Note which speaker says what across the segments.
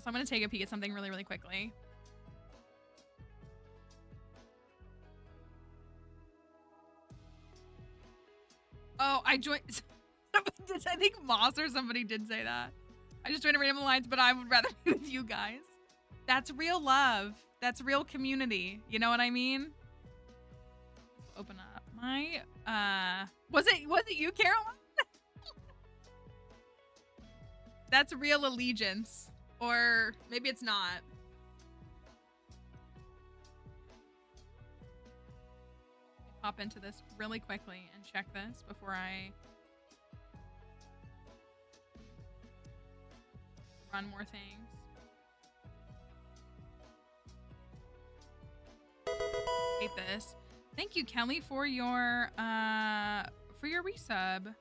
Speaker 1: Also, I'm going to take a peek at something really, really quickly. Oh, I joined. I think Moss or somebody did say that. I just joined a random alliance, but I would rather be with you guys. That's real love. That's real community. You know what I mean? Let's open up my. Was it you, Caroline? That's real allegiance, or maybe it's not. Hop into this really quickly and check this before I run more things. Hate this. Thank you, Kelly, for your resub.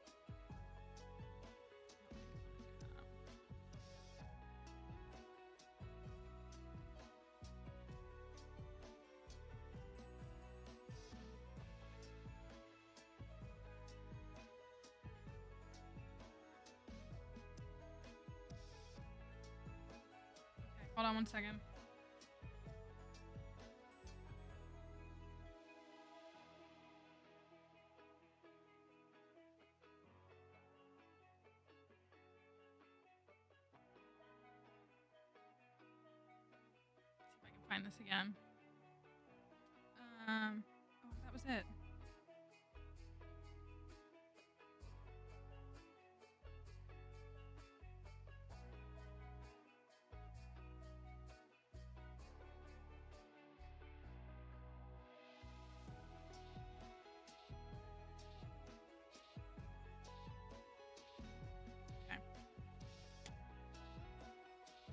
Speaker 1: Hold on one second. See if I can find this again. Oh, that was it.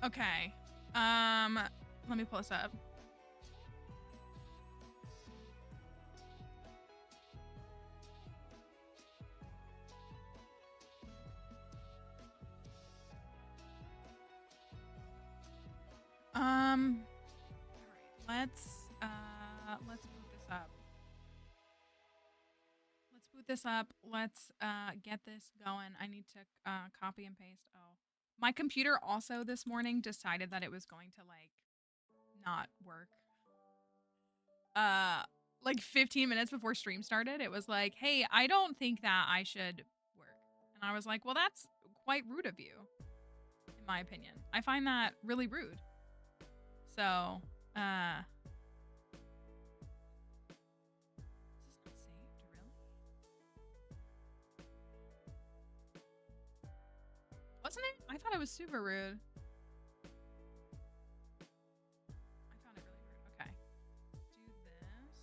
Speaker 1: Okay. Let me pull this up. All right, let's boot this up. Let's boot this up. Let's get this going. I need to copy and paste. Oh. My computer also this morning decided that it was going to like not work. Like 15 minutes before stream started, it was like, "Hey, I don't think that I should work." And I was like, "Well, that's quite rude of you." In my opinion. I find that really rude. So, is this not saved, really? Wasn't it? I thought it was super rude. I found it really rude. Okay. Do this.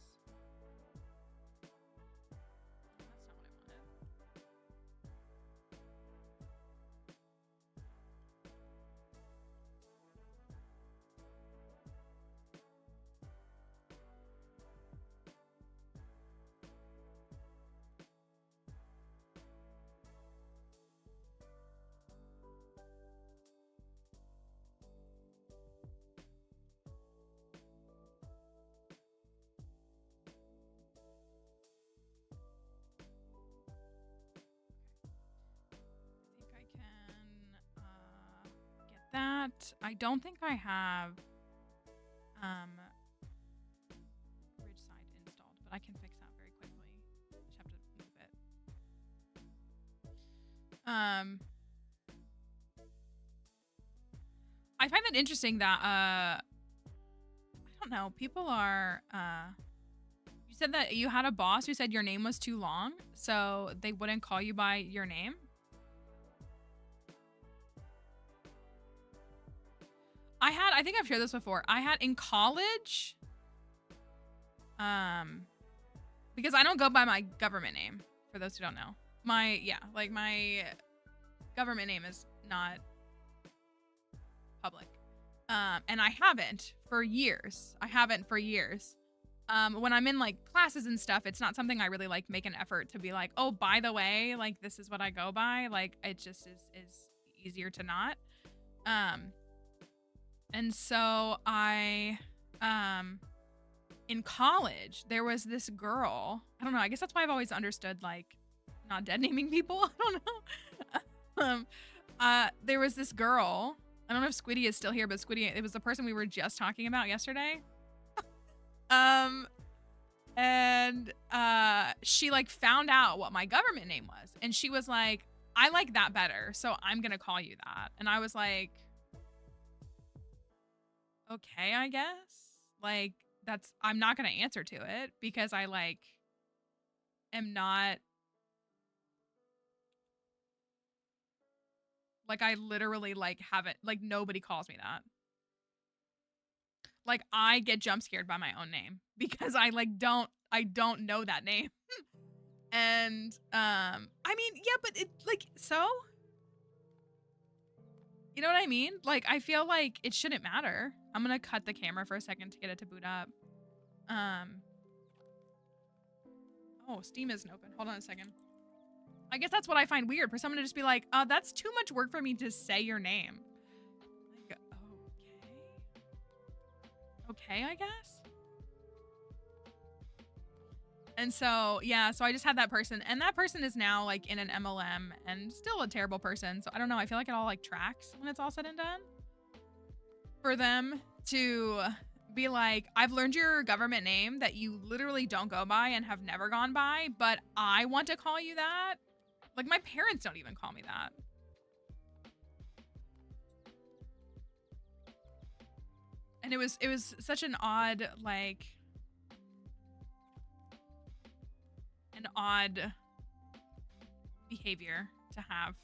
Speaker 1: That's not what I wanted. That I don't think I have Ridgeside installed, but I can fix that very quickly. Just have to move it. I find that interesting that I don't know, people are you said that you had a boss who said your name was too long, so they wouldn't call you by your name. I think I've shared this before. I had in college, because I don't go by my government name, for those who don't know. My government name is not public. And I haven't for years. When I'm in like classes and stuff, it's not something I really like make an effort to be like, oh, by the way, like this is what I go by. Like it just is easier to not. And so I, in college, there was this girl. I don't know. I guess that's why I've always understood like not dead naming people. I don't know. There was this girl. I don't know if Squiddy is still here, but Squiddy, it was the person we were just talking about yesterday. And she like found out what my government name was, and she was like, I like that better, so I'm gonna call you that. And I was like, okay, I guess. Like, I'm not gonna answer to it because I like am not, like, I literally like haven't, like, nobody calls me that. Like, I get jump scared by my own name because I don't know that name. And I mean, yeah, but it like, so, you know what I mean? Like, I feel like it shouldn't matter. I'm gonna cut the camera for a second to get it to boot up. Oh, Steam isn't open. Hold on a second. I guess that's what I find weird, for someone to just be like, that's too much work for me to say your name. Like, okay, I guess. And so, yeah, so I just had that person, and that person is now like in an MLM and still a terrible person. So I don't know. I feel like it all like tracks when it's all said and done. For them to be like, I've learned your government name that you literally don't go by and have never gone by, but I want to call you that. Like, my parents don't even call me that. And it was such an odd, like, an odd behavior to have,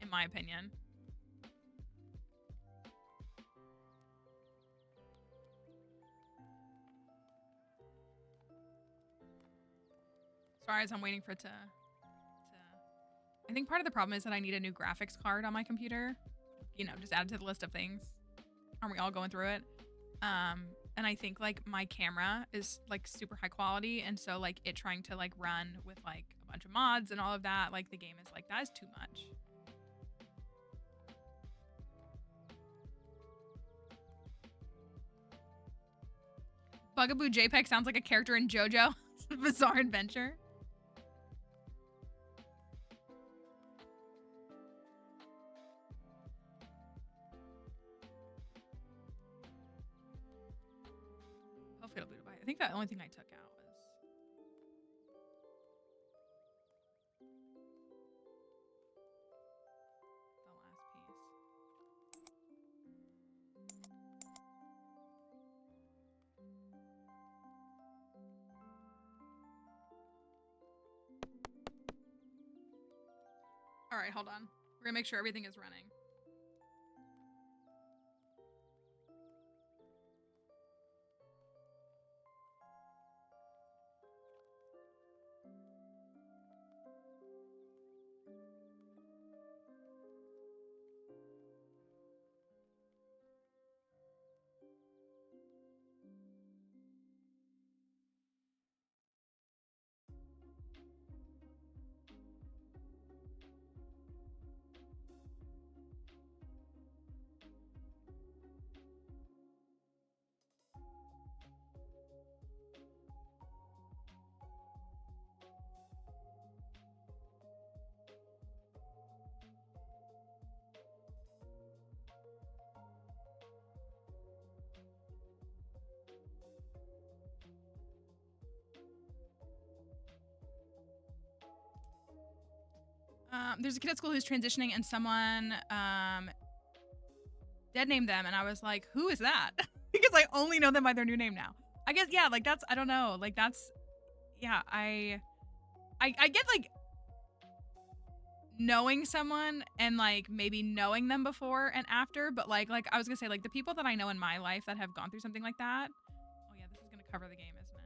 Speaker 1: in my opinion. Sorry, as I'm waiting for it to I think part of the problem is that I need a new graphics card on my computer. You know, just add it to the list of things. Aren't we all going through it? And I think like my camera is like super high quality, and so like it trying to like run with like a bunch of mods and all of that, like the game is like, that is too much. Bugaboo JPEG sounds like a character in JoJo's Bizarre Adventure. Hopefully it'll boot by. I think the only thing I took out was the last piece. All right, hold on. We're gonna make sure everything is running. There's a kid at school who's transitioning, and someone dead named them, and I was like, who is that? Because I only know them by their new name now. I guess, yeah, like that's, I don't know, like that's, yeah, I get like knowing someone and like maybe knowing them before and after, but like I was gonna say, like the people that I know in my life that have gone through something like that. Oh yeah, this is gonna cover the game, isn't it?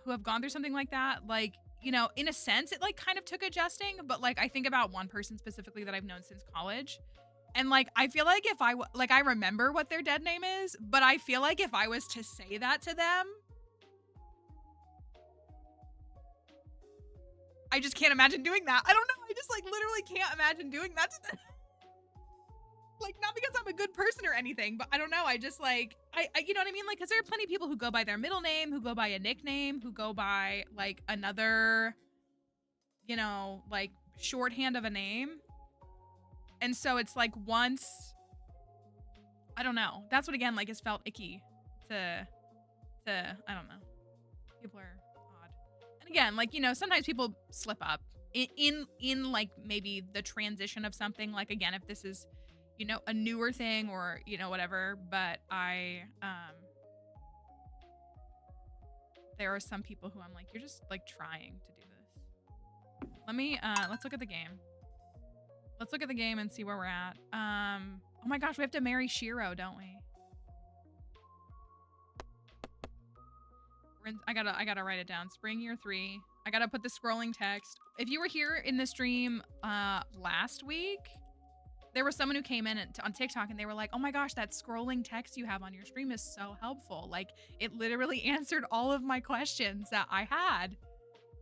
Speaker 1: Who have gone through something like that, like, you know, in a sense, it like kind of took adjusting, but like I think about one person specifically that I've known since college, and like I feel like if I like I remember what their dead name is, but I feel like if I was to say that to them, I just can't imagine doing that. I don't know. I just like literally can't imagine doing that to them. Like, not because I'm a good person or anything, but I don't know. I just like, I you know what I mean? Like, because there are plenty of people who go by their middle name, who go by a nickname, who go by like another, you know, like shorthand of a name. And so it's like once, I don't know. That's what, again, like, has felt icky to, I don't know. People are odd. And again, like, you know, sometimes people slip up in like maybe the transition of something. Like, again, if this is, you know, a newer thing or, you know, whatever, but there are some people who I'm like, you're just like trying to do this. Let me, let's look at the game. Let's look at the game and see where we're at. Oh my gosh, we have to marry Shiro, don't we? I gotta write it down. Spring year 3. I gotta put the scrolling text. If you were here in the stream last week, there was someone who came in on TikTok and they were like, oh my gosh, that scrolling text you have on your stream is so helpful. Like, it literally answered all of my questions that I had.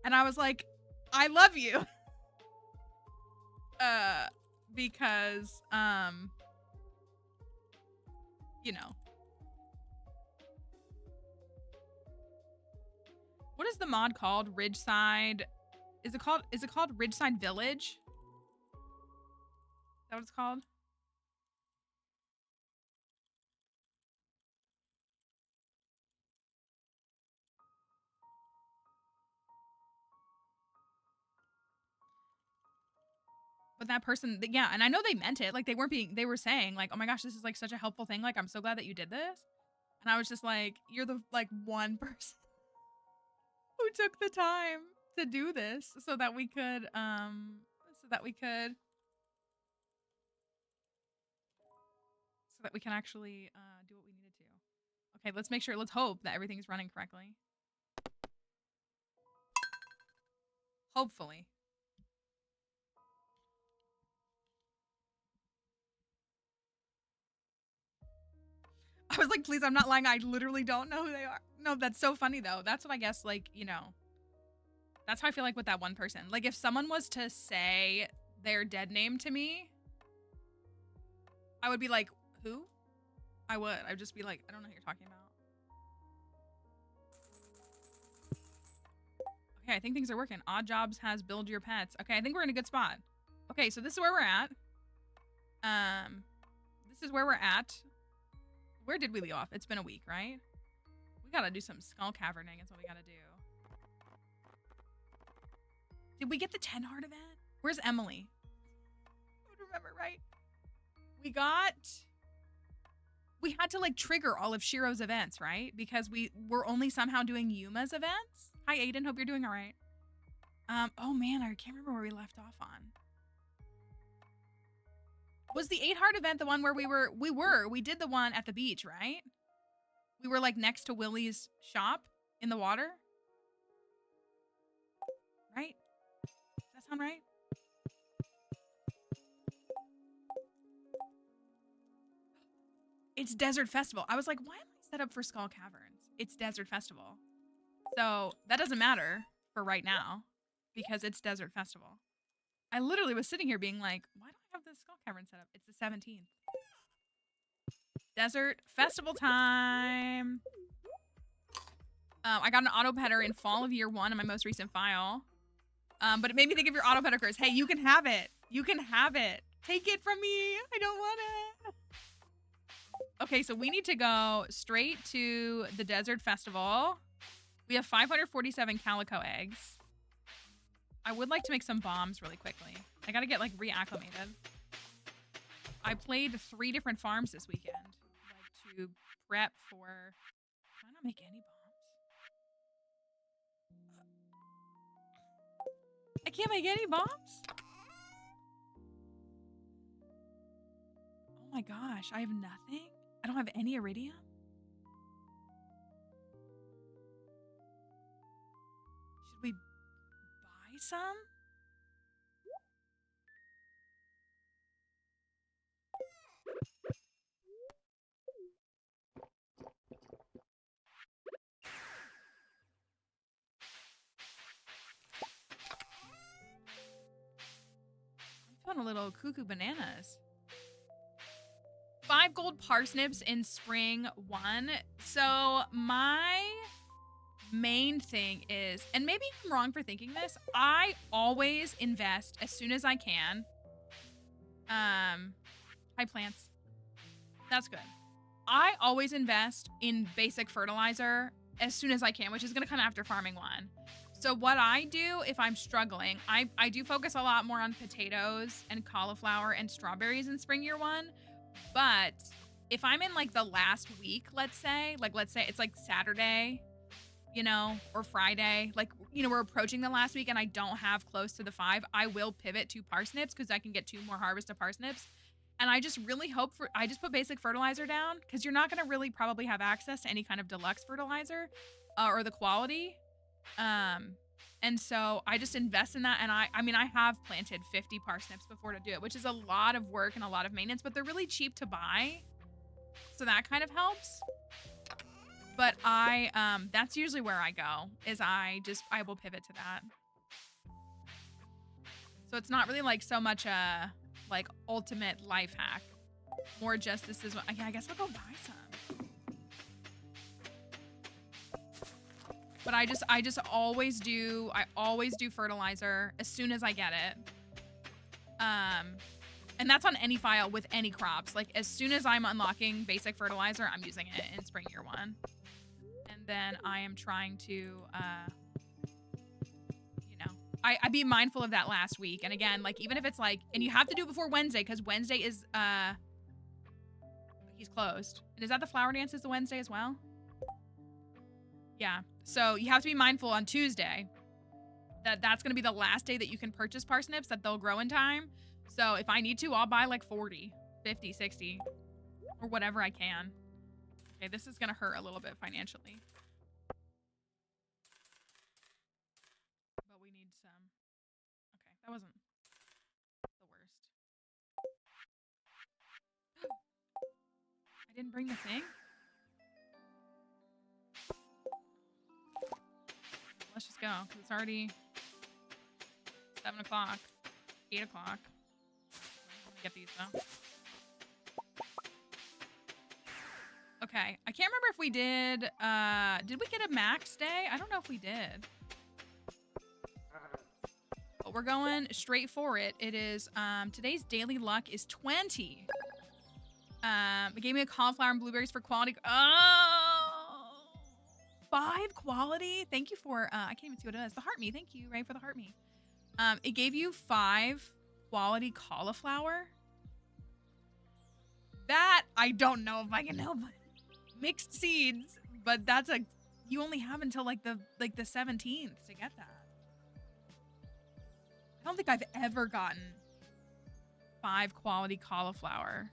Speaker 1: And I was like, I love you. Because, you know. What is the mod called? Ridgeside. Is it called Ridgeside Village? Is that what it's called? But that person, yeah, and I know they meant it. Like, they were saying like, oh my gosh, this is like such a helpful thing. Like, I'm so glad that you did this. And I was just like, you're the like one person who took the time to do this so that we could actually do what we needed to. Okay, let's make sure, let's hope that everything's running correctly. Hopefully. I was like, please, I'm not lying. I literally don't know who they are. No, that's so funny though. That's what I guess, like, you know, that's how I feel like with that one person. Like, if someone was to say their dead name to me, I would be like, who? I would. I'd just be like, I don't know who you're talking about. Okay, I think things are working. Odd Jobs has build your pets. Okay, I think we're in a good spot. Okay, so this is where we're at. This is where we're at. Where did we leave off? It's been a week, right? We gotta do some skull caverning is what we gotta do. Did we get the 10 heart event? Where's Emily? I would remember, right? We had to like trigger all of Shiro's events, right? Because we were only somehow doing Yuma's events. Hi, Aiden. Hope you're doing all right. Oh man, I can't remember where we left off on. Was the 8 heart event the one where we did the one at the beach, right? We were like next to Willie's shop in the water. Right? Does that sound right? It's Desert Festival. I was like, why am I set up for Skull Caverns? It's Desert Festival. So that doesn't matter for right now because it's Desert Festival. I literally was sitting here being like, why do I have this Skull Cavern set up? It's the 17th. Desert Festival time. I got an auto petter in fall of year 1 in my most recent file. But it made me think of your auto petter curse. Hey, you can have it. You can have it. Take it from me. I don't want it. Okay, so we need to go straight to the Desert Festival. We have 547 calico eggs. I would like to make some bombs really quickly. I gotta get like reacclimated. I played 3 different farms this weekend, like to prep for. Can I not make any bombs? I can't make any bombs? Oh my gosh, I have nothing? I don't have any iridium? Should we buy some? I'm feeling a little cuckoo bananas. 5 gold parsnips in spring 1. So my main thing is, and maybe I'm wrong for thinking this, I always invest as soon as I can. Hi plants. That's good. I always invest in basic fertilizer as soon as I can, which is gonna come after farming 1. So what I do if I'm struggling, I do focus a lot more on potatoes and cauliflower and strawberries in spring year 1. But if I'm in like the last week, let's say it's like Saturday, you know, or Friday, like, you know, we're approaching the last week and I don't have close to the 5, I will pivot to parsnips because I can get 2 more harvests of parsnips. And I just really hope I just put basic fertilizer down because you're not going to really probably have access to any kind of deluxe fertilizer or the quality. And so I just invest in that. And I mean, I have planted 50 parsnips before to do it, which is a lot of work and a lot of maintenance, but they're really cheap to buy. So that kind of helps. But that's usually where I go, is I will pivot to that. So it's not really like so much a like ultimate life hack. More just this is what, I guess I'll go buy some. But I always do fertilizer as soon as I get it. And that's on any file with any crops. Like as soon as I'm unlocking basic fertilizer, I'm using it in spring year 1. And then I am trying to, you know, I be mindful of that last week. And again, like even if it's like, and you have to do it before Wednesday because Wednesday is, he's closed. And is that the flower dance is the Wednesday as well? Yeah. So you have to be mindful on Tuesday that that's going to be the last day that you can purchase parsnips, that they'll grow in time. So if I need to, I'll buy like 40, 50, 60, or whatever I can. Okay, this is going to hurt a little bit financially. But we need some. Okay, that wasn't the worst. I didn't bring the thing? Let's just go, because it's already 7 o'clock, 8 o'clock. Get these though. Okay, I can't remember if we did we get a max day? I don't know if we did. But we're going straight for it. It is, today's daily luck is 20. It gave me a cauliflower and blueberries for quality. Oh, 5 quality. Thank you for, I can't even see what it is. The heart me. Thank you, Ray, for the heart me. It gave you 5 quality cauliflower. That I don't know if I can help. Mixed seeds, but that's you only have until like the 17th to get that. I don't think I've ever gotten 5 quality cauliflower.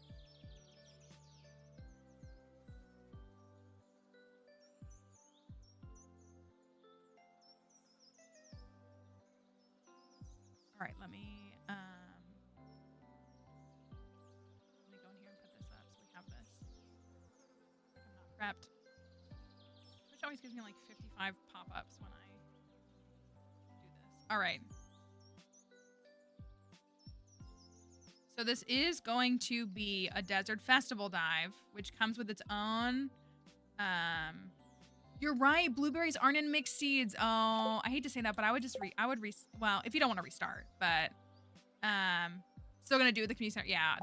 Speaker 1: All right, let me go in here and put this up so we have this. I'm not prepped. Which always gives me like 55 pop-ups when I do this. All right. So this is going to be a desert festival dive, which comes with its own, you're right, blueberries aren't in mixed seeds. Oh, I hate to say that, but I would just well, if you don't want to restart, but, still gonna do it with the community center. Yeah,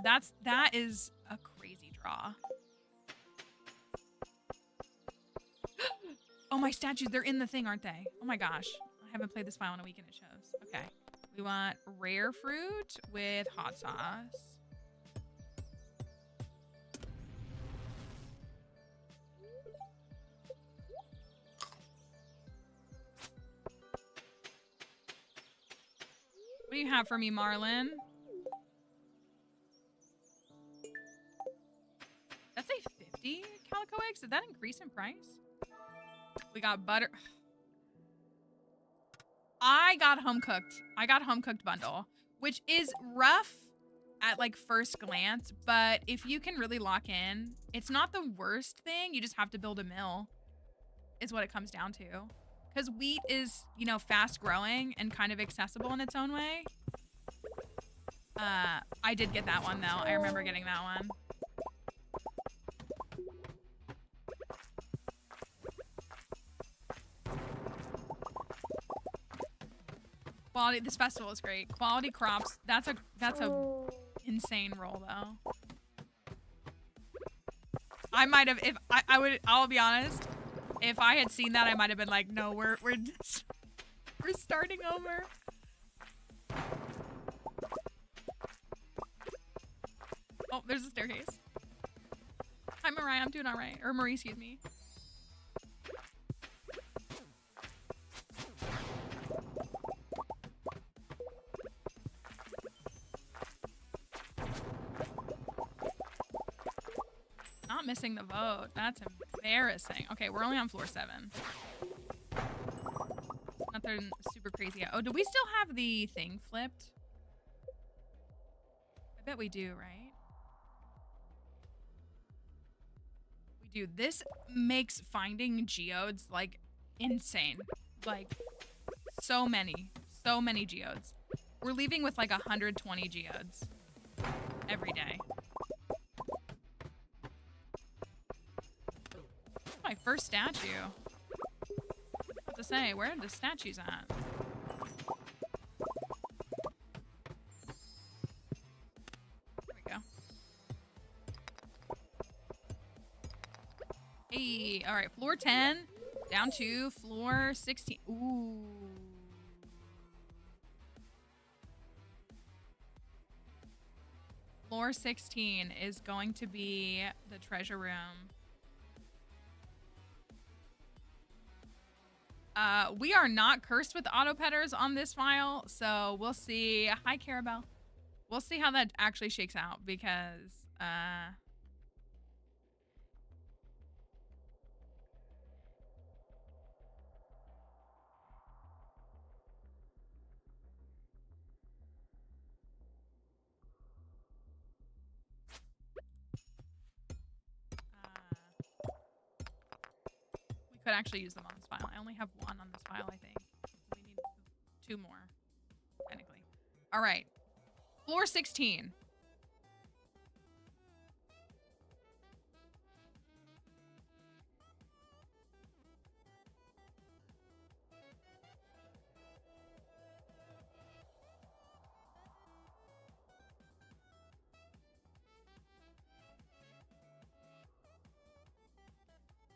Speaker 1: that is a crazy draw. Oh, my statues, they're in the thing, aren't they? Oh my gosh. I haven't played this file in a week and it shows. Okay. We want rare fruit with hot sauce. What do you have for me, Marlon? That's a 50 calico eggs? Did that increase in price? We got butter. I got home cooked. I got home cooked bundle, which is rough at like first glance, but if you can really lock in, it's not the worst thing. You just have to build a mill is what it comes down to. Because wheat is, you know, fast growing and kind of accessible in its own way. I did get that one though. I remember getting that one. Quality. This festival is great. Quality crops. That's a insane roll though. I might have, if I would, I'll be honest. If I had seen that, I might have been like, no, we're starting over. Oh, there's a staircase. Hi, Mariah. I'm doing all right. Or Marie, excuse me. Not missing the vote. That's embarrassing. Okay, we're only on floor 7. Nothing super crazy yet. Oh, do we still have the thing flipped? I bet we do, right? We do. This makes finding geodes, like, insane. Like, so many geodes. We're leaving with, like, 120 geodes every day. My first statue. What to say? Where are the statues at? There we go. Hey, all right, floor 10 down to floor 16. Ooh. Floor 16 is going to be the treasure room. We are not cursed with auto-petters on this file, so we'll see. Hi, Carabelle. We'll see how that actually shakes out, because, we could actually use them on this file. I only have 1 on this file, I think. We need 2 more, technically. All right. Floor 16.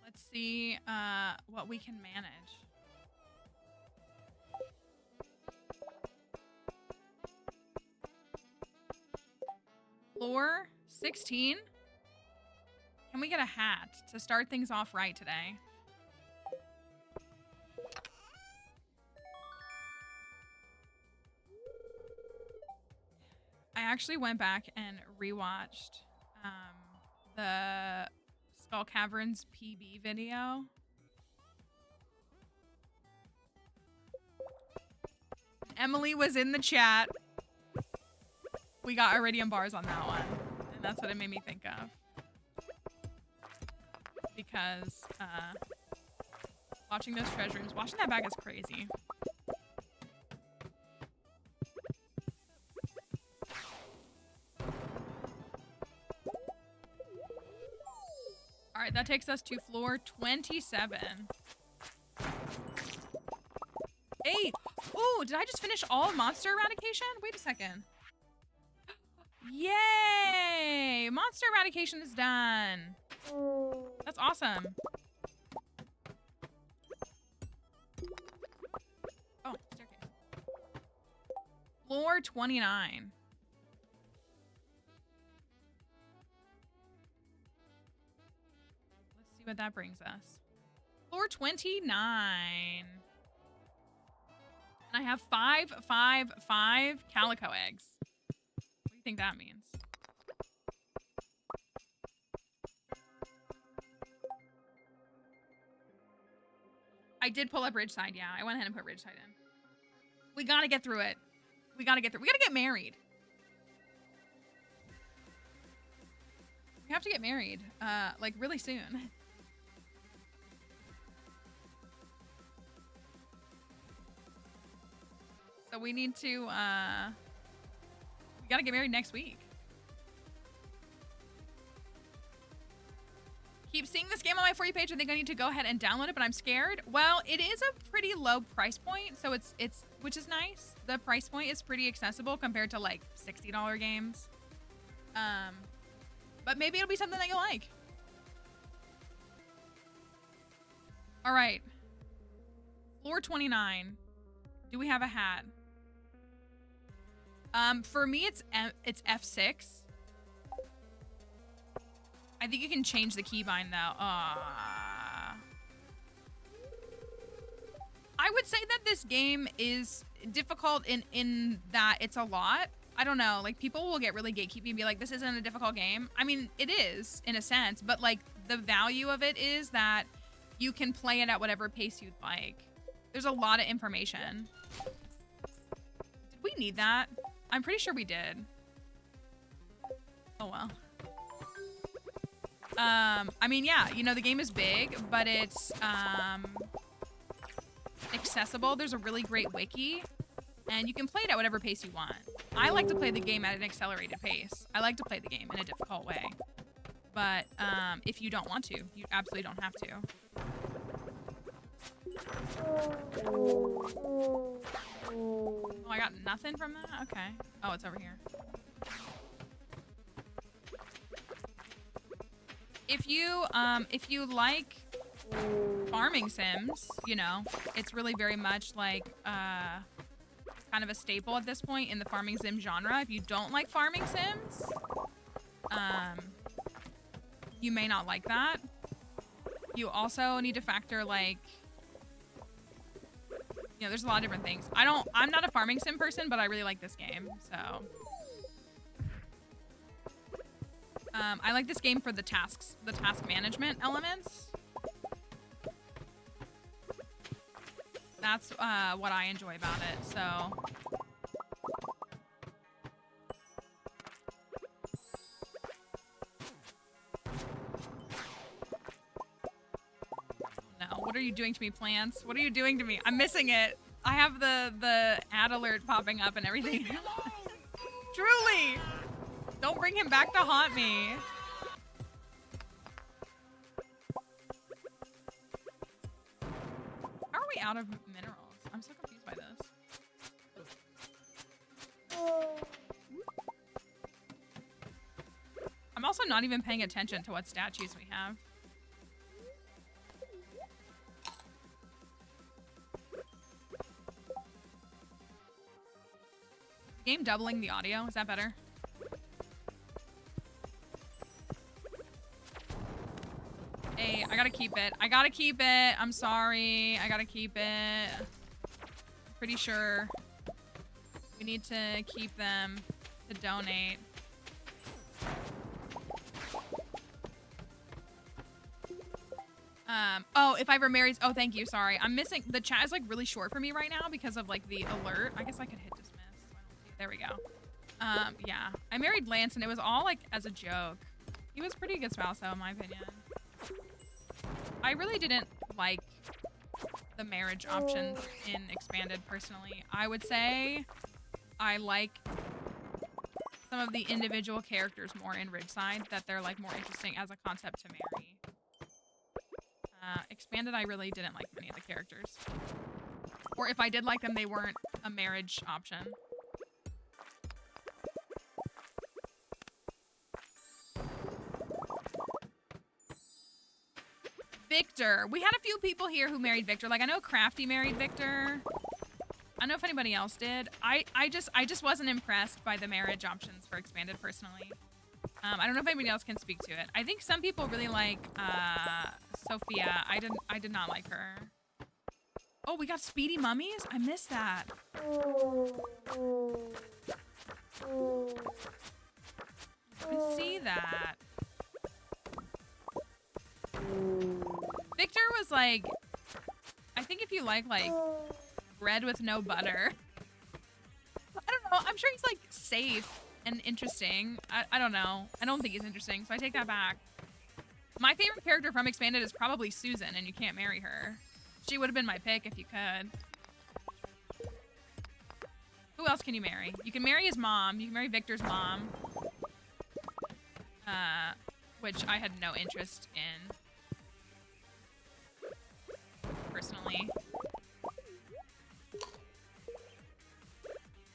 Speaker 1: Let's see what we can manage. Floor 16. Can we get a hat to start things off right today? I actually went back and rewatched the Skull Caverns PB video. Emily was in the chat. We got iridium bars on that one, and that's what it made me think of. Because watching those treasure rooms, watching that back is crazy. All right, that takes us to floor 27. Hey, oh, did I just finish all of monster eradication? Wait a second. Yay! Monster eradication is done. That's awesome. Oh, staircase. Floor 29. Let's see what that brings us. Floor 29. And I have 5 calico eggs. What do you think that means? I did pull up Ridgeside, yeah. I went ahead and put Ridgeside in. We gotta get through it. We gotta get through. We gotta get married. We have to get married, like really soon. So we need to, we gotta get married next week. Keep seeing this game on my For You page. I think I need to go ahead and download it, but I'm scared. Well, it is a pretty low price point, so it's which is nice. The price point is pretty accessible compared to like $60 games. But maybe it'll be something that you like. All right. Floor 29. Do we have a hat? For me, it's F6. I think you can change the keybind though. I would say that this game is difficult in that it's a lot. I don't know, like people will get really gatekeepy and be like, this isn't a difficult game. I mean, it is in a sense, but like the value of it is that you can play it at whatever pace you'd like. There's a lot of information. Did we need that? I'm pretty sure we did. Oh well. I mean, yeah, you know, the game is big, but it's accessible. There's a really great wiki, and you can play it at whatever pace you want. I like to play the game at an accelerated pace. I like to play the game in a difficult way. But if you don't want to, you absolutely don't have to. Oh, I got nothing from that? Okay. Oh, it's over here. If you like farming sims, you know, it's really very much like kind of a staple at this point in the farming sim genre. If you don't like farming sims, you may not like that. You also need to factor like, you know, there's a lot of different things. I'm not a farming sim person, but I really like this game, so. I like this game for the task management elements. That's what I enjoy about it, so. No, what are you doing to me, plants? What are you doing to me? I'm missing it. I have the ad alert popping up and everything. Truly! Don't bring him back to haunt me. How are we out of minerals? I'm so confused by this. I'm also not even paying attention to what statues we have. Game doubling the audio, is that better? Hey, I gotta keep it. I gotta keep it. I'm sorry. I gotta keep it. I'm pretty sure we need to keep them to donate. Oh, if I ever married. Oh, thank you. Sorry. I'm missing. The chat is like really short for me right now because of like the alert. I guess I could hit dismiss. There we go. Yeah. I married Lance and it was all like as a joke. He was a pretty good spouse though, in my opinion. I really didn't like the marriage options in Expanded personally. I would say I like some of the individual characters more in Ridgeside, that they're like more interesting as a concept to marry. Expanded, I really didn't like many of the characters. Or if I did like them, they weren't a marriage option. Victor. We had a few people here who married Victor. Like, I know Crafty married Victor. I don't know if anybody else did. I just wasn't impressed by the marriage options for Expanded personally. I don't know if anybody else can speak to it. I think some people really like Sophia. I did not like her. Oh, we got speedy mummies? I missed that. I can see that. Victor was like, I think if you like bread with no butter. I don't know. I'm sure he's like safe and interesting. I don't know. I don't think he's interesting, so I take that back. My favorite character from Expanded is probably Susan, and you can't marry her. She would have been my pick if you could. Who else can you marry? You can marry his mom. You can marry Victor's mom. Which I had no interest in. personally.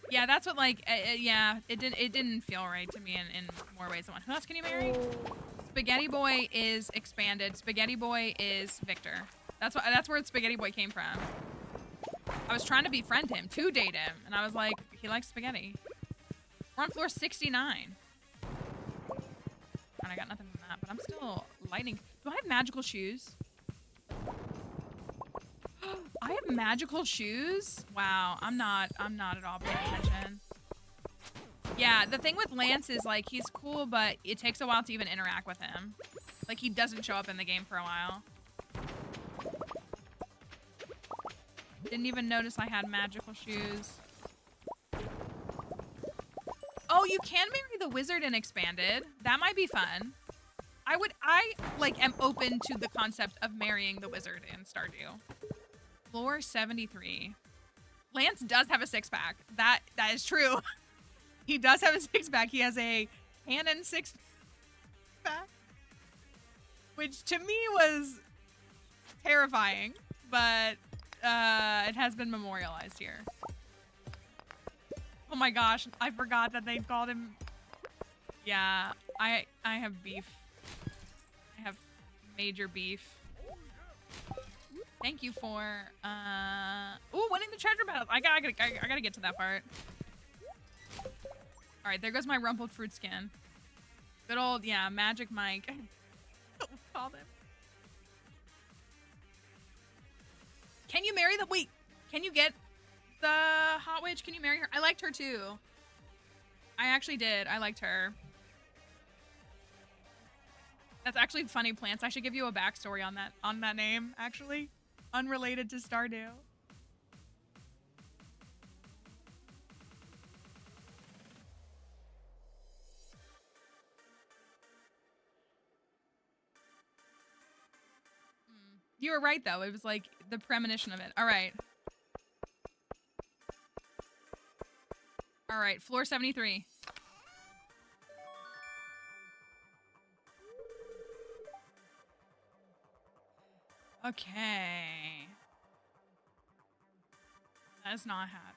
Speaker 1: Yeah, that's what like yeah, it didn't feel right to me in more ways than one. Who else can you marry? Spaghetti Boy is expanded. Spaghetti Boy is Victor. That's where Spaghetti Boy came from. I was trying to befriend him, to date him, and I was like, he likes spaghetti. We're on floor 69. And I got nothing from that, but I'm still lighting. Do I have magical shoes? I have magical shoes? Wow, I'm not at all paying attention. Yeah, the thing with Lance is like he's cool, but it takes a while to even interact with him. Like he doesn't show up in the game for a while. Didn't even notice I had magical shoes. Oh, you can marry the wizard in expanded. That might be fun. I like am open to the concept of marrying the wizard in Stardew. Floor 73. Lance does have a six-pack. That is true. He does have a six-pack. He has a cannon six-pack, which to me was terrifying, but it has been memorialized here. Oh my gosh, I forgot that they called him. Yeah, I have beef. I have major beef. Thank you for winning the treasure battle. I gotta get to that part. All right, there goes my rumpled fruit skin. Good old, yeah, Magic Mike. Called him. Can you marry the, wait, can you get the hot witch? Can you marry her? I liked her too. I actually did. I liked her. That's actually funny, Plants. I should give you a backstory on that name, actually. Unrelated to Stardew. You were right, though. It was like the premonition of it. All right. All right, floor 73. Okay. That is not a hat.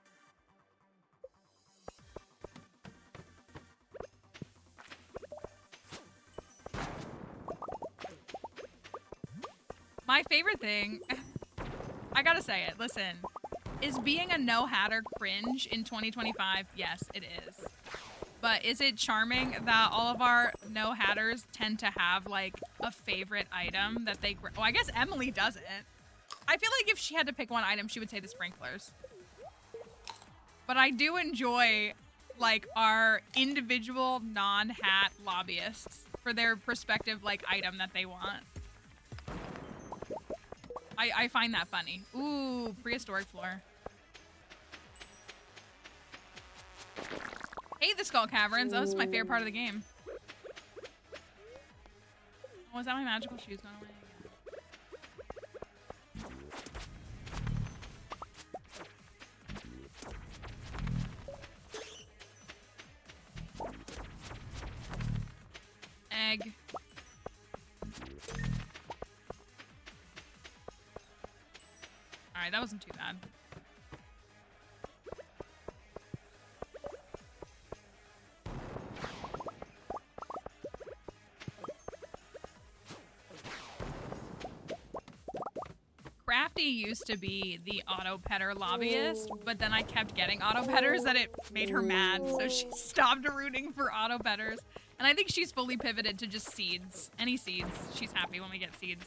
Speaker 1: My favorite thing, I gotta say it, listen, is being a no-hatter cringe in 2025? Yes, it is. But is it charming that all of our no-hatters tend to have, like, a favorite item that they... Well, I guess Emily doesn't. I feel like if she had to pick one item, she would say the sprinklers. But I do enjoy, like, our individual non-hat lobbyists for their prospective, like, item that they want. I find that funny. Ooh, prehistoric floor. Hey, the Skull Caverns. Oh, this is my favorite part of the game. Oh, is that my magical shoes going away? Egg. Alright, that wasn't too bad. Crafty used to be the auto-petter lobbyist, but then I kept getting auto-petters that it made her mad, so she stopped rooting for auto-petters. And I think she's fully pivoted to just seeds. Any seeds. She's happy when we get seeds.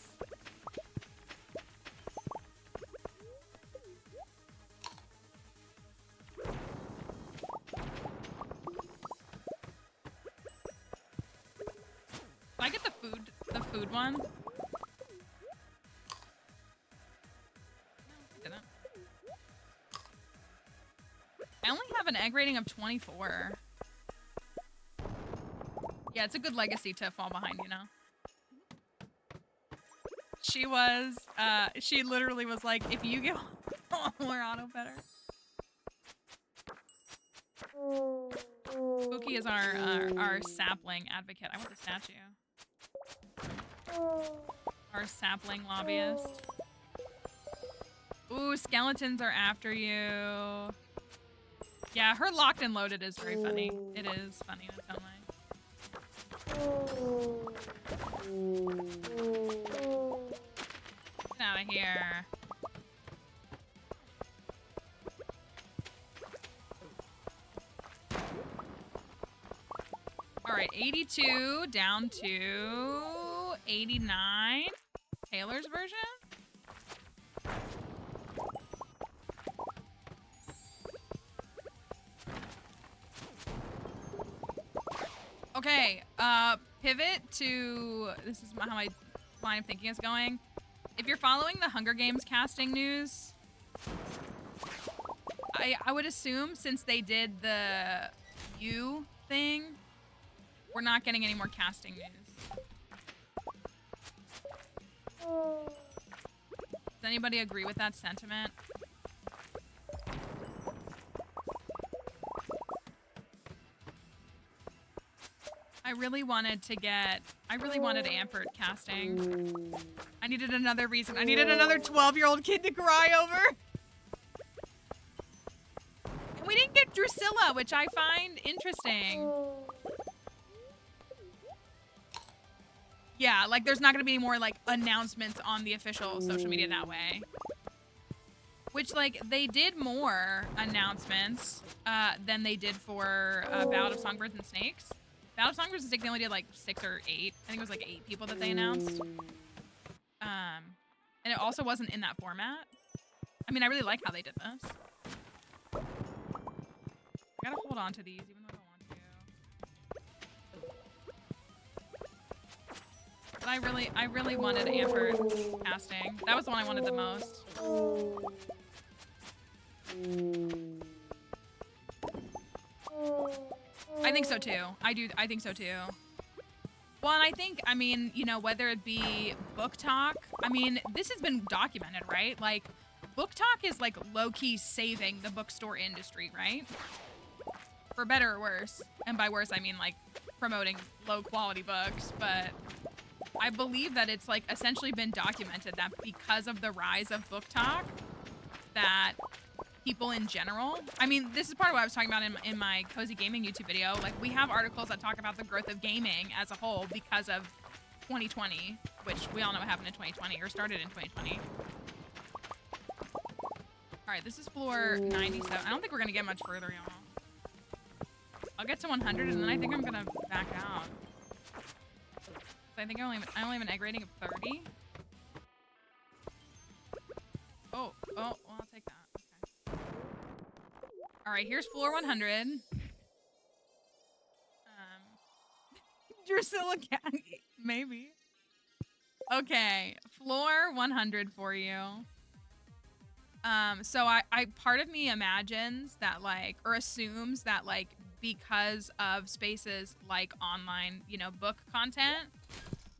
Speaker 1: I get the food one. I only have an egg rating of 24. Yeah, it's a good legacy to fall behind, you know? She was, she literally was like, if you get more auto better. Spooky is our sapling advocate. I want the statue. Our sapling lobbyist. Ooh, skeletons are after you. Yeah, her locked and loaded is very funny. It is funny in its own way. Get out of here. All right, 82 down to 89. Taylor's version? Okay, pivot to, this is how my line of thinking is going. If you're following the Hunger Games casting news, I would assume since they did the You thing, we're not getting any more casting news. Does anybody agree with that sentiment? I really wanted Ampert casting. I needed another reason. I needed another 12-year-old kid to cry over. And we didn't get Drusilla, which I find interesting. Yeah, like there's not gonna be any more like announcements on the official social media that way. Which like they did more announcements than they did for Ballad of Songbirds and Snakes. Ballad of Songbirds and Snakes, they only did like 6 or 8. I think it was like 8 people that they announced. And it also wasn't in that format. I mean, I really like how they did this. I gotta hold on to these even though I don't want to. But I really wanted Ampert casting. That was the one I wanted the most. I think so too. I think so too. Well, and I think, I mean, you know, whether it be book talk, I mean, this has been documented, right? Like, book talk is like low-key saving the bookstore industry, right? For better or worse. And by worse, I mean like promoting low-quality books, but I believe that it's like essentially been documented that because of the rise of book talk, that people in general, I mean, this is part of what I was talking about in my Cozy Gaming YouTube video. Like, we have articles that talk about the growth of gaming as a whole because of 2020, which we all know what happened in 2020 or started in 2020. All right, this is floor 97. I don't think we're gonna get much further, y'all. I'll get to 100 and then I think I'm gonna back out. So I think I only have an egg rating of 30. Oh, well, I'll take that. Okay. All right, here's floor 100. Drusilla cat, maybe. Okay, floor 100 for you. So I part of me imagines that like, or assumes that like, because of spaces like online, you know, book content,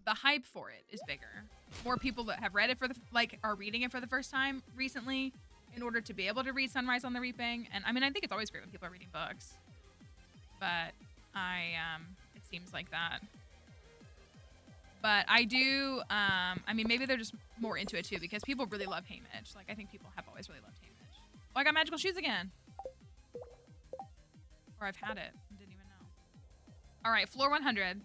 Speaker 1: the hype for it is bigger. More people that have read it for the, like, are reading it for the first time recently in order to be able to read Sunrise on the Reaping. And I mean, I think it's always great when people are reading books, but it seems like that. But I do, I mean, maybe they're just more into it too, because people really love Haymitch. Like, I think people have always really loved Haymitch. Oh, I got magical shoes again. Or I've had it and didn't even know. All right, floor 100.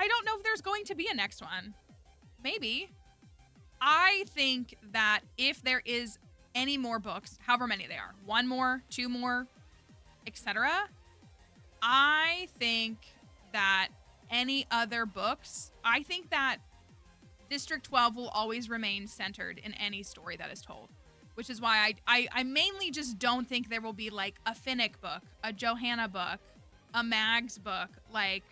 Speaker 1: I don't know if there's going to be a next one. Maybe. I think that if there is any more books, however many they are, 1 more, 2 more, etc., I think that any other books, I think that District 12 will always remain centered in any story that is told, which is why I mainly just don't think there will be like a Finnick book, a Johanna book, a Mags book, like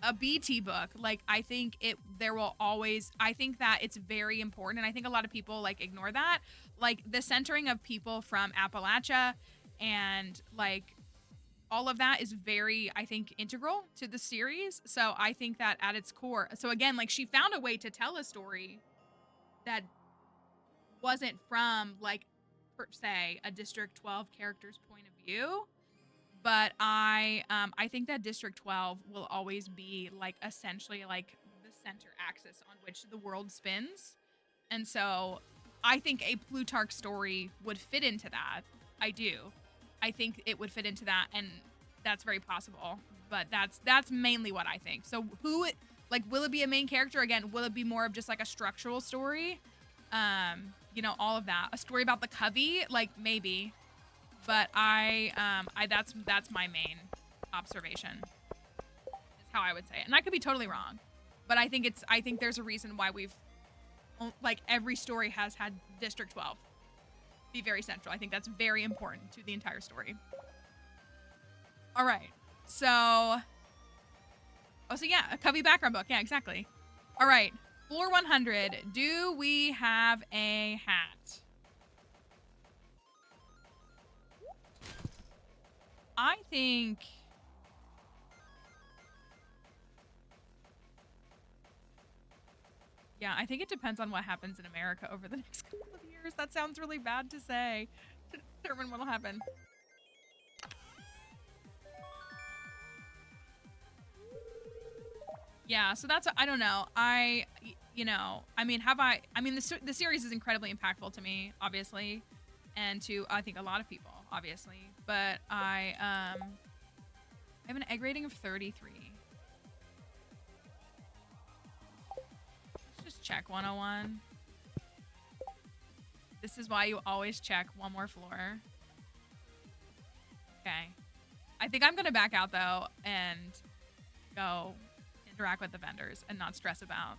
Speaker 1: a BT book. Like, I think there will always, I think that it's very important, and I think a lot of people like ignore that. Like, the centering of people from Appalachia and like all of that is very, I think, integral to the series. So I think that at its core, so again, like, she found a way to tell a story that wasn't from like, per se, a District 12 character's point of view, But I think that District 12 will always be like essentially like the center axis on which the world spins. And so I think a Plutarch story would fit into that. I do. I think it would fit into that, and that's very possible. But that's mainly what I think. So will it be a main character again? Will it be more of just like a structural story? You know, all of that. A story about the Covey, like maybe. But that's my main observation. Is how I would say it. And I could be totally wrong. But I think there's a reason why we've like every story has had District 12 be very central. I think that's very important to the entire story. All right. So yeah, a Covey background book. Yeah, exactly. All right. Floor 100. Do we have a hat? I think yeah, I think it depends on what happens in America over the next couple of years. That sounds really bad to say, to determine what'll happen. Yeah, so that's, I don't know. You know, I mean, the series is incredibly impactful to me, obviously, and to, I think, a lot of people, obviously. But I have an egg rating of 33. Let's just check 101. This is why you always check one more floor. Okay. I think I'm going to back out, though, and go interact with the vendors and not stress about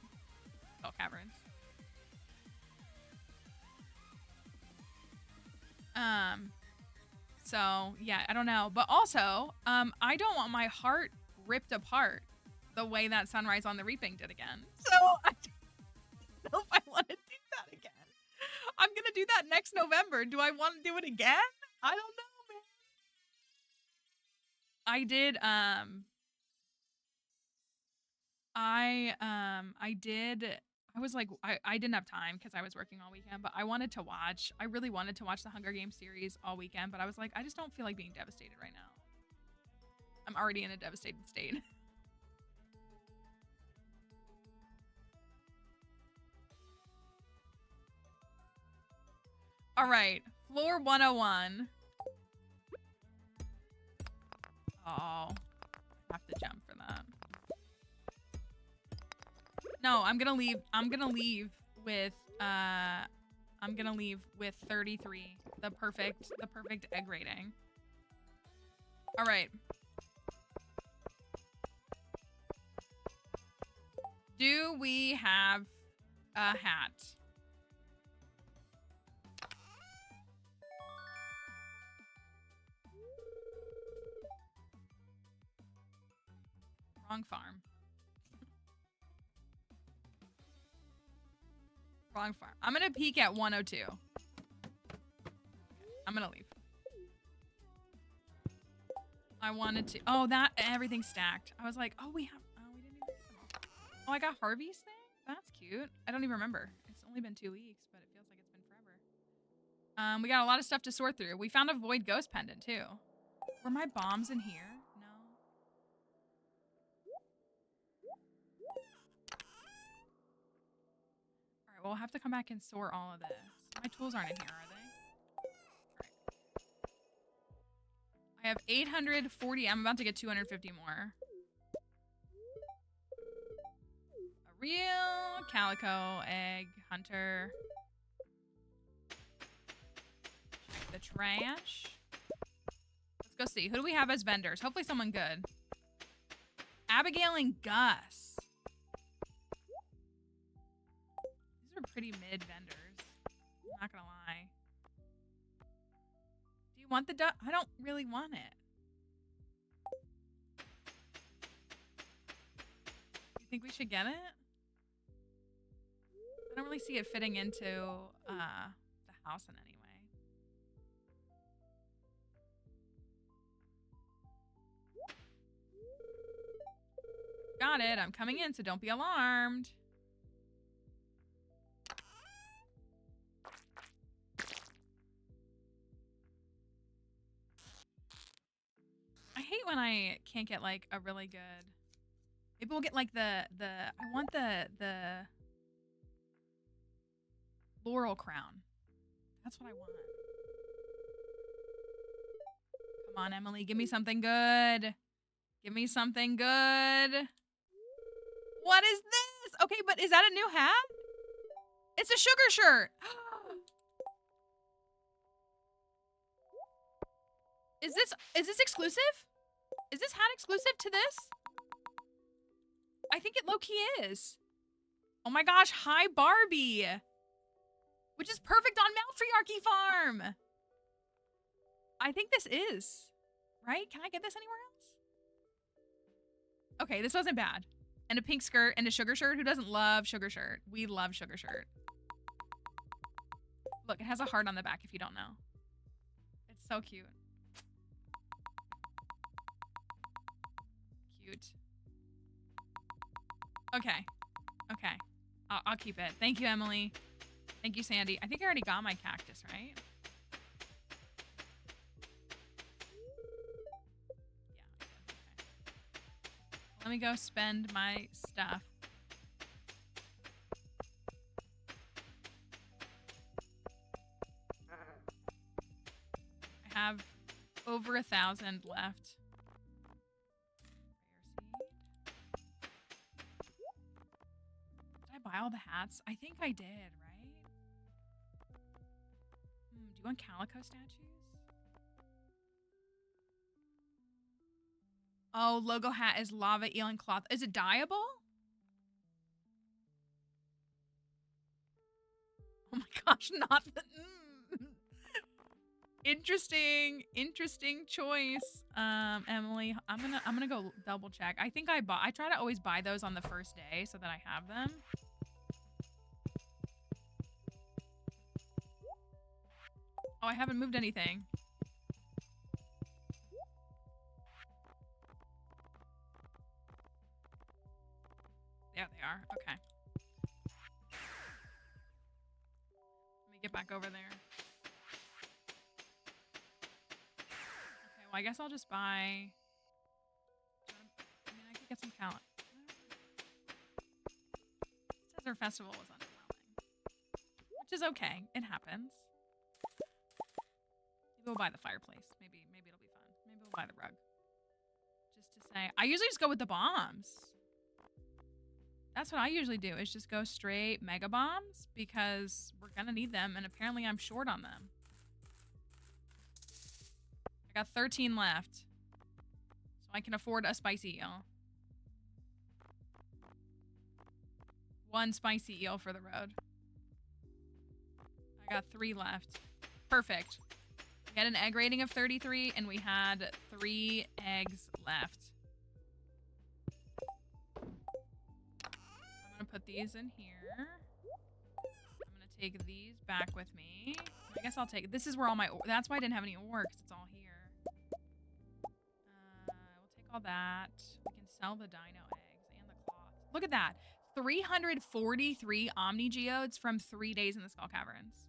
Speaker 1: Skull Caverns. So yeah, I don't know. But also, I don't want my heart ripped apart the way that Sunrise on the Reaping did again. So I don't know if I want to do that again. I'm gonna do that next November. Do I want to do it again? I don't know, man. I did, I was like, I didn't have time because I was working all weekend, but I really wanted to watch the Hunger Games series all weekend, but I was like, I just don't feel like being devastated right now. I'm already in a devastated state. All right, floor 101. Oh, I have to jump for that. No, I'm gonna leave with 33. The perfect egg rating. All right. Do we have a hat? Wrong farm. Wrong farm. I'm gonna peek at 102. I'm gonna leave. I wanted to. Oh, that everything's stacked. I was like, oh, we didn't even. Oh, I got Harvey's thing. That's cute. I don't even remember. It's only been 2 weeks, but it feels like it's been forever. We got a lot of stuff to sort through. We found a void ghost pendant too. Were my bombs in here? No. All right. Well, we'll have to come back and sort all of this. My tools aren't in here, are they? I have 840. I'm about to get 250 more. A real calico egg hunter. Check the trash. Let's go see. Who do we have as vendors? Hopefully someone good. Abigail and Gus. These are pretty mid vendors. I'm not gonna lie. Want the duck? I don't really want it. You think we should get it? I don't really see it fitting into the house in any way. Got it. I'm coming in, so don't be alarmed. when I can't get like a really good. Maybe we'll get like I want the laurel crown. That's what I want. Come on, Emily, give me something good. Give me something good. What is this? Okay, but is that a new hat? It's a sugar shirt. Is this exclusive? Is this hat exclusive to this? I think it low-key is. Oh my gosh, hi Barbie. Which is perfect on Matriarchy Farm. I think this is. Right? Can I get this anywhere else? Okay, this wasn't bad. And a pink skirt and a sugar shirt. Who doesn't love sugar shirt? We love sugar shirt. Look, it has a heart on the back if you don't know. It's so cute. Cute. Okay. Okay. I'll keep it. Thank you, Emily. Thank you, Sandy. I think I already got my cactus, right? Yeah. Okay. Let me go spend my stuff. I have over 1,000 left. Did I buy all the hats? I think I did, right? Do you want calico statues? Oh, logo hat is lava, eel, and cloth. Is it dyeable? Oh my gosh, not the... Interesting choice. Emily, I'm gonna go double check. I think I try to always buy those on the first day so that I have them. Oh, I haven't moved anything. There they are. Okay. Let me get back over there. Okay, well, I guess I'll just buy... I mean, I could get some talent. Desert Festival was underwhelming. Which is okay. It happens. Maybe we'll buy the fireplace. Maybe it'll be fun. Maybe we'll buy the rug. Just to say... I usually just go with the bombs. That's what I usually do, is just go straight mega bombs because we're gonna need them, and apparently I'm short on them. I got 13 left, so I can afford a spicy eel. 1 spicy eel for the road. I got 3 left. Perfect. We had an egg rating of 33, and we had 3 eggs left. I'm gonna put these in here. I'm gonna take these back with me. I guess I'll take... This is where all my... That's why I didn't have any ore, because it's all here. We'll take all that. We can sell the dino eggs and the cloth. Look at that. 343 Omni Geodes from 3 days in the Skull Caverns.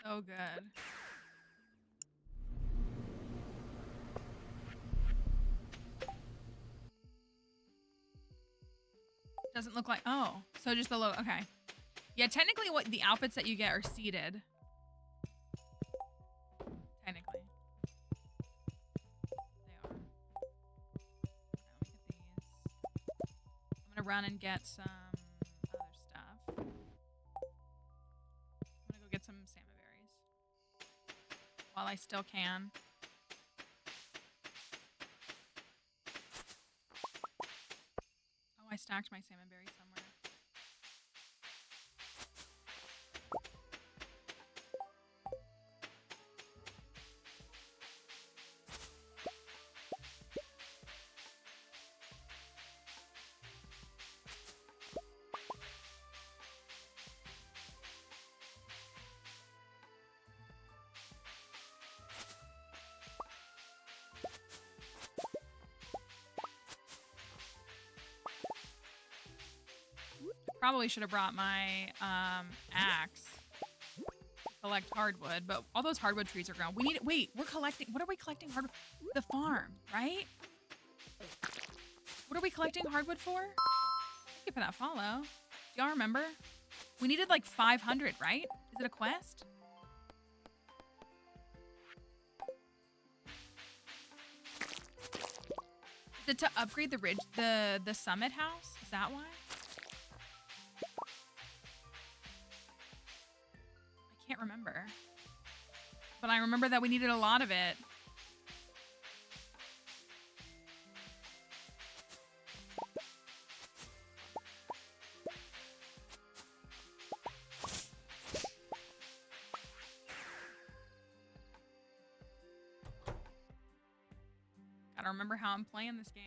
Speaker 1: So good. Doesn't look like... Oh, so just the logo. Okay. Yeah, technically what the outfits that you get are seeded. Technically. They are. Okay, let me get these. I'm gonna run and get some other stuff. I'm gonna go get some salmon berries. While I still can. Oh, I stacked my salmon berries somewhere. Probably should have brought my axe to collect hardwood, but all those hardwood trees are gone. We need, wait, we're collecting, what are we collecting hardwood? The farm, right? What are we collecting hardwood for? Thank you for that follow. Do y'all remember? We needed like 500, right? Is it a quest? Is it to upgrade the ridge, the summit house? Is that why? I can't remember. But I remember that we needed a lot of it. Gotta remember how I'm playing this game.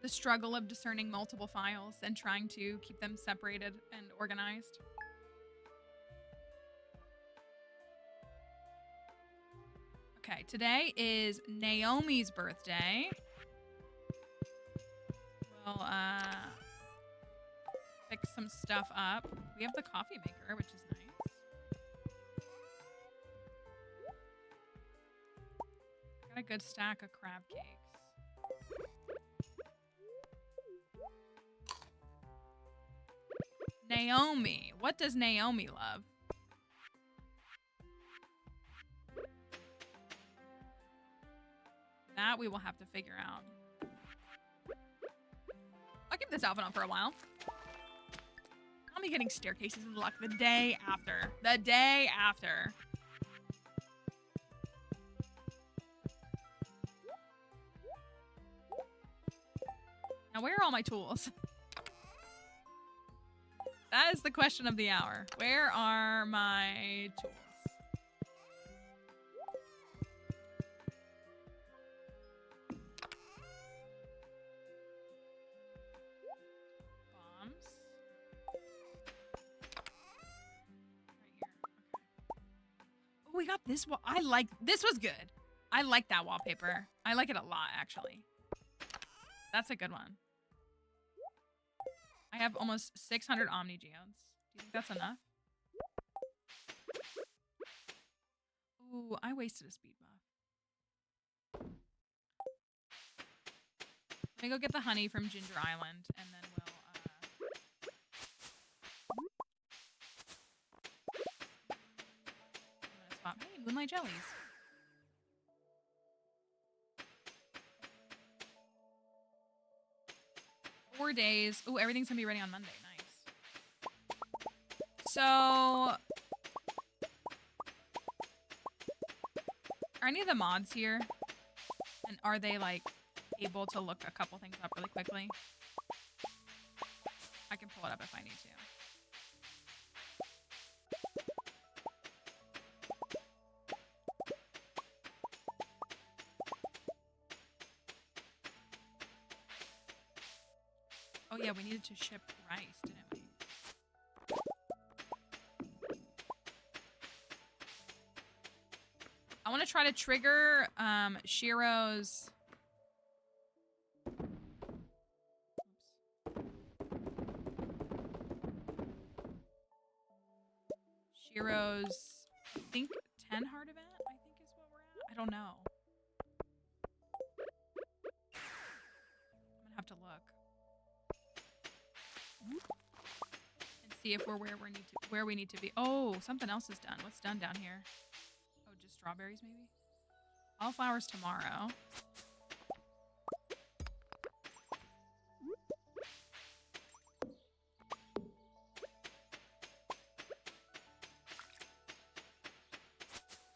Speaker 1: The struggle of discerning multiple files and trying to keep them separated and organized. Okay, today is Naomi's birthday. We'll pick some stuff up. We have the coffee maker, which is nice. Got a good stack of crab cakes. Naomi. What does Naomi love? That we will have to figure out. I'll keep this outfit on for a while. I'll be getting staircases in luck the day after. The day after. Now, where are all my tools? That is the question of the hour. Where are my tools? Bombs. Right here. Okay. Oh, we got this wall. I like, this was good. I like that wallpaper. I like it a lot, actually. That's a good one. I have almost 600 Omni Geodes. Do you think that's enough? Ooh, I wasted a speed buff. Let me go get the honey from Ginger Island, and then I'm gonna swap. Hey, Moonlight Jellies. Four days. Ooh, everything's gonna be ready on Monday. Nice. So, are any of the mods here? And are they, like, able to look a couple things up really quickly? I can pull it up if I need to. Oh yeah, we needed to ship rice, didn't we? I want to try to trigger Shiro's... Shiro's, I think, 10 heart event, I think is what we're at. I don't know. I'm gonna have to look. And see if we're where we need to be. Oh, something else is done. What's done down here? Oh, just strawberries maybe? All flowers tomorrow.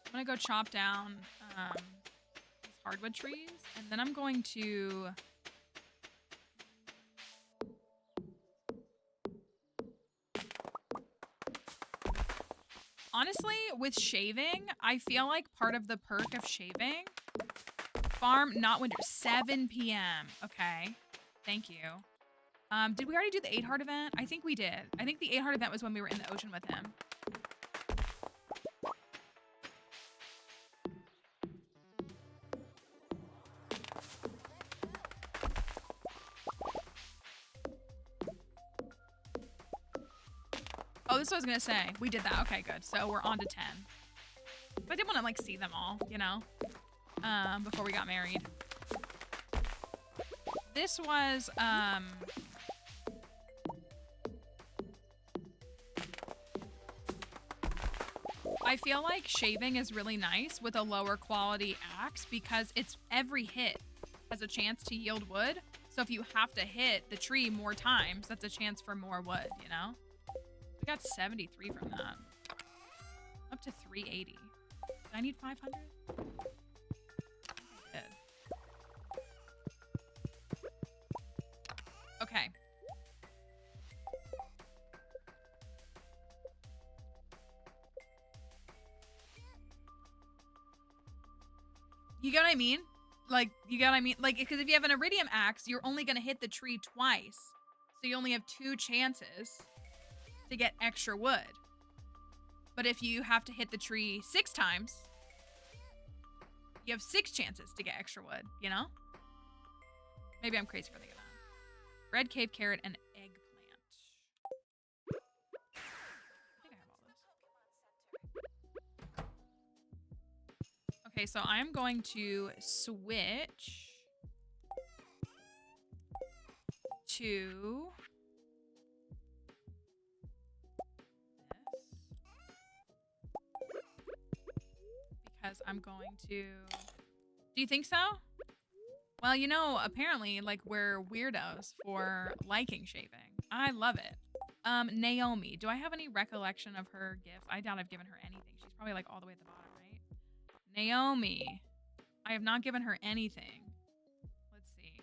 Speaker 1: I'm gonna go chop down these hardwood trees, and then I'm going to honestly, with shaving, I feel like part of the perk of shaving, farm, not winter, 7 p.m. Okay, thank you. Did we already do the 8 heart event? I think we did. I think the 8 heart event was when we were in the ocean with him. this is what I was gonna say. We did that. Okay, good. So we're on to 10. I didn't want to like see them all, you know, before we got married. This was I feel like shaving is really nice with a lower quality axe because it's every hit has a chance to yield wood. So if you have to hit the tree more times, that's a chance for more wood, you know? I got 73 from that. Up to 380. Did I need 500? I did. Okay. You get what I mean? Like, you get what I mean? Like, because if you have an iridium axe, you're only going to hit the tree twice. So you only have 2 chances to get extra wood. But if you have to hit the tree 6 times, you have 6 chances to get extra wood, you know? Maybe I'm crazy for thinking that. Red cave carrot and eggplant. I think I have all this. Okay, so I'm going to switch to because I'm going to... Do you think so? Well, you know, apparently, like, we're weirdos for liking shaving. I love it. Naomi. Do I have any recollection of her gifts? I doubt I've given her anything. She's probably, like, all the way at the bottom, right? Naomi. I have not given her anything. Let's see.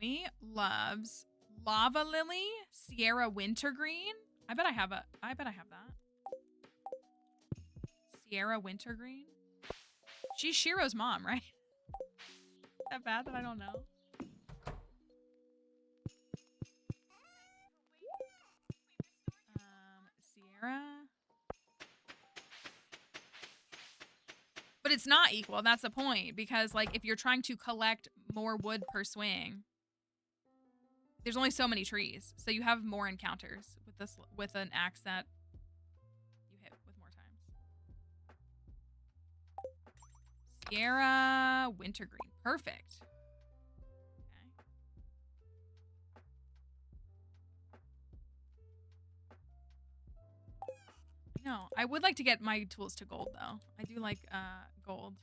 Speaker 1: Naomi loves Lava Lily, Sierra Wintergreen. I bet I have that. Sierra Wintergreen. She's Shiro's mom, right? Is that bad that I don't know? Sierra. But it's not equal. That's the point. Because, like, if you're trying to collect more wood per swing, there's only so many trees. So you have more encounters with this, with an axe that you hit with more times. Sierra Wintergreen. Perfect. Okay. No, I would like to get my tools to gold, though. I do like gold.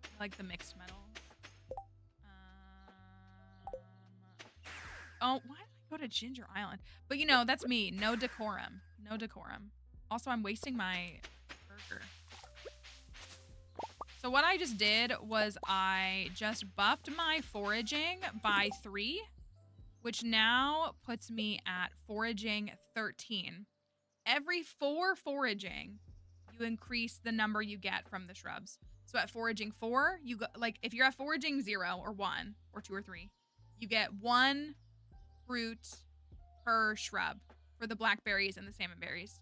Speaker 1: I like the mixed metals. Oh, why did I go to Ginger Island? But, you know, that's me. No decorum. No decorum. Also, I'm wasting my burger. So what I just did was I just buffed my foraging by 3, which now puts me at foraging 13. Every 4 foraging, you increase the number you get from the shrubs. So at foraging 4, you go, like, if you're at foraging 0 or 1 or 2 or 3, you get 1 fruit per shrub for the blackberries and the salmon berries.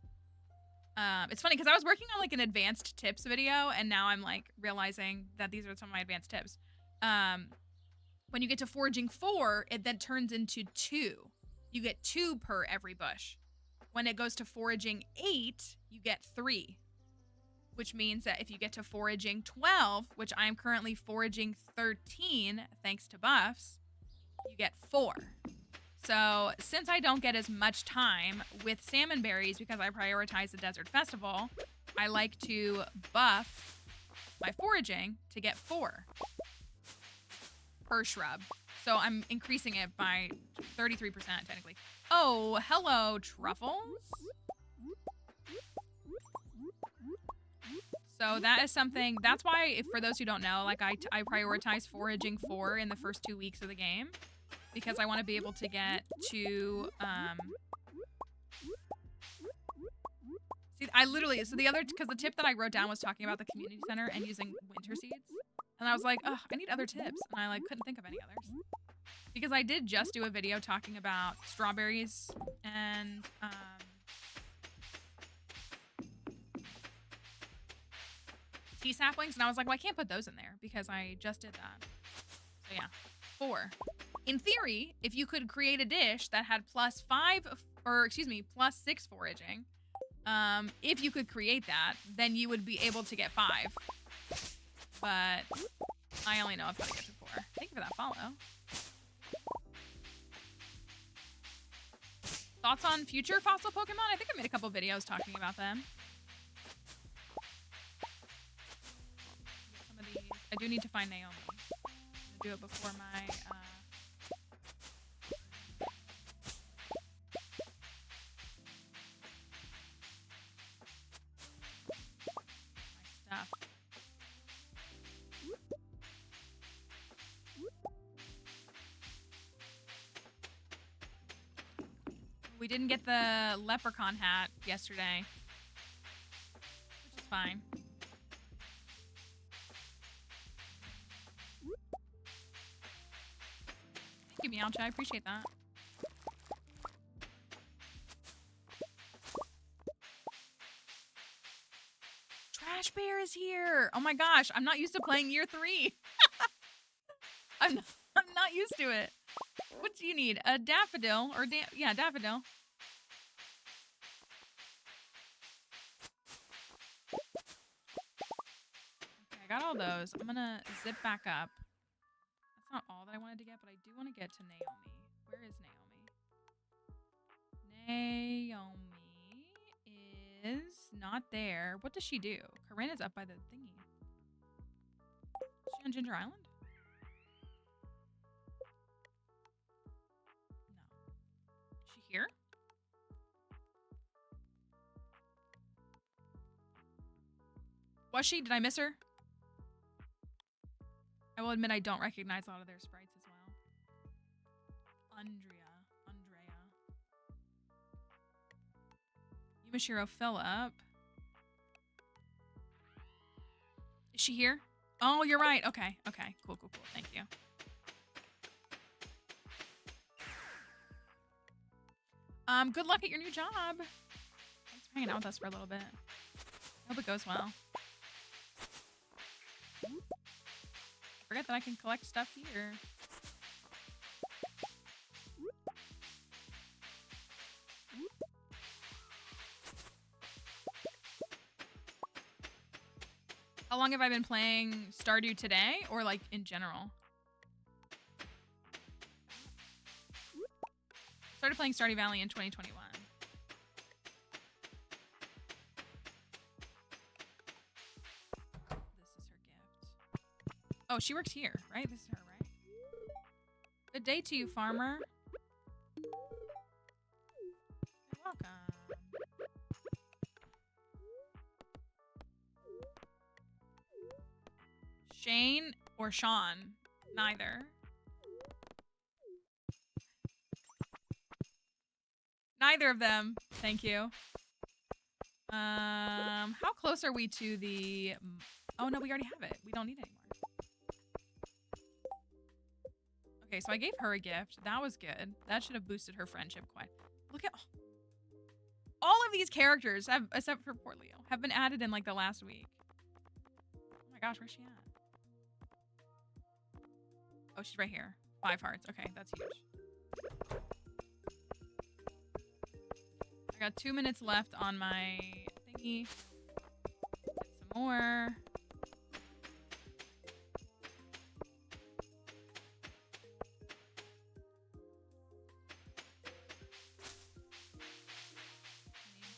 Speaker 1: It's funny because I was working on like an advanced tips video and now I'm like realizing that these are some of my advanced tips. When you get to foraging 4, it then turns into 2. You get 2 per every bush. When it goes to foraging 8, you get 3. Which means that if you get to foraging 12, which I am currently foraging 13 thanks to buffs, you get 4. So since I don't get as much time with salmon berries because I prioritize the Desert Festival, I like to buff my foraging to get 4 per shrub. So I'm increasing it by 33% technically. Oh, hello, truffles. So that is something, that's why, if, for those who don't know, like I prioritize foraging 4 in the first 2 weeks of the game. Because I want to be able to get to, see, I literally, so the other, because the tip that I wrote down was talking about the community center and using winter seeds. And I was like, oh, I need other tips. And I like couldn't think of any others. Because I did just do a video talking about strawberries and, tea saplings. And I was like, well, I can't put those in there because I just did that. So yeah, 4. In theory, if you could create a dish that had +6 foraging, if you could create that, then you would be able to get 5. But I only know if I get to 4. Thank you for that follow. Thoughts on future fossil Pokemon? I think I made a couple videos talking about them. Some of these. I do need to find Naomi. I'm gonna do it before my stuff. We didn't get the leprechaun hat yesterday, which is fine. Thank you, Meowcha. I appreciate that. Trash Bear is here. Oh my gosh, I'm not used to playing year 3. I'm not used to it. What do you need? A daffodil or yeah, daffodil. Okay, I got all those. I'm gonna zip back up. That's not all that I wanted to get, but I do want to get to Naomi. Where is Naomi? Naomi is not there. What does she do? Corinne is up by the thingy. Is she on Ginger Island? Here? Was she? Did I miss her? I will admit I don't recognize a lot of their sprites as well. Andrea. Yumashiro Phillip. Is she here? Oh, you're right. Okay. Okay. Cool. Thank you. Good luck at your new job. Thanks for hanging out with us for a little bit. I hope it goes well. Forget that I can collect stuff here. How long have I been playing Stardew today, or like in general? Started playing Stardew Valley in 2021. This is her gift. Oh, she works here, right? This is her, right? Good day to you, farmer. You're welcome. Shane or Sean? Neither. Neither of them. Thank you. How close are we to the... Oh, no, we already have it. We don't need it anymore. Okay, so I gave her a gift. That was good. That should have boosted her friendship quite. Look at... All of these characters, have, except for Portleo, have been added in, like, the last week. Oh my gosh, where's she at? Oh, she's right here. 5 hearts. Okay, that's huge. I got 2 minutes left on my thingy. Get some more.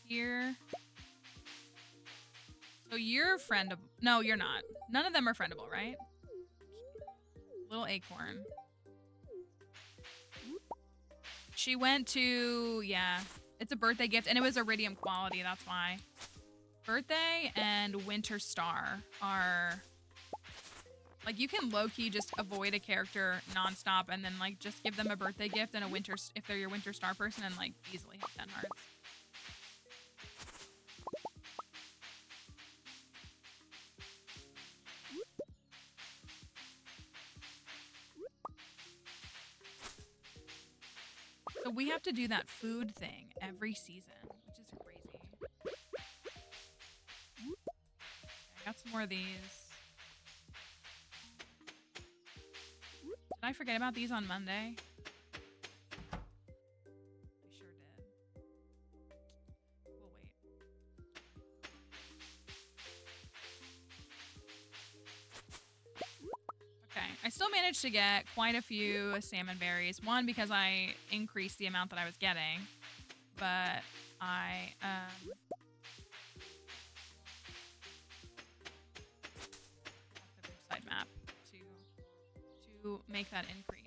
Speaker 1: Here. So you're friendable. No, you're not. None of them are friendable, right? Little acorn. She went to, yeah. It's a birthday gift, and it was iridium quality, that's why. Birthday and Winter Star are... Like, you can low-key just avoid a character nonstop and then, like, just give them a birthday gift and a winter... If they're your Winter Star person, and, like, easily have 10 hearts. So we have to do that food thing every season, which is crazy. I got some more of these. Did I forget about these on Monday? I sure did. We'll wait. Okay, I still managed to get quite a few salmon berries. One, because I increased the amount that I was getting, but I the Ridgeside map to make that increase.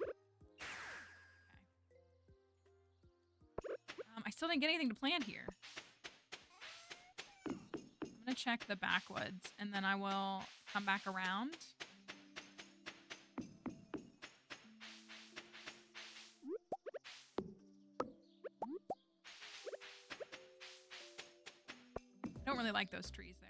Speaker 1: Okay. I still didn't get anything to plant here. I'm gonna check the backwoods and then I will come back around. I don't really like those trees there.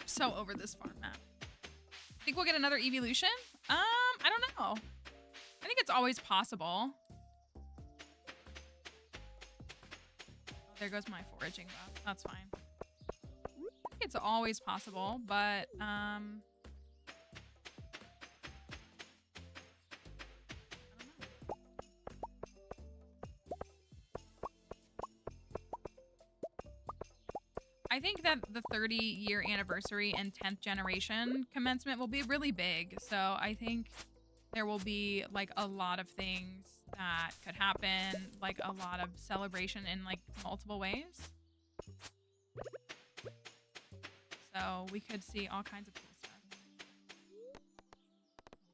Speaker 1: So over this farm map. Think we'll get another evolution? I don't know. I think it's always possible. There goes my foraging buff. That's fine. I think it's always possible, but I don't know. I think that the 30-year anniversary and 10th generation commencement will be really big. So I think there will be like a lot of things that could happen, like a lot of celebration in like multiple ways. So we could see all kinds of cool stuff.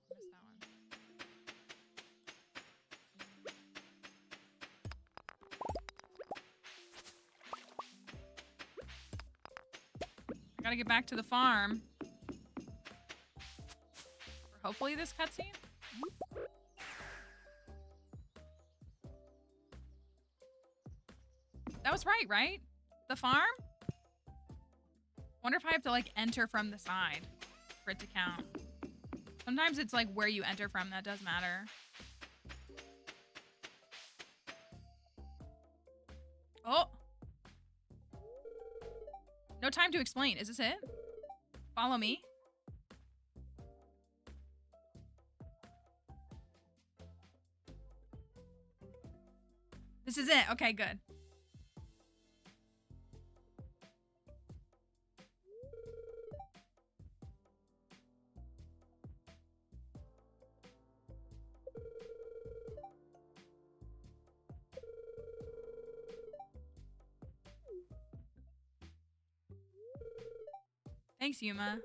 Speaker 1: Missed that one. I gotta get back to the farm for hopefully this cutscene. That was right? The farm? Wonder if I have to like enter from the side for it to count. Sometimes it's like where you enter from that does matter. Oh! No time to explain. Is this it? Follow me. This is it. Okay, good. Thanks, Yuma.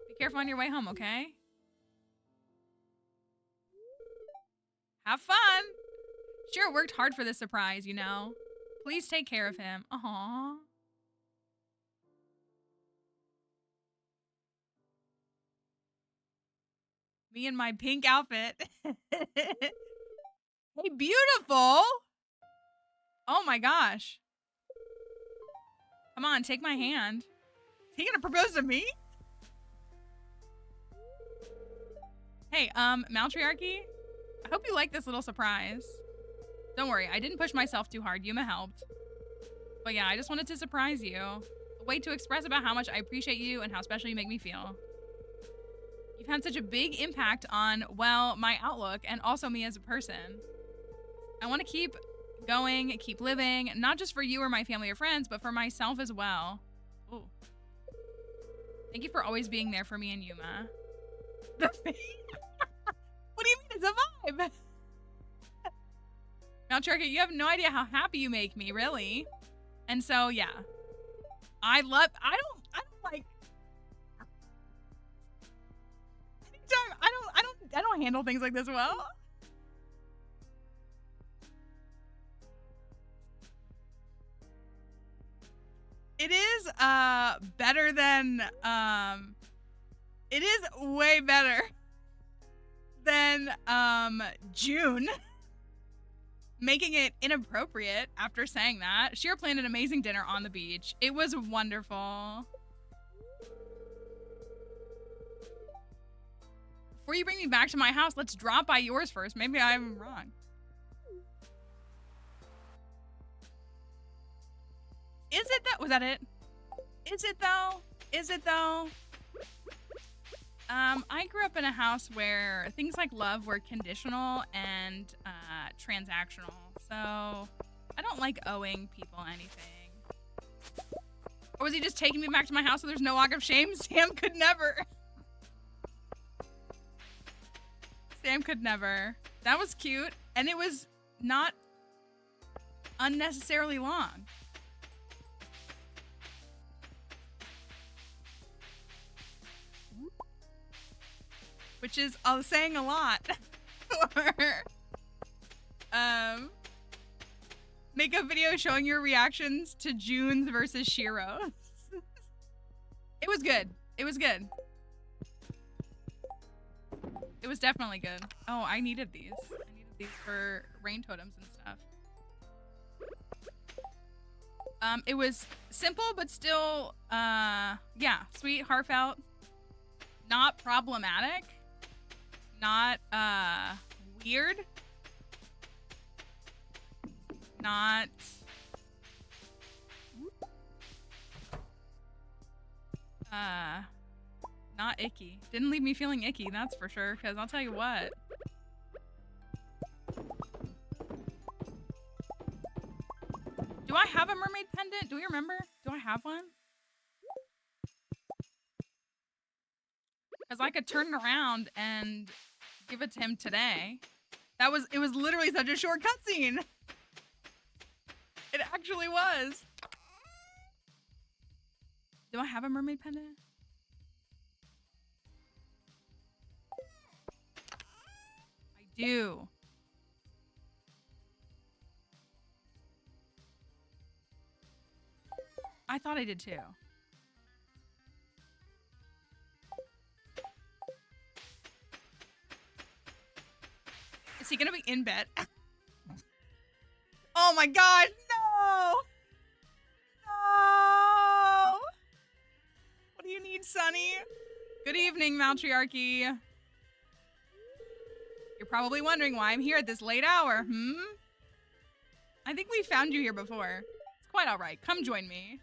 Speaker 1: Be careful on your way home, okay? Have fun! Sure, worked hard for this surprise, you know. Please take care of him. Aww. Me in my pink outfit. Hey, beautiful! Oh my gosh. Come on, take my hand. Is he gonna propose to me? Hey, Maltriarchy, I hope you like this little surprise. Don't worry, I didn't push myself too hard. Yuma helped. But yeah, I just wanted to surprise you. A way to express about how much I appreciate you and how special you make me feel. You've had such a big impact on, well, my outlook and also me as a person. I want to keep going, keep living, not just for you or my family or friends, but for myself as well. Ooh. Thank you for always being there for me and Yuma. What do you mean it's a vibe? Now, Cherokee, you have no idea how happy you make me, really. And so, yeah. I don't like... I don't handle things like this well. It is, better than, it is way better than, June. making it inappropriate after saying that. Shira planned an amazing dinner on the beach. It was wonderful. Before you bring me back to my house, let's drop by yours first. Maybe I'm wrong. Is it that? Was that it? Is it though? Is it though? I grew up in a house where things like love were conditional and transactional. So I don't like owing people anything. Or was he just taking me back to my house so there's no walk of shame? Sam could never. Sam could never. That was cute. And it was not unnecessarily long. Which is saying a lot. Make a video showing your reactions to June's versus Shiro. It was good. It was good. It was definitely good. Oh, I needed these. I needed these for rain totems and stuff. It was simple, but still, yeah, sweet, heartfelt, not problematic, not, weird, not, not icky. Didn't leave me feeling icky, that's for sure, because I'll tell you what. Do I have a mermaid pendant? Do we remember? Do I have one? Because I could turn it around and give it to him today. It was literally such a short cutscene. It actually was. Do I have a mermaid pendant? I do. I thought I did too. Is he gonna be in bed? Oh my god, no! No! What do you need, Sonny? Good evening, Matriarchy. You're probably wondering why I'm here at this late hour, I think we found you here before. It's quite alright. Come join me.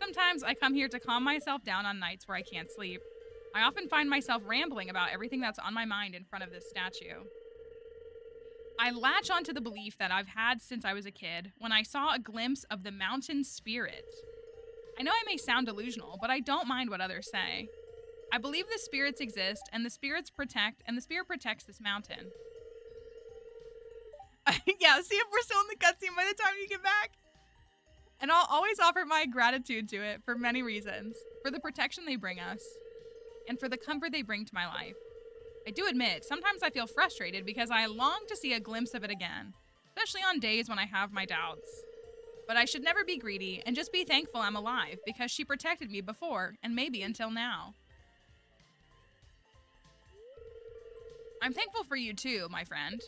Speaker 1: Sometimes I come here to calm myself down on nights where I can't sleep. I often find myself rambling about everything that's on my mind in front of this statue. I latch onto the belief that I've had since I was a kid when I saw a glimpse of the mountain spirit. I know I may sound delusional, but I don't mind what others say. I believe the spirits exist and the spirit protects this mountain. Yeah, see if we're still in the cutscene by the time you get back. And I'll always offer my gratitude to it for many reasons. For the protection they bring us, and for the comfort they bring to my life. I do admit, sometimes I feel frustrated because I long to see a glimpse of it again, especially on days when I have my doubts. But I should never be greedy and just be thankful I'm alive because she protected me before and maybe until now. I'm thankful for you too, my friend.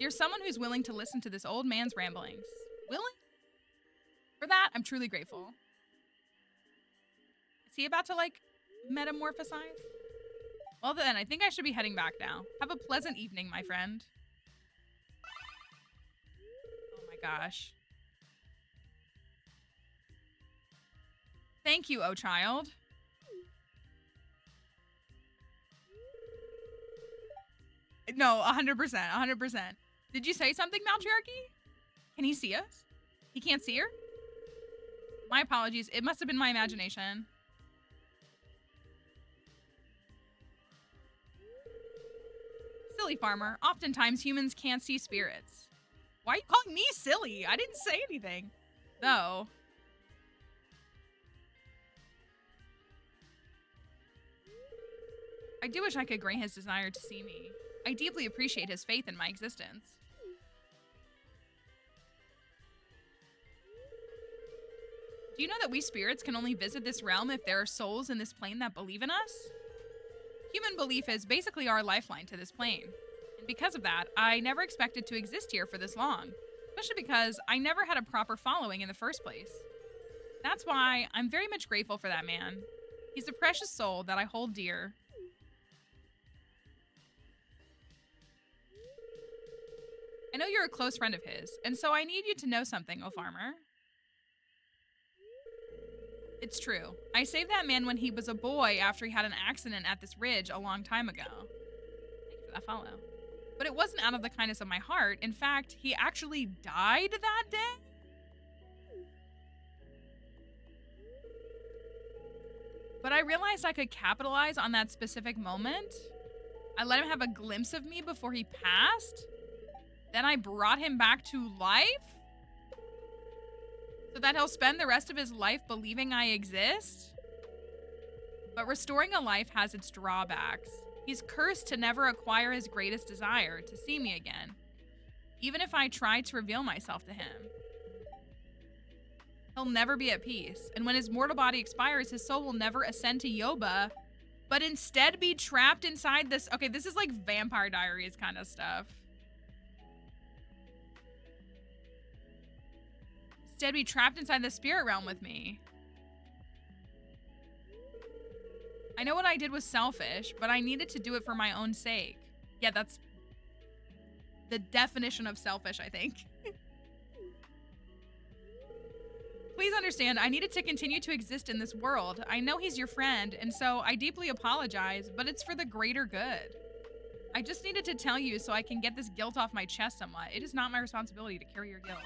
Speaker 1: You're someone who's willing to listen to this old man's ramblings. Willing? For that, I'm truly grateful. Is he about to, like, metamorphosize? Well then, I think I should be heading back now. Have a pleasant evening, my friend. Oh my gosh. Thank you, oh child. No, 100%, 100%. Did you say something, Matriarchy? Can he see us? He can't see her? My apologies. It must have been my imagination. Silly farmer. Oftentimes humans can't see spirits. Why are you calling me silly? I didn't say anything. Though. I do wish I could grant his desire to see me. I deeply appreciate his faith in my existence. Do you know that we spirits can only visit this realm if there are souls in this plane that believe in us? Human belief is basically our lifeline to this plane. And because of that, I never expected to exist here for this long, especially because I never had a proper following in the first place. That's why I'm very much grateful for that man. He's a precious soul that I hold dear. I know you're a close friend of his, and so I need you to know something, O Farmer. It's true. I saved that man when he was a boy after he had an accident at this ridge a long time ago. Thank you for that follow. But it wasn't out of the kindness of my heart. In fact, he actually died that day. But I realized I could capitalize on that specific moment. I let him have a glimpse of me before he passed. Then I brought him back to life so that he'll spend the rest of his life believing I exist. But restoring a life has its drawbacks. He's cursed to never acquire his greatest desire, to see me again, even if I try to reveal myself to him. He'll never be at peace, and when his mortal body expires, his soul will never ascend to Yoba, but instead be trapped inside this. Okay, this is like Vampire Diaries kind of stuff. Instead be trapped inside the spirit realm with me. I know what I did was selfish, but I needed to do it for my own sake. Yeah, that's the definition of selfish, I think. Please understand, I needed to continue to exist in this world. I know he's your friend, and so I deeply apologize, but it's for the greater good. I just needed to tell you so I can get this guilt off my chest somewhat. It is not my responsibility to carry your guilt.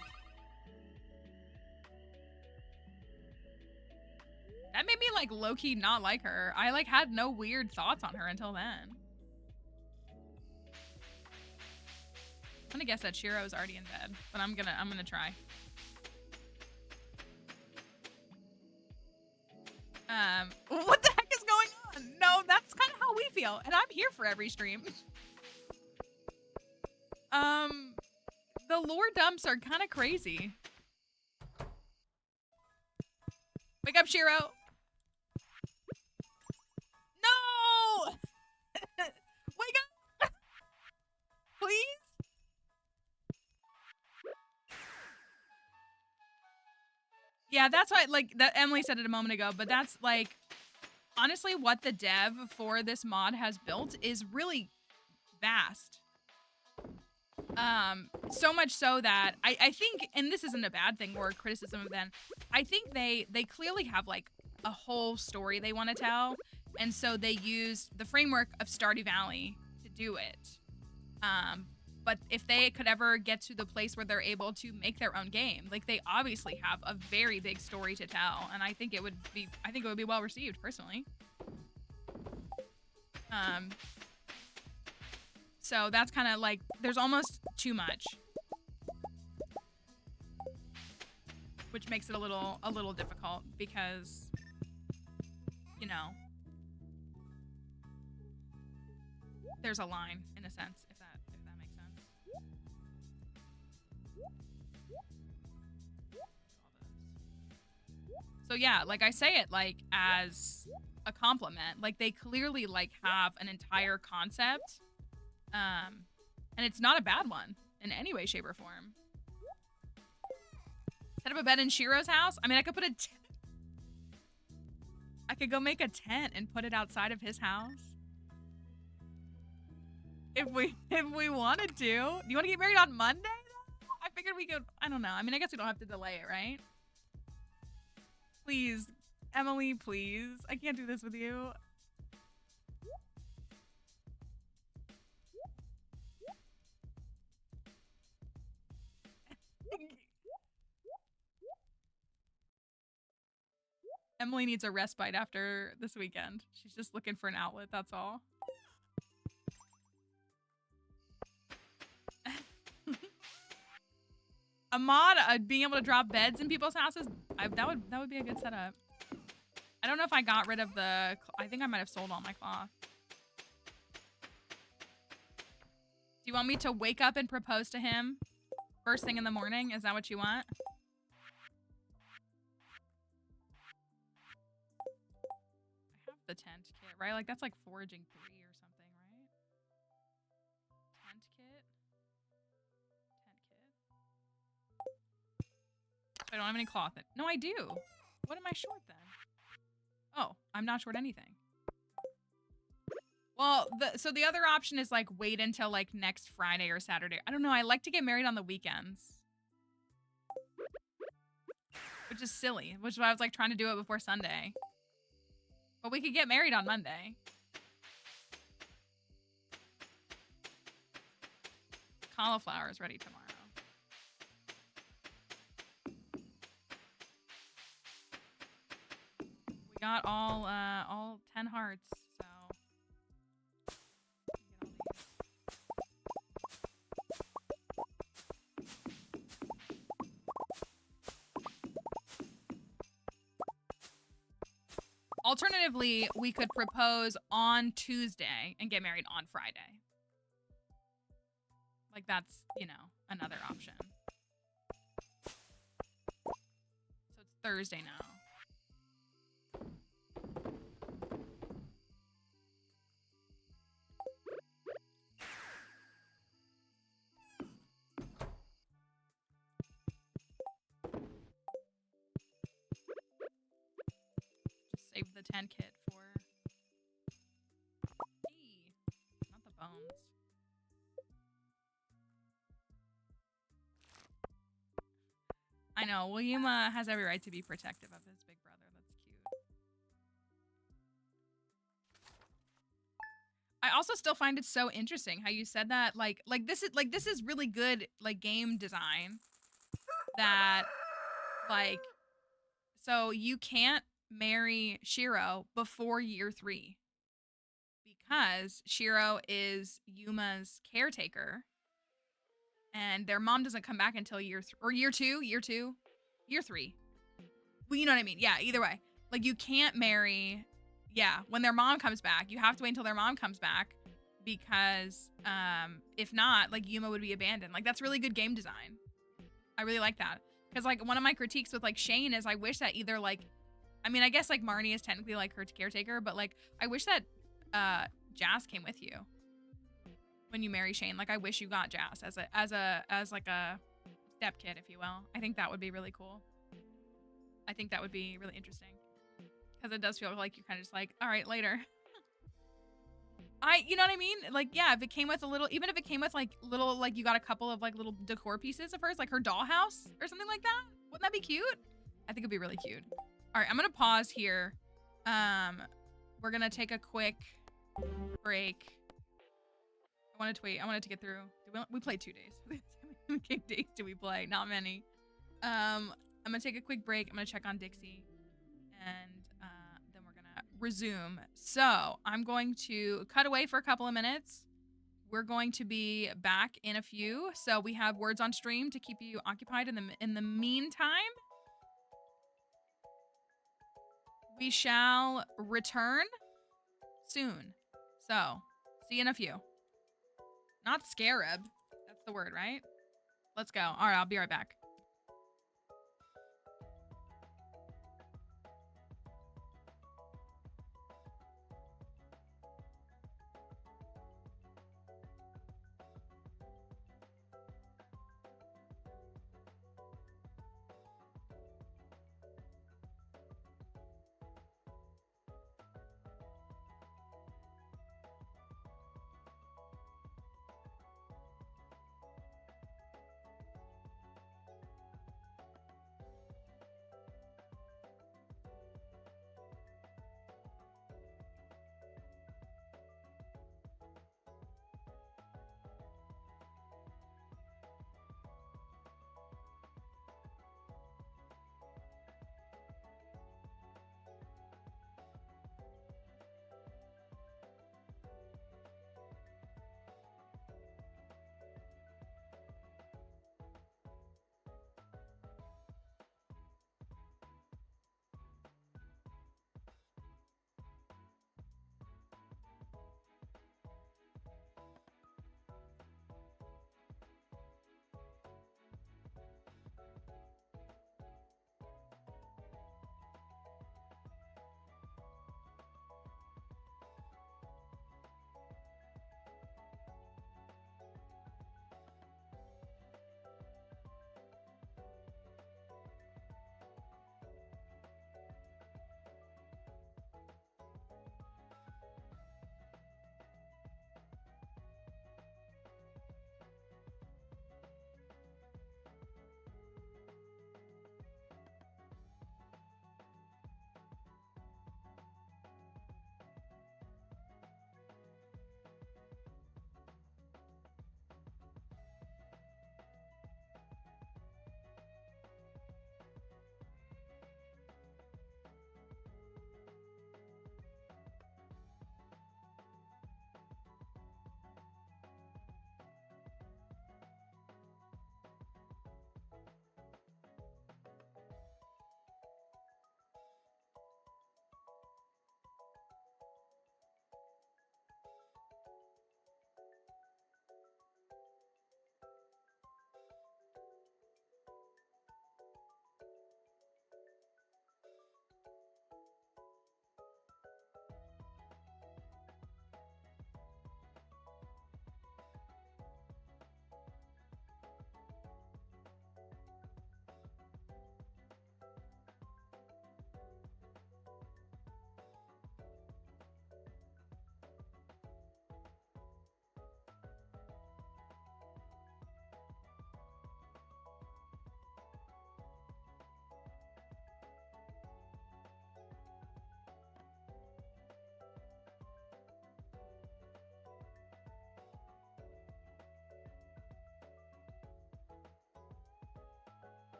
Speaker 1: That made me like low-key not like her. I like had no weird thoughts on her until then. I'm gonna guess that Shiro's already in bed, but I'm gonna try. What the heck is going on? No, that's kind of how we feel, and I'm here for every stream. The lore dumps are kind of crazy. Wake up, Shiro. No! Wake up! Please? Yeah, that's why, like, that Emily said it a moment ago, but that's, like, honestly, what the dev for this mod has built is really vast. So much so that I think, and this isn't a bad thing or a criticism of them, I think they clearly have, like, a whole story they want to tell, and so they used the framework of Stardew Valley to do it. But if they could ever get to the place where they're able to make their own game, like, they obviously have a very big story to tell, and I think it would be well received, personally. So that's kind of like, there's almost too much, which makes it a little difficult because, you know, there's a line in a sense, if that makes sense. So yeah, like, I say it like as a compliment. Like, they clearly like have an entire concept, and it's not a bad one in any way, shape, or form. Set up a bed in Shiro's house. I mean, I could put I could go make a tent and put it outside of his house. If we wanted to. Do you want to get married on Monday? I figured we could, I don't know. I mean, I guess we don't have to delay it, right? Please, Emily, please. I can't do this with you. Emily needs a respite after this weekend. She's just looking for an outlet, that's all. A mod, being able to drop beds in people's houses, that would be a good setup. I don't know if I got rid of the, I think I might have sold all my cloth. Do you want me to wake up and propose to him first thing in the morning? Is that what you want? I have the tent kit, right? Like that's like foraging 3 or something, right? Tent kit. So I don't have any cloth. No, I do. What am I short then? Oh, I'm not short anything. Well, so the other option is like wait until like next Friday or Saturday. I don't know. I like to get married on the weekends. Which is silly. Which is why I was like trying to do it before Sunday. But we could get married on Monday. Cauliflower is ready tomorrow. We got all 10 hearts, so alternatively, we could propose on Tuesday and get married on Friday. Like that's, you know, another option. So it's Thursday now. Just save the 10 kit for not the bones. I know, William has every right to be protective of his big brother. That's cute. I also still find it so interesting how you said that like this is really good like game design that like so you can't marry Shiro before year 3 because Shiro is Yuma's caretaker and their mom doesn't come back until year 2, year 3. Well, you know what I mean? Yeah, either way. Like you can't marry when their mom comes back. You have to wait until their mom comes back because if not, like Yuma would be abandoned. Like that's really good game design. I really like that. Because like one of my critiques with like Shane is I wish that either like I mean, I guess like Marnie is technically like her caretaker, but like I wish that Jazz came with you when you marry Shane. Like I wish you got Jazz as like a step kid, if you will. I think that would be really cool. I think that would be really interesting because it does feel like you're kind of just like, all right, later. You know what I mean? Like, yeah, if it came with a little, even if it came with like little, like you got a couple of like little decor pieces of hers, like her dollhouse or something like that. Wouldn't that be cute? I think it'd be really cute. All right, I'm gonna pause here. We're gonna take a quick break. I wanted to wait. I wanted to get through. We played 2 days. How many game days do we play? Not many. I'm gonna take a quick break. I'm gonna check on Dixie, and then we're gonna resume. So I'm going to cut away for a couple of minutes. We're going to be back in a few. So we have words on stream to keep you occupied in the meantime. We shall return soon. So, see you in a few. Not scarab. That's the word, right? Let's go. All right, I'll be right back.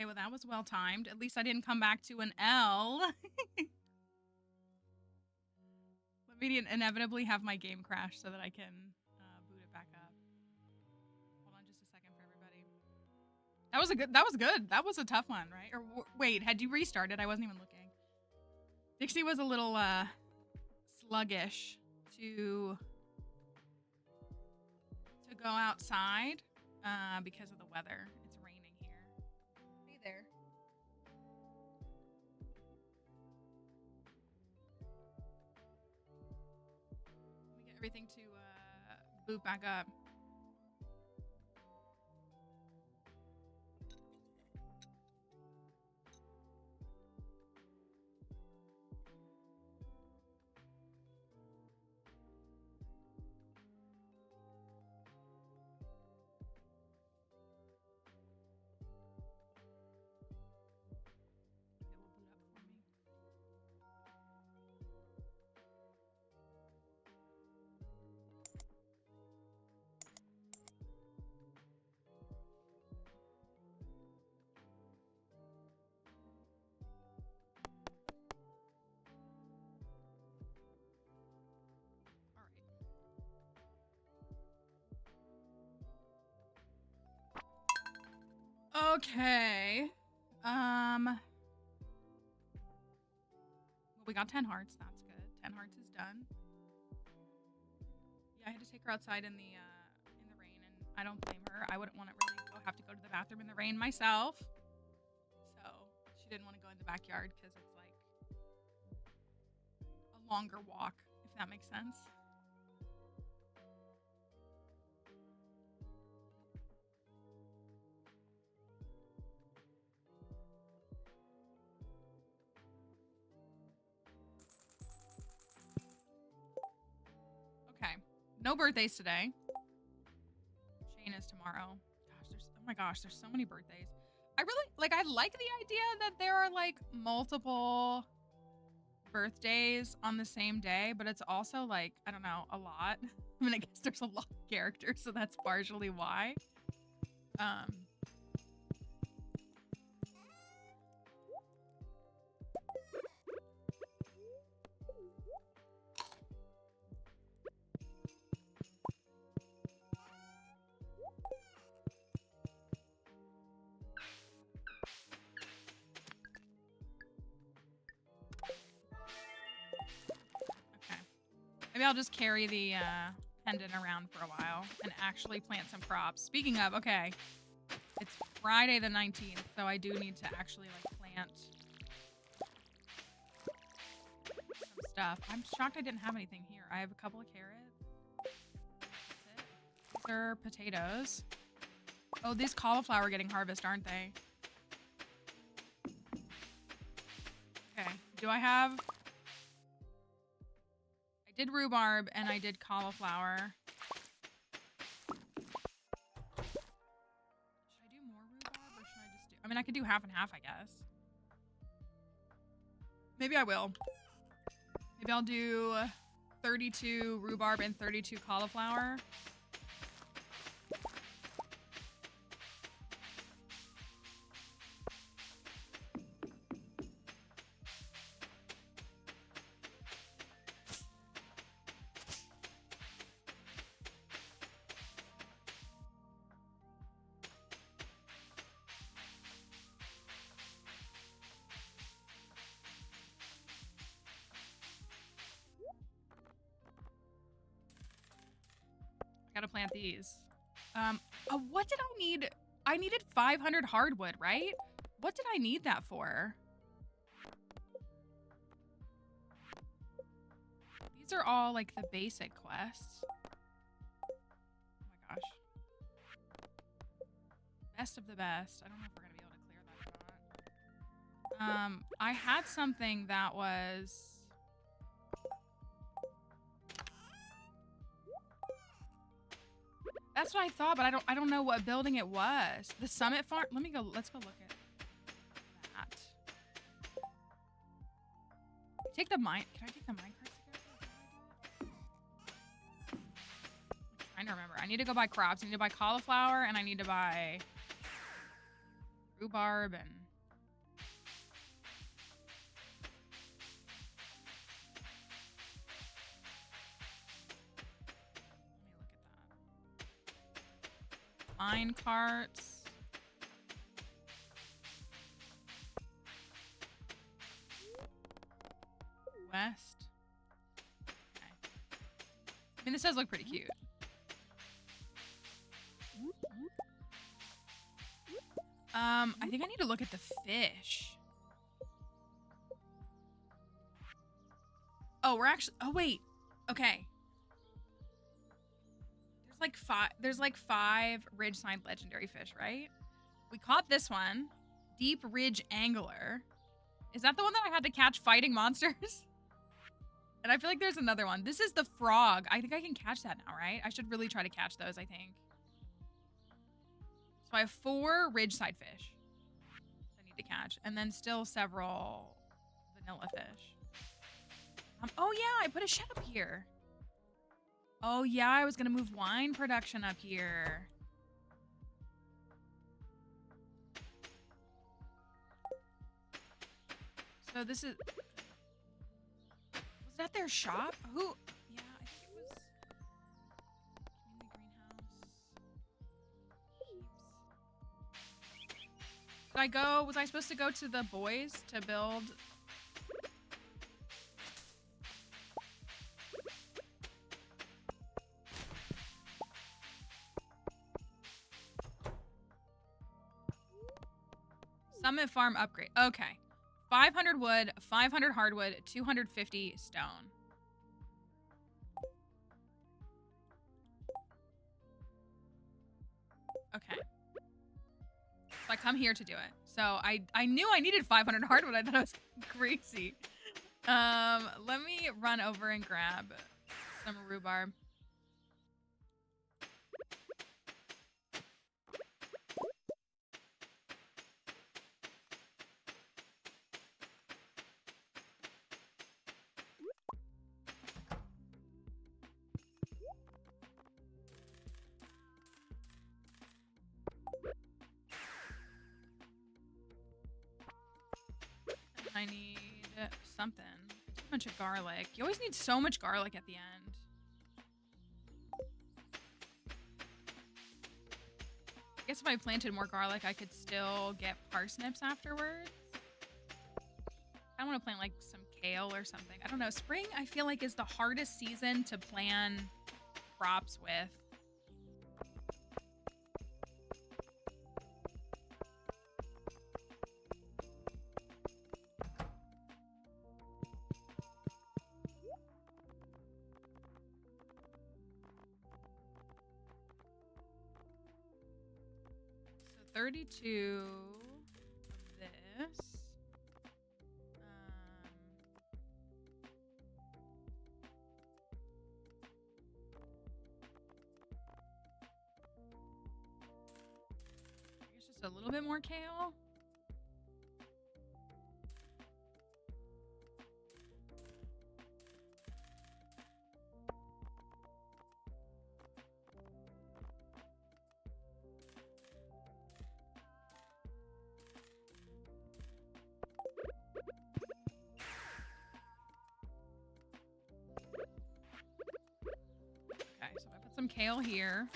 Speaker 1: Okay, well, that was well timed. At least I didn't come back to an L. Let me inevitably have my game crash so that I can boot it back up. Hold on just a second for everybody. That was good. That was a tough one, right? Or wait, had you restarted? I wasn't even looking. Dixie was a little sluggish to go outside because of the weather. It's raining here. Hey there. Let me get everything to boot back up. Okay. Well, we got 10 hearts. That's good. 10 hearts is done. Yeah, I had to take her outside in the rain, and I don't blame her. I wouldn't want to really have to go to the bathroom in the rain myself. So she didn't want to go in the backyard because it's like a longer walk, if that makes sense. Okay. No birthdays today. Shane is tomorrow. Gosh, oh my gosh, there's so many birthdays. I like the idea that there are like multiple birthdays on the same day, but it's also like, I don't know, a lot. I mean, I guess there's a lot of characters, so that's partially why. Maybe I'll just carry the pendant around for a while and actually plant some crops. Speaking of, okay, it's Friday the 19th, so I do need to actually like plant some stuff. I'm shocked I didn't have anything here. I have a couple of carrots. That's it. These are potatoes. Oh, these cauliflower are getting harvested, aren't they? Okay, do I have... I did rhubarb and I did cauliflower. Should I do more rhubarb or should I just do... I mean, I could do half and half, I guess. Maybe I will. Maybe I'll do 32 rhubarb and 32 cauliflower. Gotta plant these. What did I need? I needed 500 hardwood, right? What did I need that for? These are all like the basic quests. Oh my gosh. Best of the best. I don't know if we're gonna be able to clear that or not. I had something that was... That's what I thought, but I don't know what building it was. The Summit Farm. Let's go look at that. Take the mine. Can I take the minecart together? I'm trying to remember. I need to go buy crops. I need to buy cauliflower and I need to buy rhubarb and let me look at that. Mine carts. West. Okay. I mean, this does look pretty cute. I think I need to look at the fish. Oh, we're actually, oh wait. Okay. There's like five Ridgeside legendary fish, right? We caught this one. Deep Ridge Angler. Is that the one that I had to catch fighting monsters? And I feel like there's another one. This is the frog. I think I can catch that now, right? I should really try to catch those, I think. So I have 4 Ridgeside fish I need to catch. And then still several vanilla fish. Oh yeah, I put a shed up here. Oh yeah, I was gonna move wine production up here. So this is... Was that their shop? Who? Yeah, I think it was... Community greenhouse. Did I go... Was I supposed to go to the boys to build... Summit Farm upgrade. Okay. 500 wood, 500 hardwood, 250 stone. Okay. So I come here to do it. So I knew I needed 500 hardwood. I thought I was crazy. Let me run over and grab some rhubarb. I need something. A bunch of garlic. You always need so much garlic at the end. I guess if I planted more garlic, I could still get parsnips afterwards. I want to plant like some kale or something. I don't know. Spring, I feel like, is the hardest season to plan crops with. So 32 of this. I guess just a little bit more kale. Okay, so I put some kale here.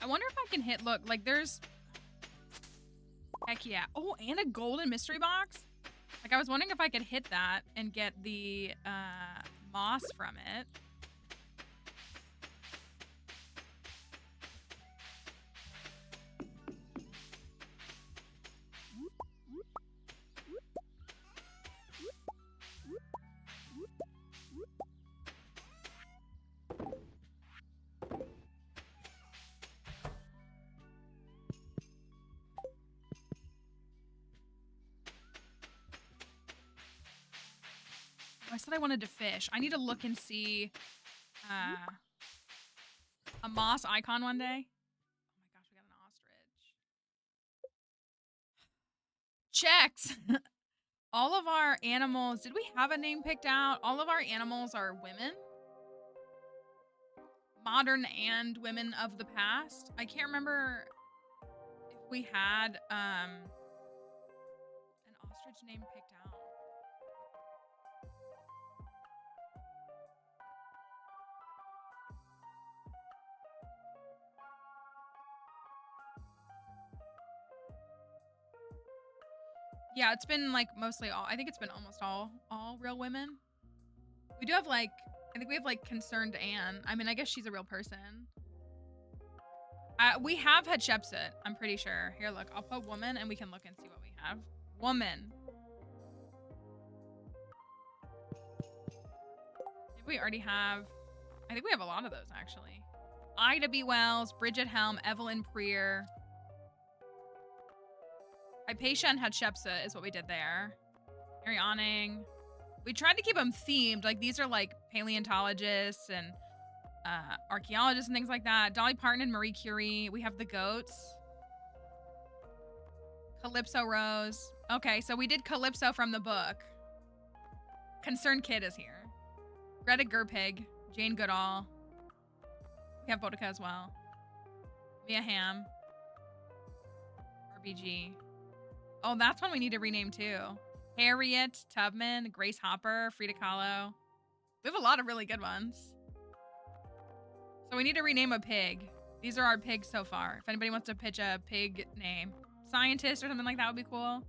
Speaker 1: I wonder if I can hit, look, like there's, heck yeah. Oh, and a golden mystery box. Like I was wondering if I could hit that and get the moss from it. I said I wanted to fish. I need to look and see a moss icon one day. Oh my gosh, we got an ostrich. Checks. All of our animals, did we have a name picked out? All of our animals are women. Modern and women of the past. I can't remember if we had an ostrich name picked out. Yeah, it's been like mostly all, I think it's been almost all real women. We do have like, I think we have like Concerned Anne. I mean, I guess she's a real person. We have Hatshepsut, I'm pretty sure. Here, look, I'll put woman and we can look and see what we have. Woman. I think we already have, I think we have a lot of those actually. Ida B. Wells, Bridget Helm, Evelyn Preer. Hypatia and Hatshepsut is what we did there. Mary Awning. We tried to keep them themed. Like, these are like paleontologists and archaeologists and things like that. Dolly Parton and Marie Curie. We have the goats. Calypso Rose. Okay, so we did Calypso from the book. Concerned Kid is here. Greta Gerpig. Jane Goodall. We have Boudica as well. Mia Hamm. RBG. Oh, that's one we need to rename too. Harriet Tubman, Grace Hopper, Frida Kahlo. We have a lot of really good ones. So we need to rename a pig. These are our pigs so far. If anybody wants to pitch a pig name. Scientist or something like that would be cool.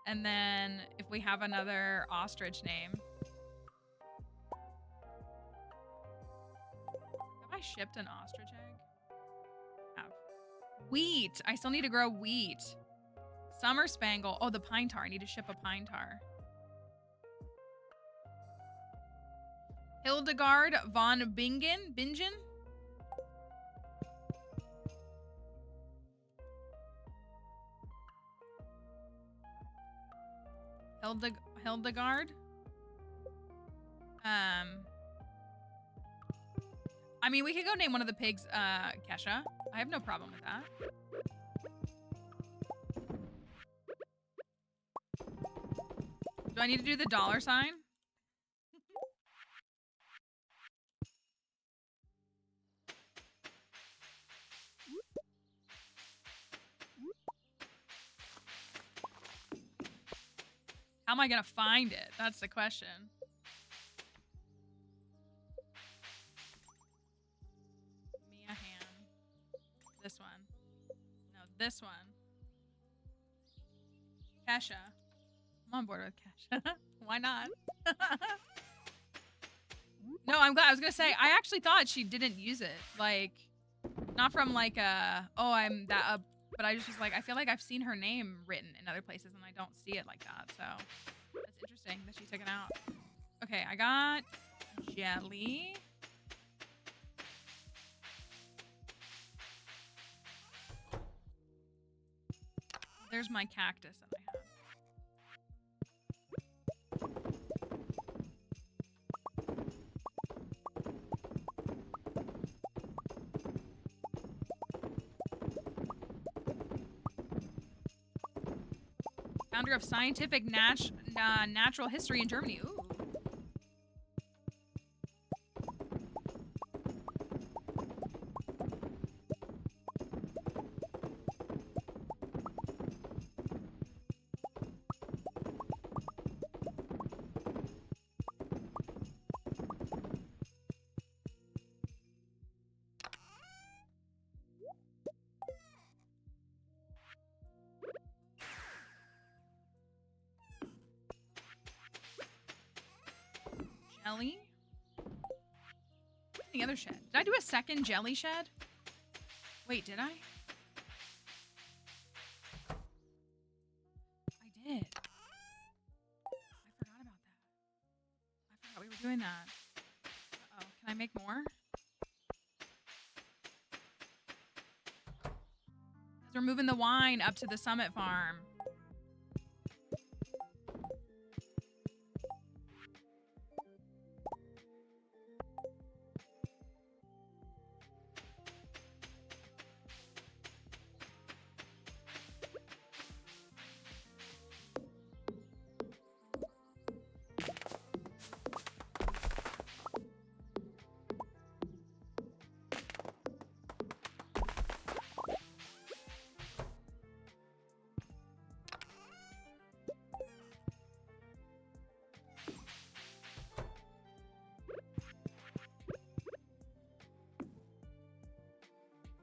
Speaker 1: And then if we have another ostrich name. Have I shipped an ostrich egg? I have. Wheat. I still need to grow wheat. Summer Spangle. Oh, the pine tar. I need to ship a pine tar. Hildegard von Bingen. Hildegard. I mean, we could go name one of the pigs, Kesha. I have no problem with that. Do I need to do the dollar sign? How am I gonna find it? That's the question. Mia Hamm. This one. No, this one. Kesha. I'm on board with Kesha. Why not? No, I'm glad. I was gonna say, I actually thought she didn't use it. Like, not from like oh, I'm that but I just was like, I feel like I've seen her name written in other places and I don't see it like that. So that's interesting that she took it out. Okay, I got jelly. There's my cactus that I have. Founder of scientific natural history in Germany. Ooh. Jelly? What's the other shed? Did I do a second jelly shed? Wait, did I? I did. I forgot about that. I forgot we were doing that. Uh-oh. Can I make more? Because we're moving the wine up to the summit farm.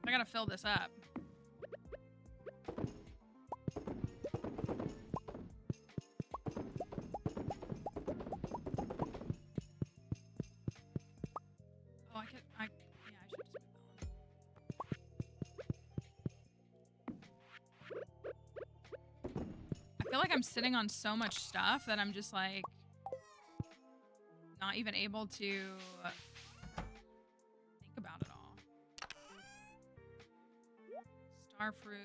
Speaker 1: I gotta fill this up. Oh, I should just move that one. I feel like I'm sitting on so much stuff that I'm just like not even able to think about it all. Star fruits.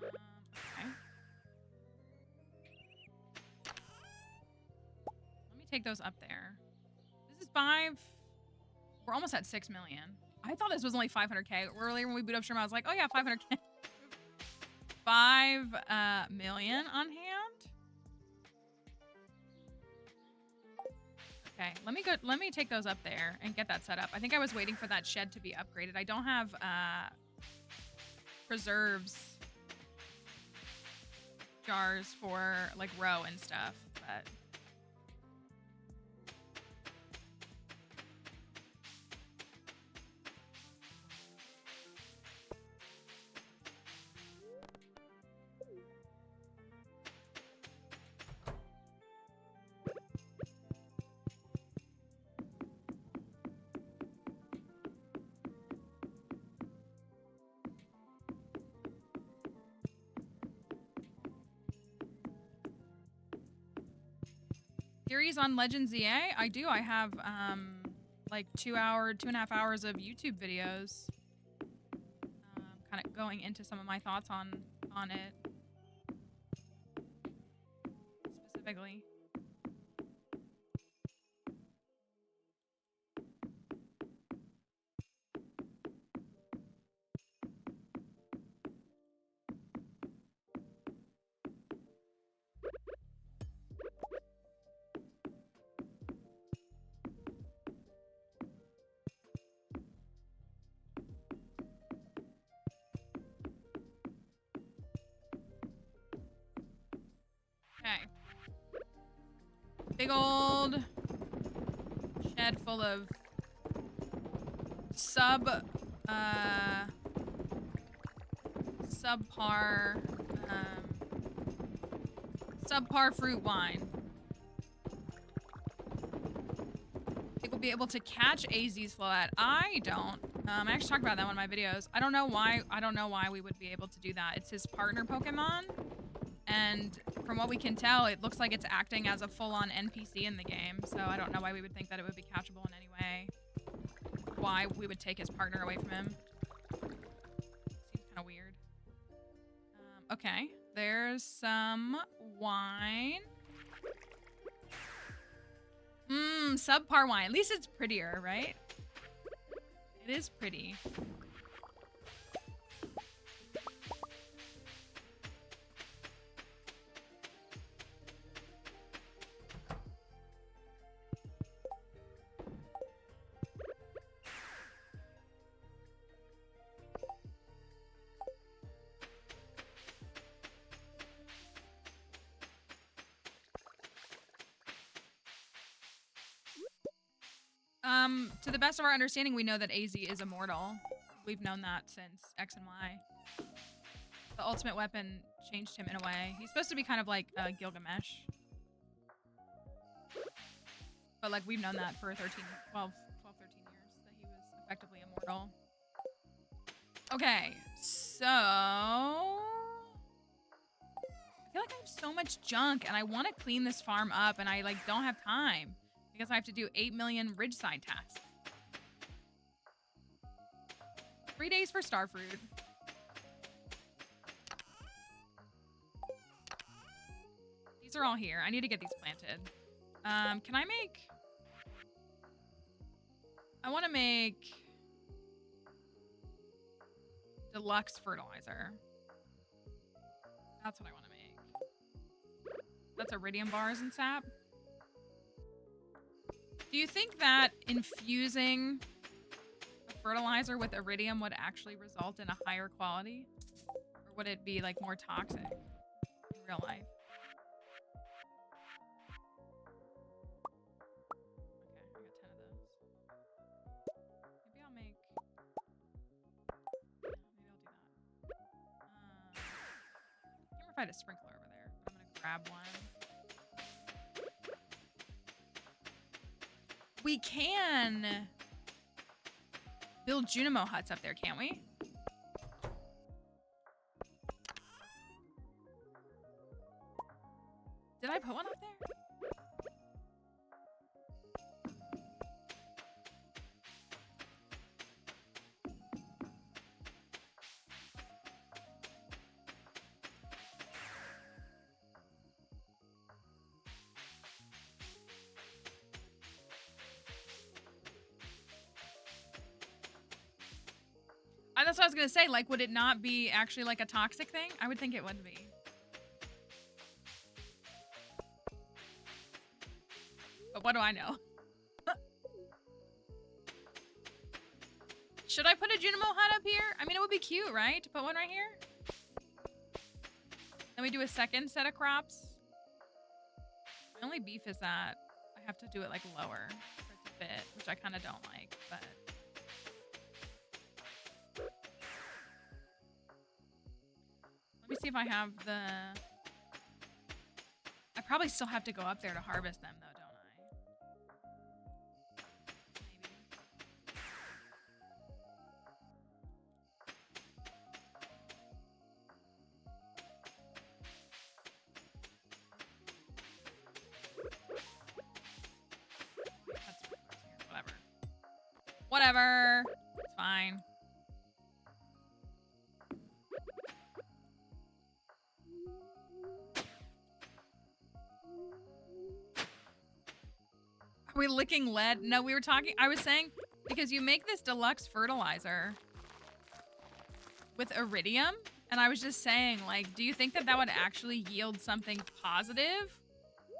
Speaker 1: Okay. Let me take those up there. This is 5. We're almost at 6 million. I thought this was only 500K. Earlier when we boot up stream, I was like, oh yeah, 500K. 5 million on hand. Okay, let me take those up there and get that set up. I think I was waiting for that shed to be upgraded. I don't have preserves jars for like roe and stuff, but series on Legends EA? I do. I have like 2.5 hours of YouTube videos, kind of going into some of my thoughts on it specifically. Okay. Big old shed full of subpar fruit wine. I think we'll be able to catch AZ's float. I don't. I actually talked about that in one of my videos. I don't know why we would be able to do that. It's his partner Pokemon. And from what we can tell, it looks like it's acting as a full-on NPC in the game. So I don't know why we would think that it would be catchable in any way. Why we would take his partner away from him. Seems kind of weird. Okay, there's some wine. Subpar wine. At least it's prettier, right? It is pretty. To the best of our understanding, we know that AZ is immortal. We've known that since X and Y. The ultimate weapon changed him in a way. He's supposed to be kind of like Gilgamesh. But like we've known that for 13 years that he was effectively immortal. Okay, so I feel like I have so much junk and I want to clean this farm up and I like don't have time because I have to do 8 million Ridgeside tasks. 3 days for starfruit. These are all here. I need to get these planted. Can I make... I want to make deluxe fertilizer. That's what I want to make. That's iridium bars and sap. Do you think that infusing fertilizer with iridium would actually result in a higher quality? Or would it be like more toxic in real life? Okay, I got 10 of those. Maybe I'll make... Yeah, maybe I'll do that. I can't remember if I had a sprinkler over there, but I'm gonna grab one. We can build Junimo huts up there, can't we? Did I put one up there? That's what I was gonna say. Like, would it not be actually like a toxic thing? I would think it would be. But what do I know? Should I put a Junimo hut up here? I mean, it would be cute, right? To put one right here? Then we do a second set of crops. My only beef is that I have to do it like lower for it to fit, which I kind of don't like, but... Let me see if I have the... I probably still have to go up there to harvest them, though, don't I? Maybe. Whatever. Whatever. It's fine. Are we licking lead? No, we were talking... I was saying, because you make this deluxe fertilizer with iridium, and I was just saying, like, do you think that that would actually yield something positive?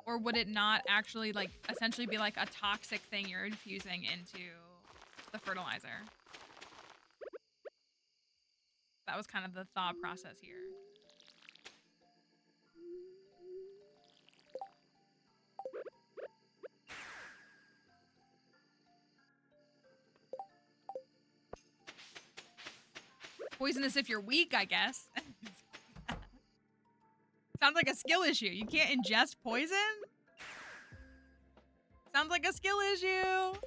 Speaker 1: Or would it not actually, like, essentially be like a toxic thing you're infusing into the fertilizer? That was kind of the thought process here. Poisonous if you're weak, I guess. Sounds like a skill issue. You can't ingest poison? Sounds like a skill issue.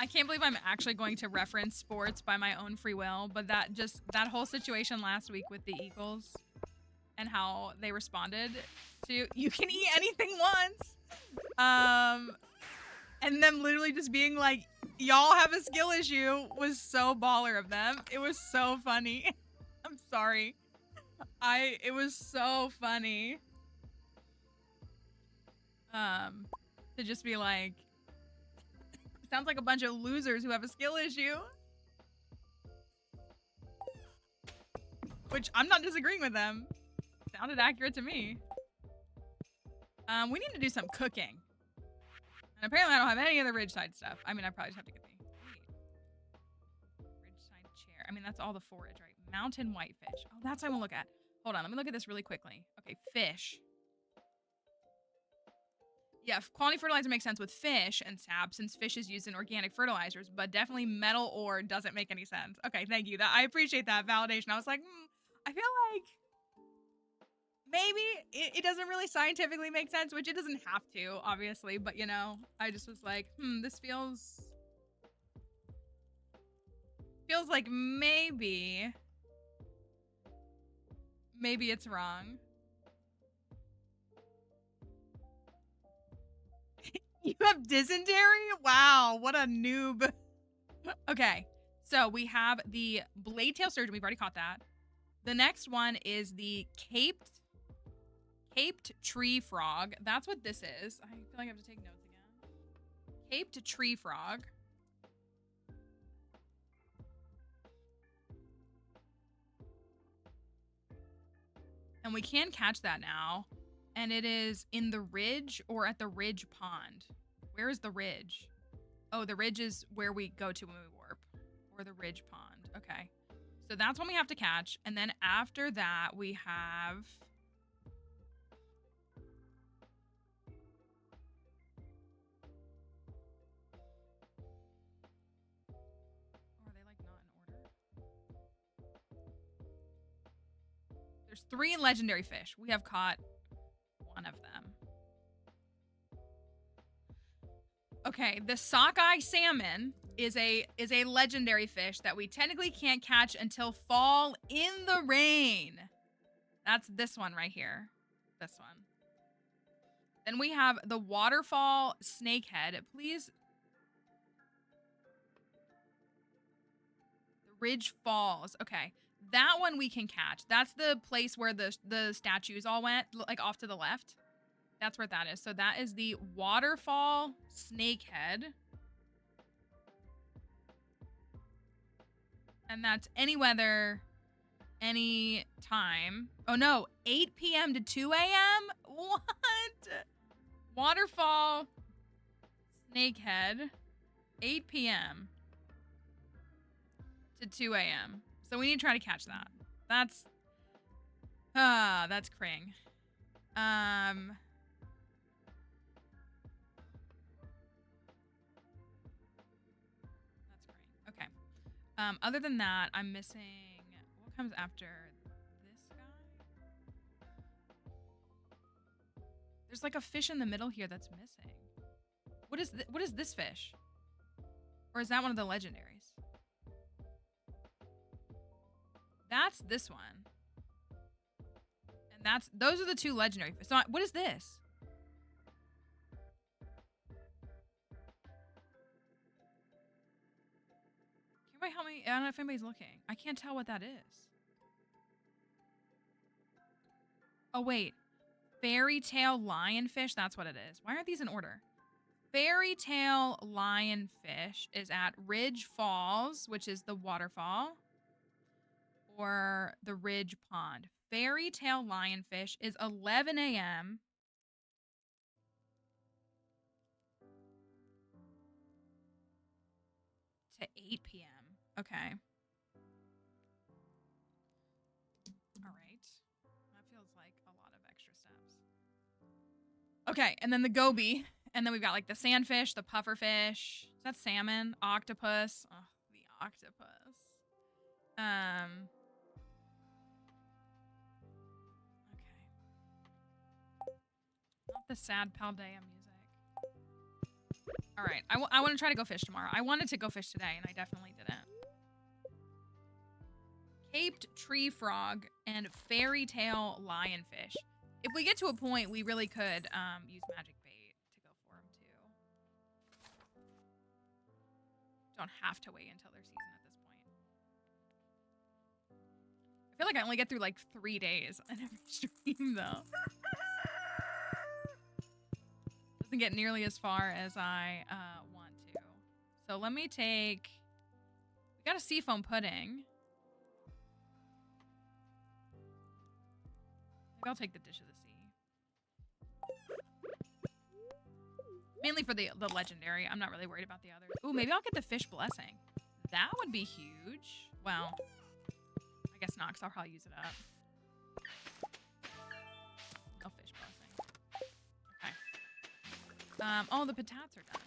Speaker 1: I can't believe I'm actually going to reference sports by my own free will, but that whole situation last week with the Eagles and how they responded to, you can eat anything once. And them literally just being like, y'all have a skill issue was so baller of them. It was so funny. I'm sorry. It was so funny. To just be like, sounds like a bunch of losers who have a skill issue. Which I'm not disagreeing with them. Sounded accurate to me. We need to do some cooking. And apparently I don't have any of the Ridgeside stuff. I mean, I probably just have to get the Ridgeside chair. I mean, that's all the forage, right? Mountain whitefish. Oh, that's what I'm gonna look at. Hold on, let me look at this really quickly. Okay, fish. Yeah, quality fertilizer makes sense with fish and sap since fish is used in organic fertilizers, but definitely metal ore doesn't make any sense. Okay, thank you. I appreciate that validation. I was like, I feel like maybe it doesn't really scientifically make sense, which it doesn't have to, obviously. But, you know, I just was like, this feels like maybe it's wrong. You have dysentery? Wow, what a noob. Okay, so we have the blade tail sturgeon. We've already caught that. The next one is the caped tree frog. That's what this is. I feel like I have to take notes again. Caped tree frog. And we can catch that now. And it is in the ridge or at the ridge pond. Where is the ridge? Oh, the ridge is where we go to when we warp. Or the ridge pond. Okay. So that's one we have to catch. And then after that, we have... Oh, are they like not in order? There's 3 legendary fish. We have caught one of them. Okay, the sockeye salmon is a legendary fish that we technically can't catch until fall in the rain. That's this one right here. This one. Then we have the waterfall snakehead. Please. The Ridge Falls. Okay. That one we can catch. That's the place where the statues all went, like off to the left. That's where that is. So that is the waterfall snakehead. And that's any weather, any time. Oh no, 8 p.m. to 2 a.m.? What? Waterfall snakehead, 8 p.m. to 2 a.m. So we need to try to catch that. That's Kring. Other than that, I'm missing... What comes after this guy? There's like a fish in the middle here that's missing. What is this fish? Or is that one of the legendaries? That's this one. And those are the 2 legendary fish. So what is this? Can you help me? I don't know if anybody's looking. I can't tell what that is. Oh, wait. Fairy tail lionfish. That's what it is. Why aren't these in order? Fairy tail lionfish is at Ridge Falls, which is the waterfall, or the Ridge Pond. Fairy tail lionfish is 11 a.m. to 8 p.m. Okay. All right. That feels like a lot of extra steps. Okay, and then the goby. And then we've got like the sandfish, the pufferfish. Is that salmon? Octopus. Oh, the octopus. Okay. Not the sad Paldea music. All right. I want to try to go fish tomorrow. I wanted to go fish today, and I definitely didn't. Caped tree frog and fairy tail lionfish. If we get to a point, we really could use magic bait to go for them too. Don't have to wait until their season at this point. I feel like I only get through like 3 days on every stream though. doesn't get nearly as far as I want to. So let me take... We got a seafoam pudding. I think I'll take the dish of the sea. Mainly for the legendary. I'm not really worried about the others. Ooh, maybe I'll get the fish blessing. That would be huge. Well, I guess not, because I'll probably use it up. No fish blessing. Okay. Oh, the patatas are done.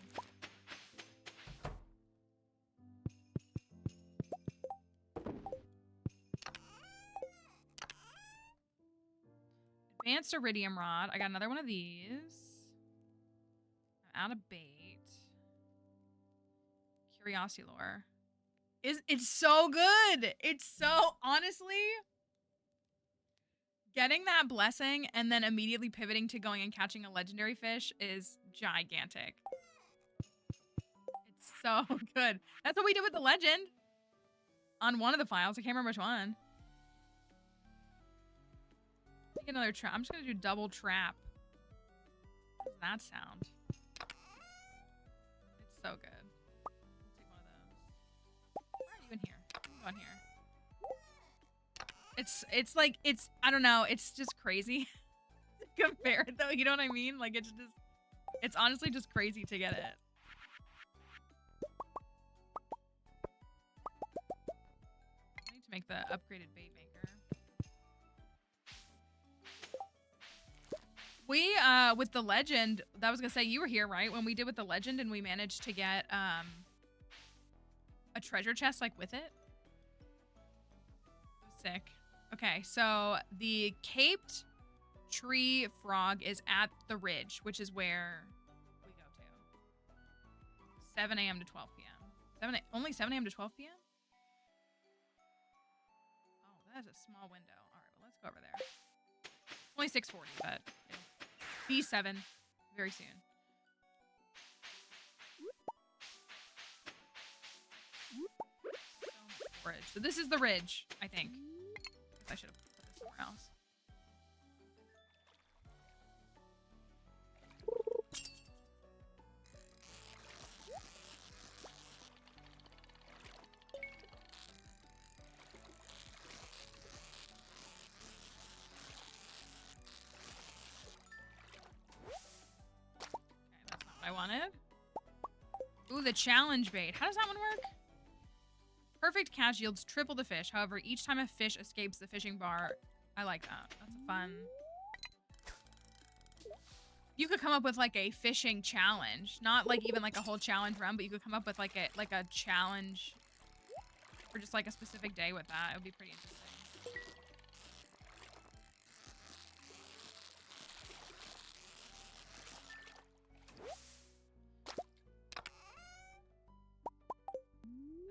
Speaker 1: Advanced iridium rod. I got another one of these. I'm out of bait. Curiosity lure. It's so good. It's so, honestly, getting that blessing and then immediately pivoting to going and catching a legendary fish is gigantic. It's so good. That's what we did with the legend on one of the files. I can't remember which one. Take another trap. I'm just gonna do double trap. How does that sound? It's so good. I'll take one of those. Why are you in here? Go on here. It's like, I don't know, it's just crazy to compare it though, you know what I mean? Like it's honestly just crazy to get it. I need to make the upgraded bait maker. We, with the legend, that was gonna say, you were here, right? When we did with the legend and we managed to get, a treasure chest, like, with it. Sick. Okay, so the caped tree frog is at the ridge, which is where we go to. 7 a.m. to 12 p.m. Only 7 a.m. to 12 p.m.? Oh, that is a small window. All right, well, let's go over there. Only 6:40, but it'll be 7 very soon. So much ridge. So this is the ridge, I think. I should have put this somewhere else. Okay, that's not what I wanted. Ooh, the challenge bait. How does that one work? Perfect catch yields triple the fish. However, each time a fish escapes the fishing bar, I like that. That's a fun. You could come up with like a fishing challenge, not like even like a whole challenge run, but you could come up with like a challenge for just like a specific day with that. It would be pretty interesting.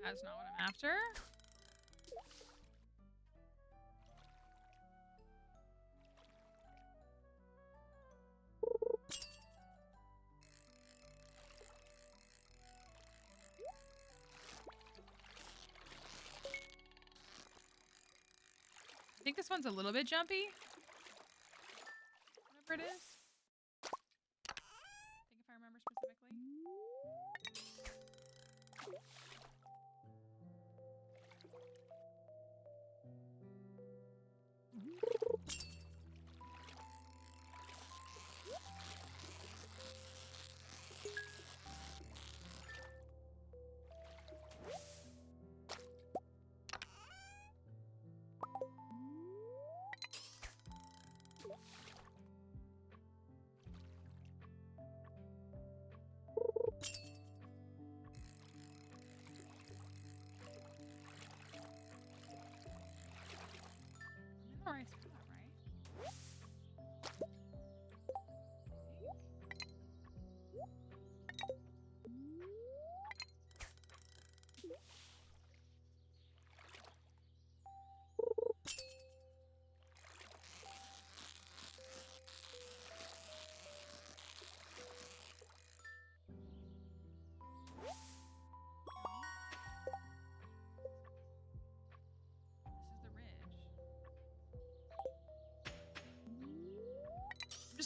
Speaker 1: That's not what I'm after. I think this one's a little bit jumpy. Whatever it is. I think if I remember specifically.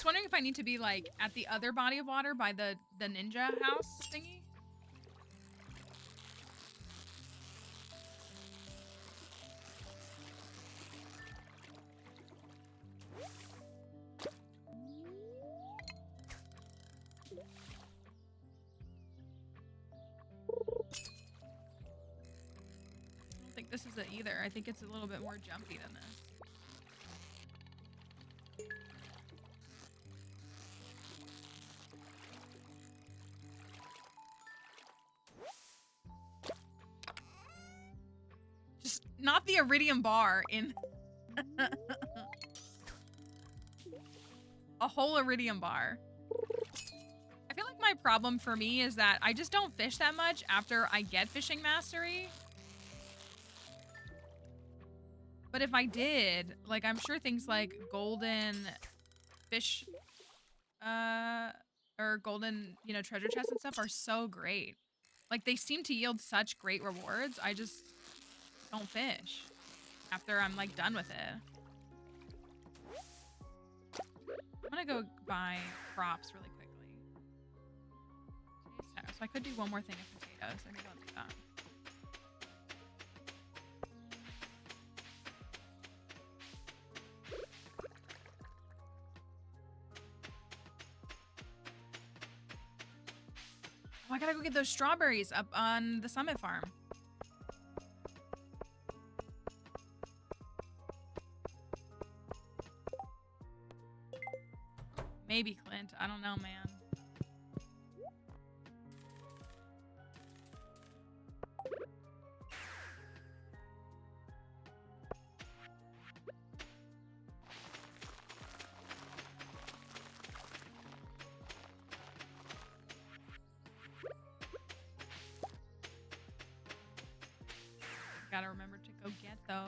Speaker 1: just wondering if I need to be like at the other body of water by the ninja house thingy. I don't think this is it either. I think it's a little bit more jumpy than this. Just not the iridium bar in a whole iridium bar. I feel like my problem for me is that I just don't fish that much after I get fishing mastery. But if I did, like, I'm sure things like golden fish, or golden, you know, treasure chests and stuff are so great. Like, they seem to yield such great rewards. I just don't fish after I'm, like, done with it. I'm gonna go buy crops really quickly. So I could do one more thing of potatoes. I think I'll do that. Oh, I gotta go get those strawberries up on the summit farm. Maybe Clint. I don't know, man. Gotta remember to go get those.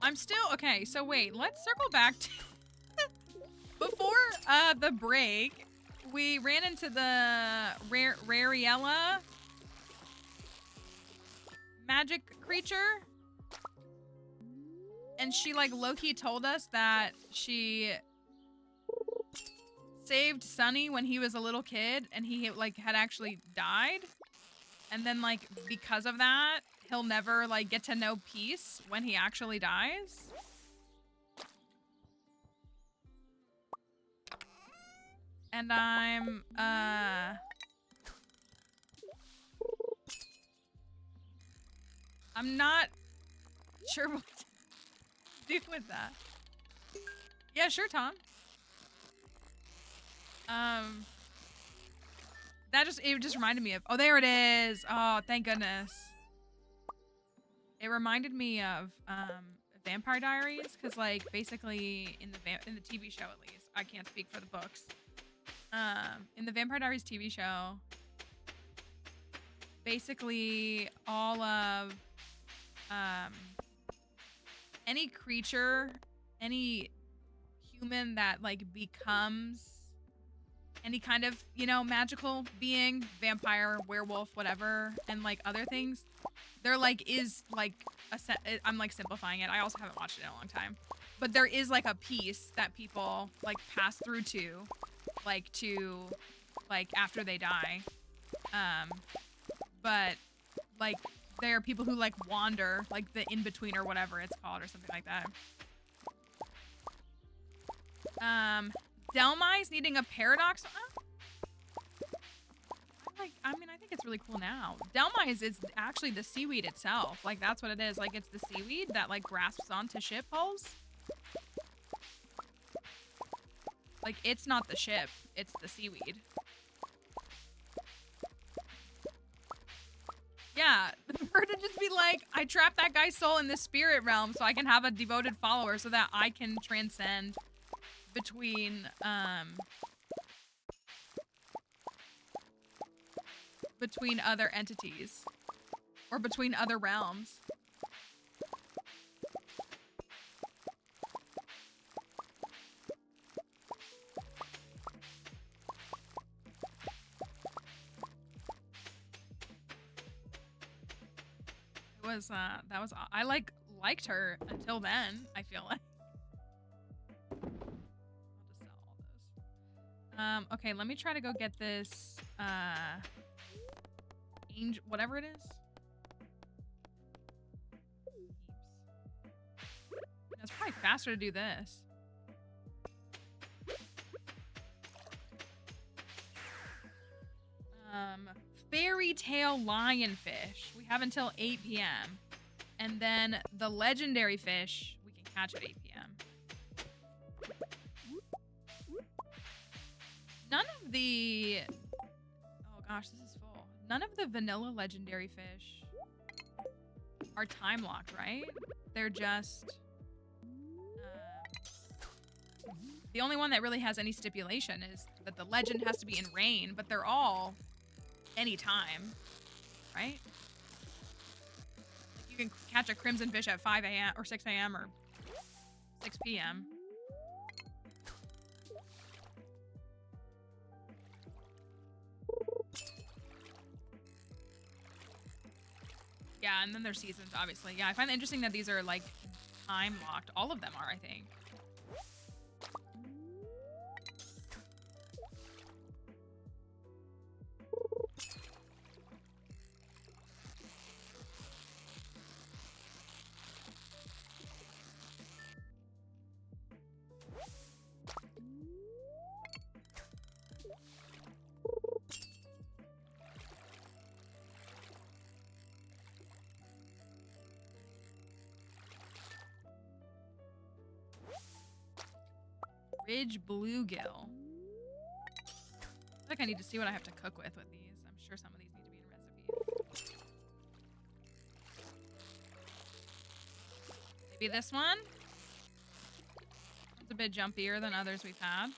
Speaker 1: I'm still okay. So wait, let's circle back to before the break. We ran into the Rariella magic creature, and she like low-key told us that she saved Sunny when he was a little kid, and he like had actually died, and then like because of that, he'll never like get to know peace when he actually dies. And I'm not sure what to do with that. Yeah, sure, Tom. It just reminded me of, oh, there it is. Oh, thank goodness. It reminded me of Vampire Diaries, because like basically in the TV show, at least, I can't speak for the books. In the Vampire Diaries TV show, basically all of any creature, any human that like becomes any kind of, you know, magical being, vampire, werewolf, whatever, and like other things, there like is like I'm like simplifying it. I also haven't watched it in a long time, but there is like a piece that people like pass through to after they die. But like there are people who like wander, like the in-between or whatever it's called, or something like that. Delmai's needing a paradox. I mean, I think it's really cool now. Delmai's is actually the seaweed itself. Like, that's what it is. Like, it's the seaweed that, like, grasps onto ship hulls. Like, it's not the ship. It's the seaweed. Yeah, for her to just be like, I trapped that guy's soul in the spirit realm so I can have a devoted follower so that I can transcend between other entities or between other realms. That was I liked her until then, I feel like. I'll just sell all those. Okay, let me try to go get this angel, whatever it is. It's probably faster to do this. Fairy tale lionfish. We have until 8 p.m. And then the legendary fish we can catch at 8 p.m. None of the... Oh gosh, this is full. None of the vanilla legendary fish are time locked, right? They're just... the only one that really has any stipulation is that the legend has to be in rain, but they're all anytime, right? You can catch a crimson fish at 5 a.m. or 6 a.m. or 6 p.m. Yeah, and then there's seasons, obviously. Yeah, I find it interesting that these are, like, time locked. All of them are, I think. Ridge bluegill. I feel like I need to see what I have to cook with these. I'm sure some of these need to be in recipes. Maybe this one? It's a bit jumpier than others we've had.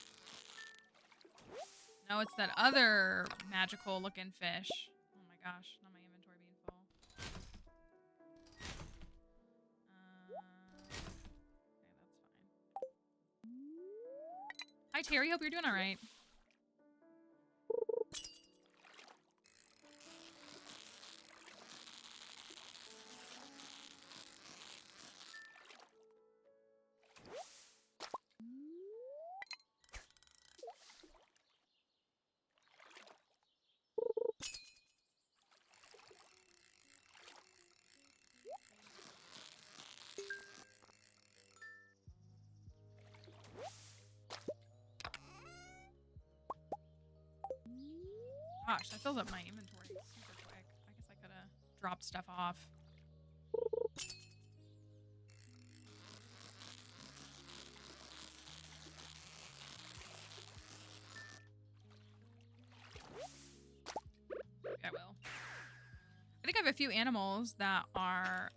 Speaker 1: No, it's that other magical looking fish. Oh my gosh, not my inventory being full. Hi, Terry. Hope you're doing all right. Gosh, that fills up my inventory super quick. I guess I could have dropped stuff off. Maybe I will. I think I have a few animals that are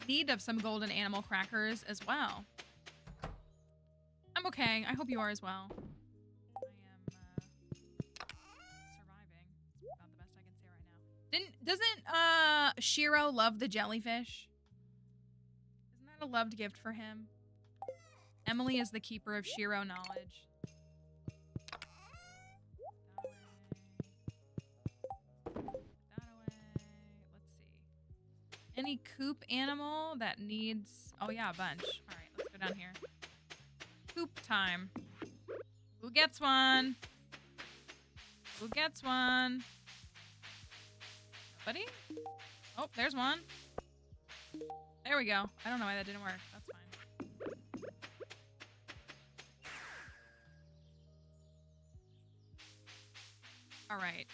Speaker 1: in need of some golden animal crackers as well. I'm okay. I hope you are as well. I am surviving. It's about the best I can say right now. Doesn't Shiro love the jellyfish? Isn't that a loved gift for him? Emily is the keeper of Shiro knowledge. Put that away. Let's see. Any coop animal that needs... Oh yeah, a bunch. All right, let's go down here. Coop time. Who gets one? Who gets one? Nobody? Oh, there's one. There we go. I don't know why that didn't work. That's fine. All right.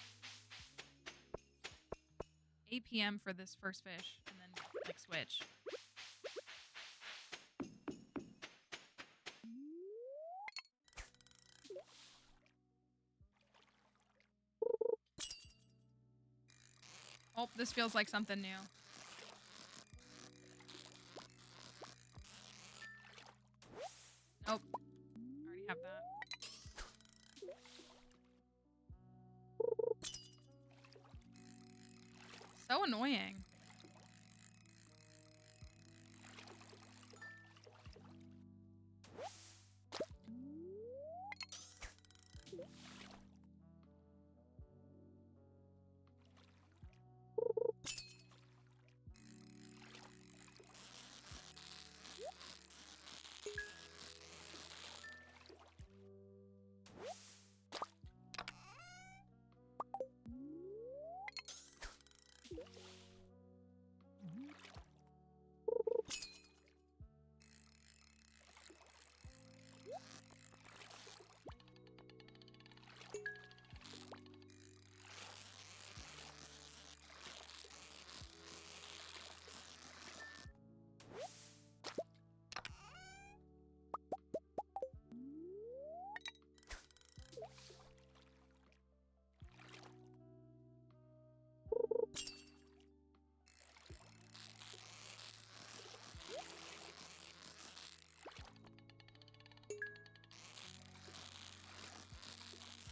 Speaker 1: 8 p.m. for this first fish, and then like switch. Oh, this feels like something new. Nope. I already have that. So annoying.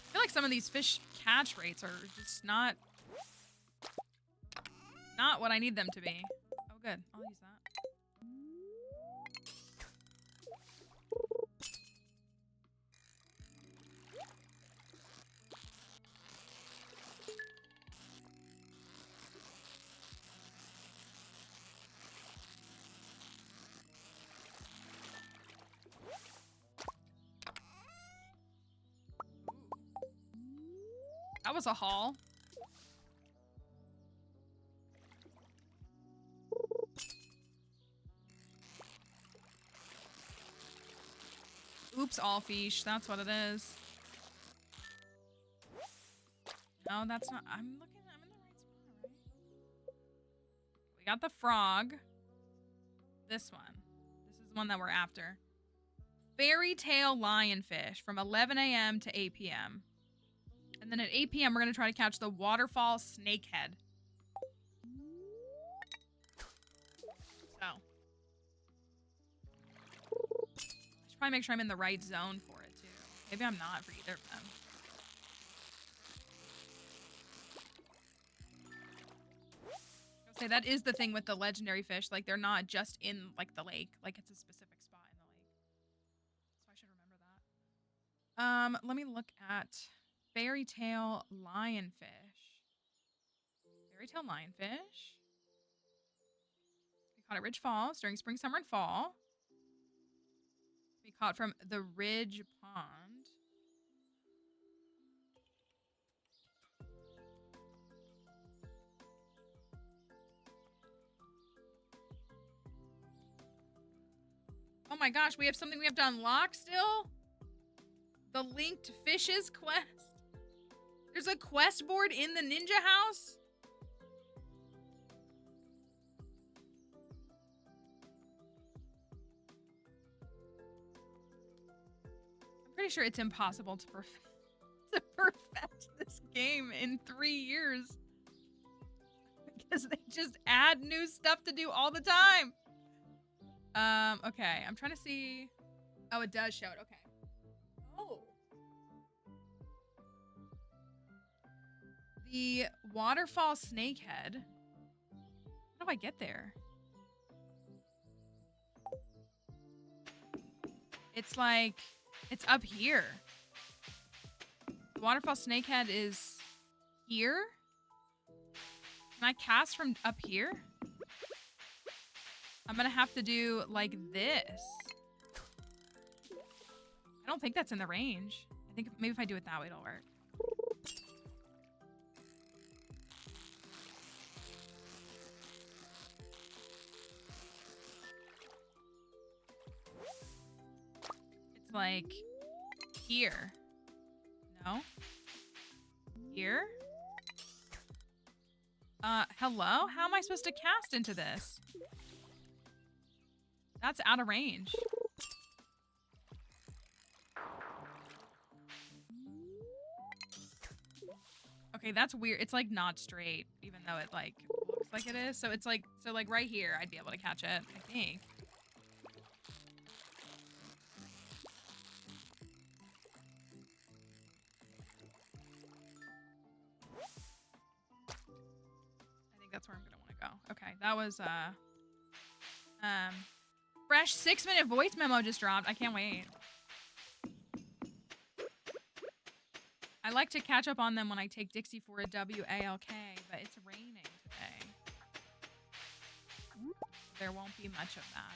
Speaker 1: I feel like some of these fish catch rates are just not what I need them to be. Oh, good. I'll use that. That was a haul. Oops, all fish. That's what it is. No, that's not. I'm in the right spot, right? We got the frog. This one. This is the one that we're after. Fairy tale lionfish from 11 a.m. to 8 p.m. And then at 8 p.m., we're going to try to catch the waterfall snakehead. So. I should probably make sure I'm in the right zone for it, too. Maybe I'm not for either of them. I'll say that is the thing with the legendary fish. Like, they're not just in, like, the lake. Like, it's a specific spot in the lake. So I should remember that. Let me look at fairy tale lionfish. Fairy tale lionfish. We caught at Ridge Falls during spring, summer, and fall. We caught from the Ridge Pond. Oh my gosh, we have something we have to unlock still? The linked fishes quest. There's a quest board in the ninja house? I'm pretty sure it's impossible to perfect this game in 3 years. Because they just add new stuff to do all the time. Okay, I'm trying to see. Oh, it does show it. Okay. Oh. The waterfall snakehead. How do I get there? It's like, it's up here. The waterfall snakehead is here. Can I cast from up here? I'm gonna have to do like this. I don't think that's in the range. I think maybe if I do it that way, it'll work. It's like here. No? Here? Hello? How am I supposed to cast into this? That's out of range. Okay, that's weird. It's like not straight, even though it like looks like it is. So it's like, so like right here, I'd be able to catch it, I think. I think that's where I'm gonna want to go. Okay, that was fresh 6-minute voice memo just dropped. I can't wait. I like to catch up on them when I take Dixie for a WALK, but it's raining today. There won't be much of that.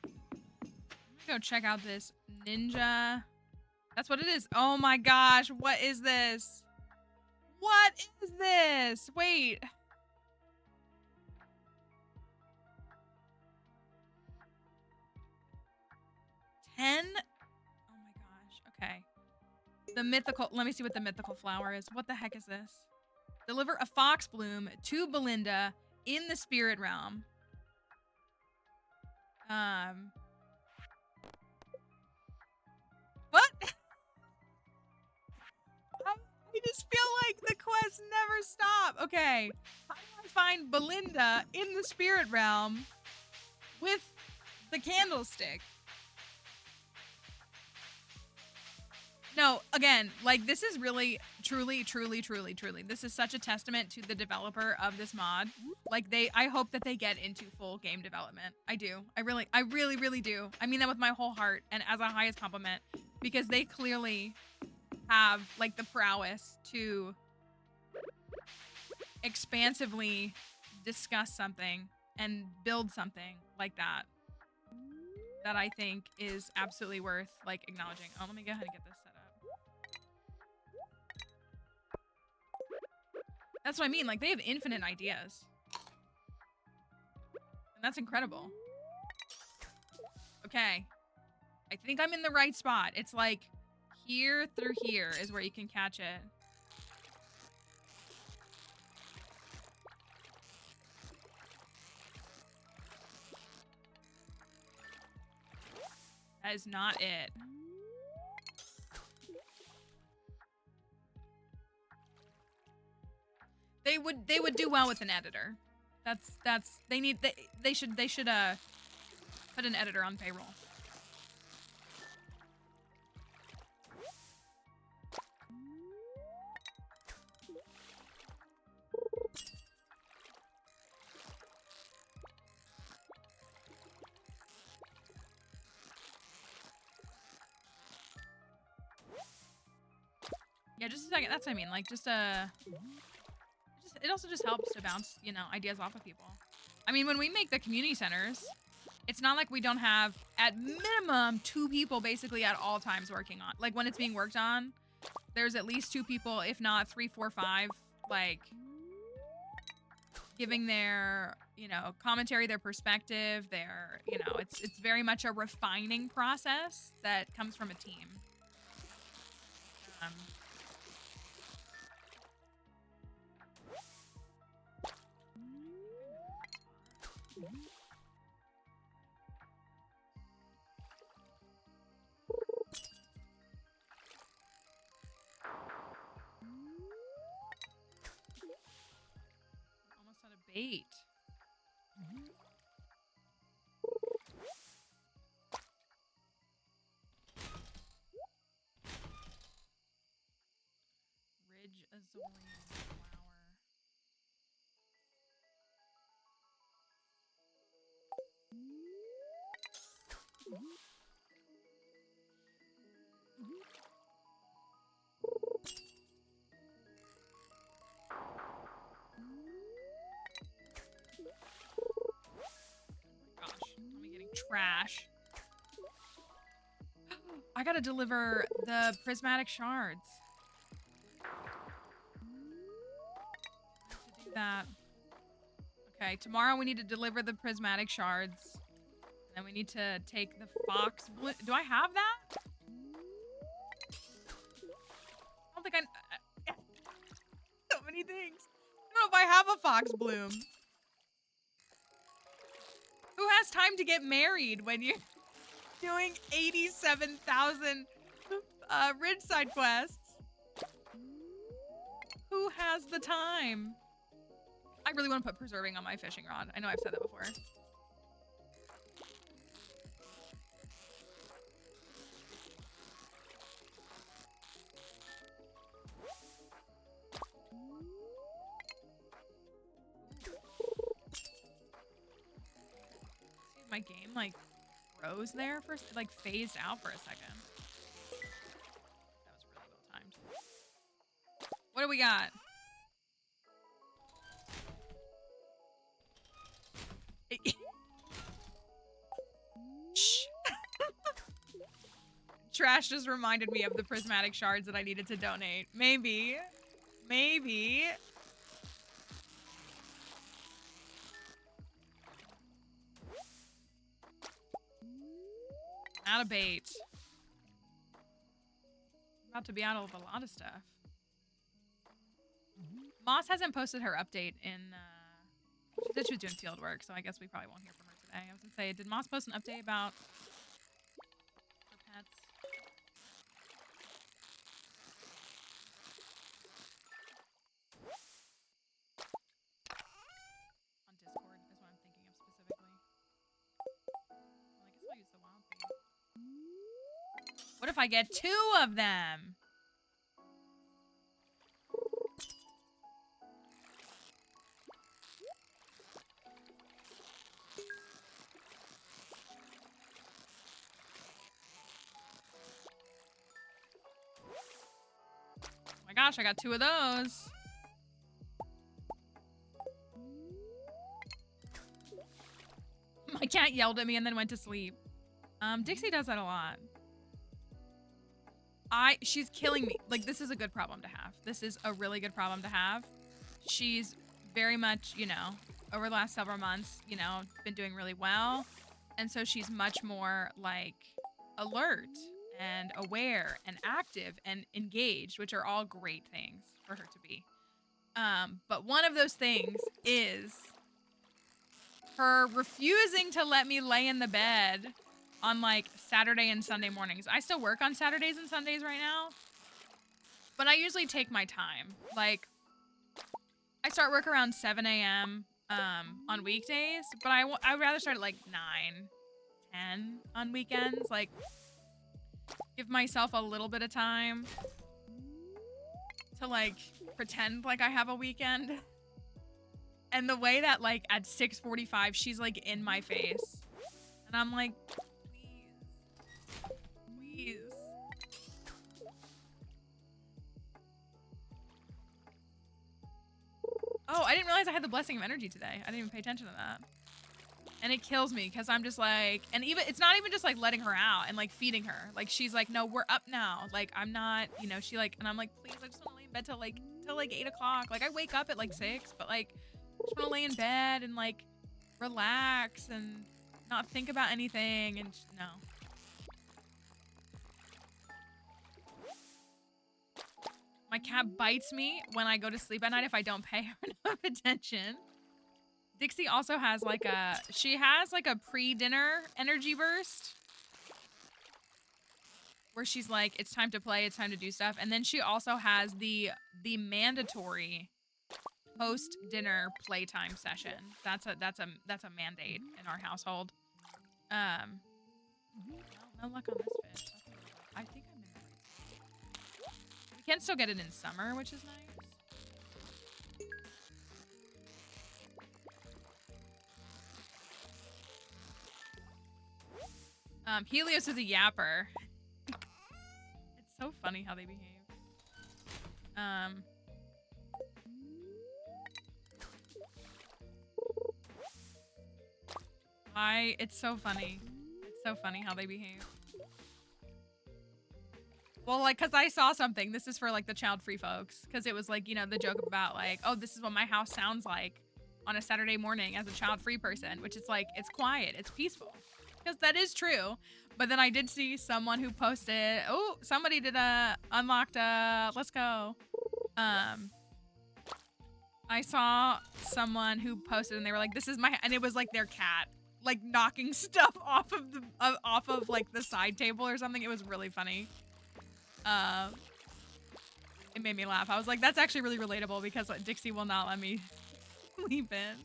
Speaker 1: I'm gonna go check out this ninja. That's what it is. Oh my gosh, what is this? What is this? Wait. Oh my gosh. Okay. The mythical. Let me see what the mythical flower is. What the heck is this? Deliver a fox bloom to Belinda in the spirit realm. What? I just feel like the quests never stop. Okay. How do I find Belinda in the spirit realm with the candlestick? No, again, like this is really, truly, this is such a testament to the developer of this mod. Like I hope that they get into full game development. I do. I really do. I mean that with my whole heart and as a highest compliment, because they clearly have like the prowess to expansively discuss something and build something like that I think is absolutely worth like acknowledging. Oh, let me go ahead and get this set up. That's what I mean. Like they have infinite ideas. And that's incredible. Okay. I think I'm in the right spot. It's like here through here is where you can catch it. That is not it. They would do well with an editor. They should put an editor on payroll. Yeah, just a second. That's what I mean. Like, it also just helps to bounce, you know, ideas off of people. I mean, when we make the community centers, it's not like we don't have, at minimum, 2 people basically at all times working on. Like, when it's being worked on, there's at least 2 people, if not 3, 4, 5, like, giving their, you know, commentary, their perspective, their, you know, it's very much a refining process that comes from a team. Almost out of bait. Ridge Azorian flower. Gosh, I'm getting trash. I gotta deliver the prismatic shards. To do that. Okay, tomorrow we need to deliver the prismatic shards. And then we need to take the fox blue. Do I have that? I don't think I... so many things. I don't know if I have a fox bloom. Who has time to get married when you... doing 87,000 Ridgeside quests. Who has the time? I really want to put preserving on my fishing rod. I know I've said that before. My game like froze there for like phased out for a second. That was really well timed. What do we got? Shh. Trash just reminded me of the prismatic shards that I needed to donate. Maybe. Maybe. Out of bait. About to be out of a lot of stuff. Moss hasn't posted her update in, she said she was doing field work, so I guess we probably won't hear from her today. I was gonna say, did Moss post an update about her pets? On Discord is what I'm thinking of specifically. Well, I guess I'll use the wild bait. What if I get 2 of them? Oh my gosh, I got 2 of those. My cat yelled at me and then went to sleep. Dixie does that a lot. She's killing me. Like, this is a good problem to have. This is a really good problem to have. She's very much, you know, over the last several months, you know, been doing really well. And so she's much more, like, alert and aware and active and engaged, which are all great things for her to be. But one of those things is her refusing to let me lay in the bed on like Saturday and Sunday mornings. I still work on Saturdays and Sundays right now, but I usually take my time. Like, I start work around 7 a.m. On weekdays, but I would rather start at like 9, 10 on weekends. Like, give myself a little bit of time to like pretend like I have a weekend. And the way that like at 6:45 she's like in my face, and I'm like, please. Oh, I didn't realize I had the blessing of energy today. I didn't even pay attention to that. And it kills me because I'm just like, and even, it's not even just like letting her out and like feeding her. Like, she's like, no, we're up now. Like, I'm not, you know, she like, and I'm like, please, I just want to lay in bed till like 8 o'clock. Like, I wake up at like 6, but like, I just want to lay in bed and like relax and not think about anything. And no. My cat bites me when I go to sleep at night if I don't pay her enough attention. Dixie also has like she has like a pre-dinner energy burst where she's like, it's time to play, it's time to do stuff. And then she also has the mandatory post-dinner playtime session. That's a mandate in our household. No luck on this fish. I think I'm in the right spot. We can still get it in summer, which is nice. Helios is a yapper. It's so funny how they behave. It's so funny. It's so funny how they behave. Well, like, cause I saw something. This is for like the child-free folks. Cause it was like, you know, the joke about like, oh, this is what my house sounds like on a Saturday morning as a child-free person, which is like, it's quiet, it's peaceful. Because that is true. But then I did see someone who posted, oh, somebody did unlocked let's go. I saw someone who posted and they were like, this is my, and it was like their cat like knocking stuff off of like the side table or something. It was really funny. It made me laugh. I was like, that's actually really relatable because Dixie will not let me sleep in.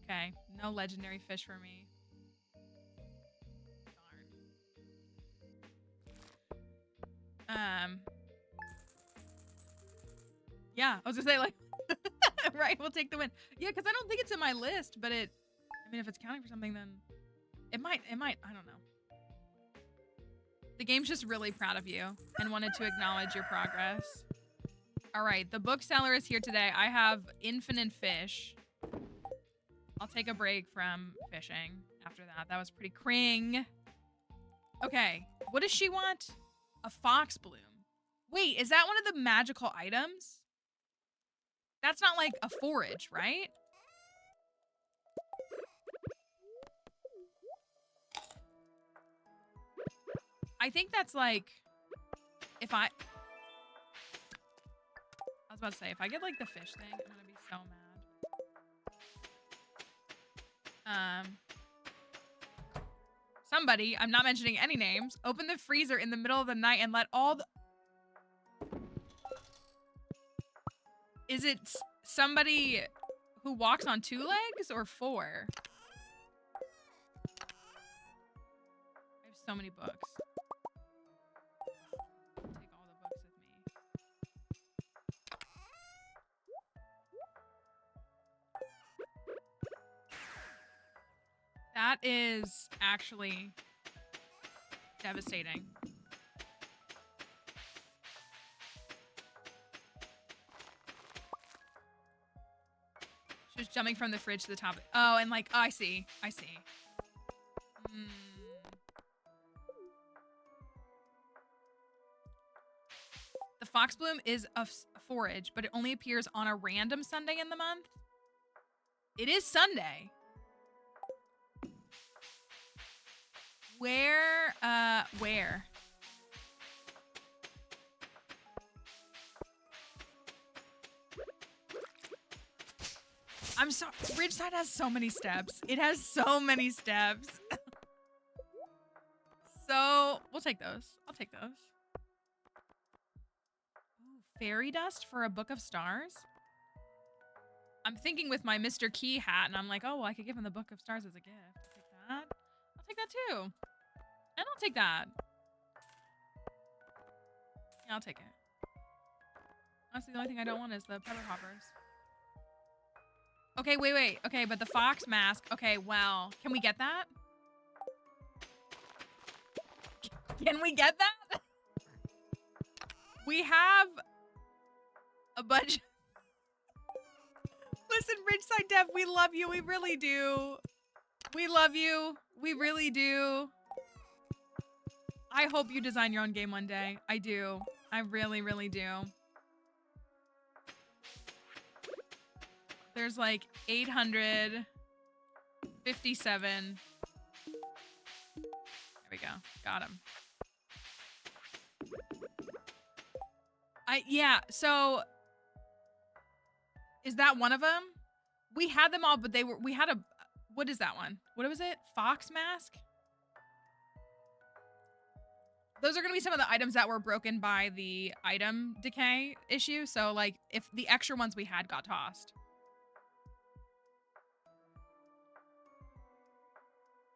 Speaker 1: Okay, no legendary fish for me. Darn. Yeah, I was gonna say like, right, we'll take the win. Yeah, because I don't think it's in my list, but I mean, if it's counting for something, then it might, I don't know. The game's just really proud of you and wanted to acknowledge your progress. All right, the bookseller is here today. I have infinite fish. I'll take a break from fishing after that. That was pretty cring. Okay, what does she want? A fox bloom. Wait, is that one of the magical items? That's not like a forage, right? I think that's like, if I was about to say, if I get like the fish thing, I'm gonna be so mad. Somebody, I'm not mentioning any names, open the freezer in the middle of the night and let all the... Is it somebody who walks on 2 legs or 4? I have so many books. I'll take all the books with me. That is actually devastating. She was jumping from the fridge to the top. Oh, and like, oh, I see. The foxbloom is a forage, but it only appears on a random Sunday in the month. It is Sunday. Where? I'm sorry. Ridgeside has so many steps. It has so many steps. So we'll take those. I'll take those. Ooh, fairy dust for a book of stars. I'm thinking with my Mr. Key hat, and I'm like, oh, well, I could give him the book of stars as a gift. I'll take that. I'll take that too. And I'll take that. Yeah, I'll take it. Honestly, the only thing I don't want is the pepper hoppers. Okay, wait. Okay, but the fox mask. Okay, well, can we get that? Can we get that? We have a bunch. Listen, Ridgeside Dev, we love you. We really do. We love you. We really do. I hope you design your own game one day. I do. I really, really do. There's like 857. There we go. Got him. Yeah, so is that one of them? We had them all, but we had a, what is that one? What was it? Fox mask? Those are going to be some of the items that were broken by the item decay issue. So like if the extra ones we had got tossed.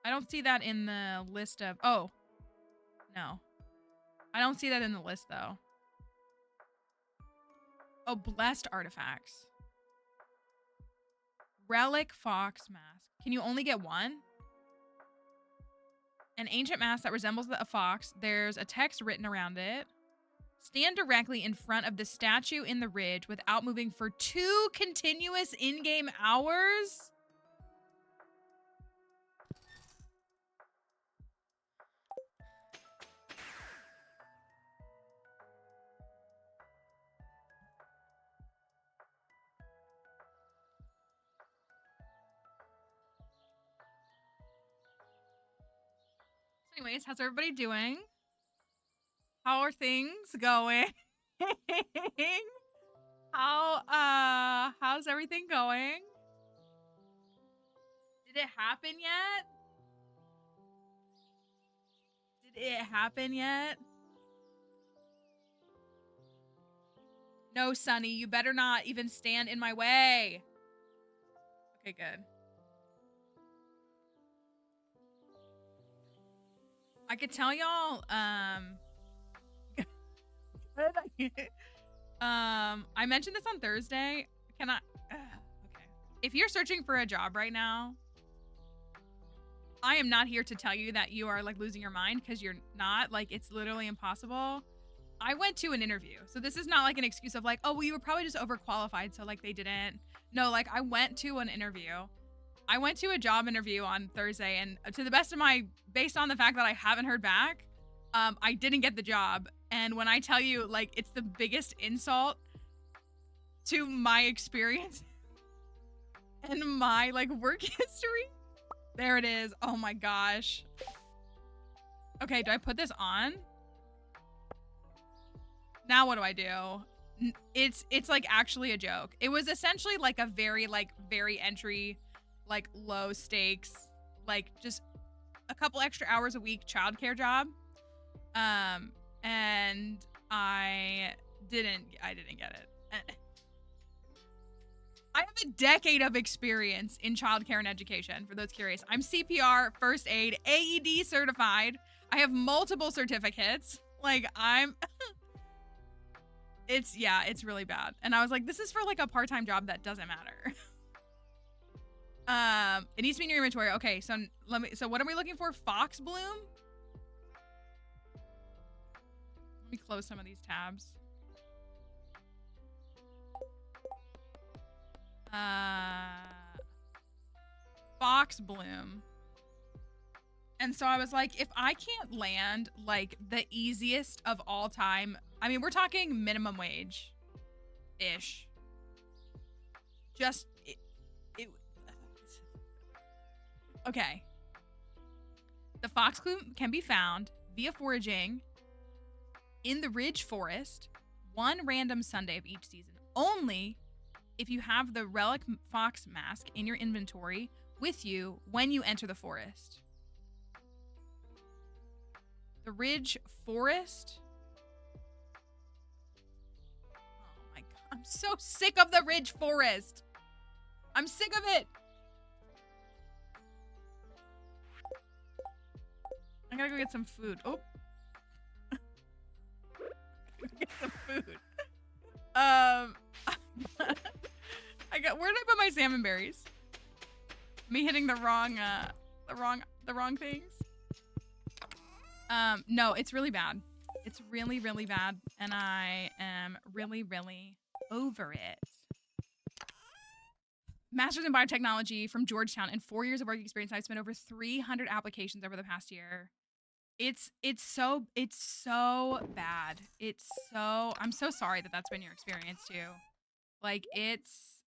Speaker 1: I don't see that in the list of, oh, no. I don't see that in the list though. Oh, blessed artifacts. Relic fox mask. Can you only get one? An ancient mask that resembles a fox. There's a text written around it. Stand directly in front of the statue in the ridge without moving for 2 continuous in-game hours? Anyways, how's everybody doing? How are things going? How's everything going? Did it happen yet? Did it happen yet? No, Sunny, you better not even stand in my way. Okay, good. I could tell y'all, I mentioned this on Thursday. Can I? Okay. If you're searching for a job right now, I am not here to tell you that you are like losing your mind, because you're not. Like, it's literally impossible. I went to an interview. So this is not like an excuse of like, oh, well, you were probably just overqualified, so like they didn't. No, like I went to an interview. I went to a job interview on Thursday, and to the best of my, based on the fact that I haven't heard back, I didn't get the job. And when I tell you, like, it's the biggest insult to my experience and my like work history. There it is. Oh my gosh. Okay, do I put this on? Now what do I do? It's like actually a joke. It was essentially like a very entry, like low stakes, like just a couple extra hours a week childcare job. And I didn't get it. I have a decade of experience in childcare and education, for those curious. I'm CPR, first aid, AED certified. I have multiple certificates. Like, I'm... it's really bad. And I was like, this is for like a part-time job that doesn't matter. It needs to be in your inventory. Okay, so so what are we looking for? Fox bloom? Let me close some of these tabs. Fox bloom. And so I was like, if I can't land like the easiest of all time, I mean, we're talking minimum wage ish. Just okay. The fox bloom can be found via foraging in the Ridge Forest one random Sunday of each season, only if you have the relic fox mask in your inventory with you when you enter the forest. The Ridge Forest? Oh my god, I'm so sick of the Ridge Forest. I'm sick of it. I gotta go get some food. Oh. Get some food. Where did I put my salmon berries? Me hitting the wrong things. No, it's really bad. It's really, really bad, and I am really, really over it. Master's in biotechnology from Georgetown and 4 years of work experience. I've spent over 300 applications over the past year. It's so bad. I'm so sorry that that's been your experience too. Like, it's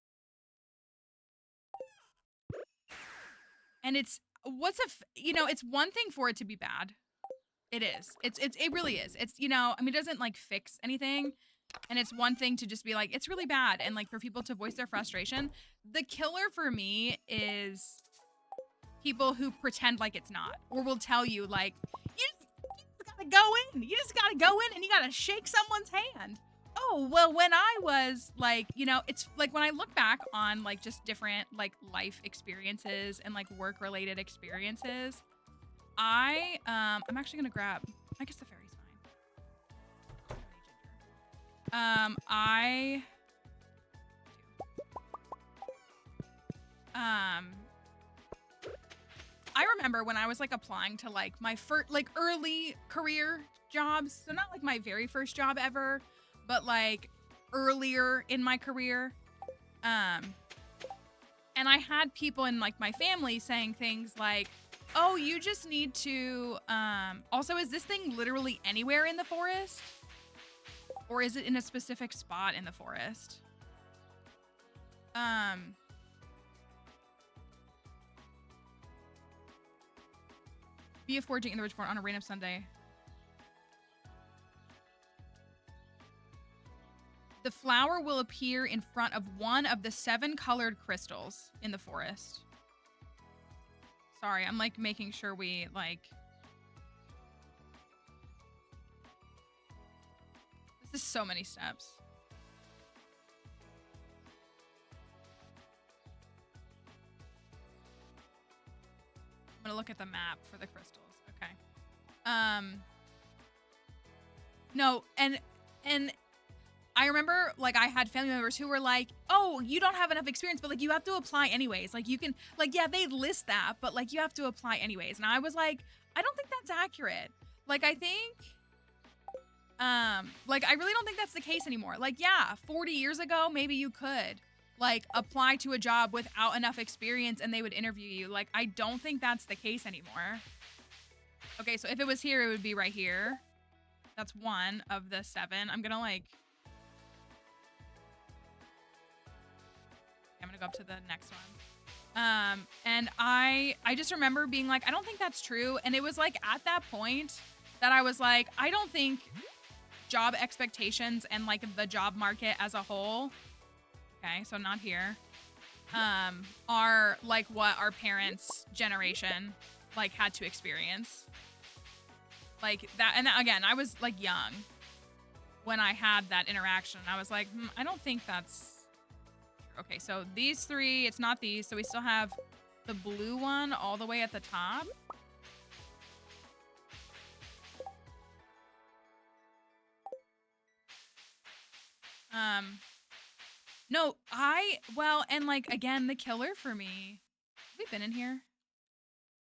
Speaker 1: one thing for it to be bad. It is. It really is. It's, I mean, it doesn't like fix anything. And it's one thing to just be like, it's really bad. And like for people to voice their frustration. The killer for me is people who pretend like it's not, or will tell you like, you just gotta go in. You just gotta go in and you gotta shake someone's hand. Oh, well, when I was like, it's like when I look back on like just different like life experiences and like work related experiences, I'm actually gonna grab, I guess the fairy's fine. I remember when I was like applying to like my first like early career jobs, so not like my very first job ever, but like earlier in my career. And I had people in like my family saying things like, oh, you just need to, also, is this thing literally anywhere in the forest? Or is it in a specific spot in the forest? Be a foraging in the Ridge Fort on a random Sunday. The flower will appear in front of one of the 7 colored crystals in the forest. Sorry, I'm like making sure we like... This is so many steps. I'm gonna look at the map for the crystals. Okay. No, and I remember like I had family members who were like, "Oh, you don't have enough experience, but like you have to apply anyways. Like you can like yeah, they list that, but like you have to apply anyways." And I was like, "I don't think that's accurate." Like I think like I really don't think that's the case anymore. Like yeah, 40 years ago maybe you could like apply to a job without enough experience and they would interview you. Like I don't think that's the case anymore. Okay, so if it was here, it would be right here. That's 1 of the 7. I'm gonna like... I'm gonna go up to the next one. And I just remember being like, I don't think that's true. And it was like at that point that I was like, I don't think job expectations and like the job market as a whole, okay, so not here, are like what our parents' generation like had to experience. Like that, and that, again, I was like young when I had that interaction. I was like, I don't think that's... Okay, so these 3, it's not these. So we still have the blue one all the way at the top. No, well, and like, again, the killer for me, have we been in here?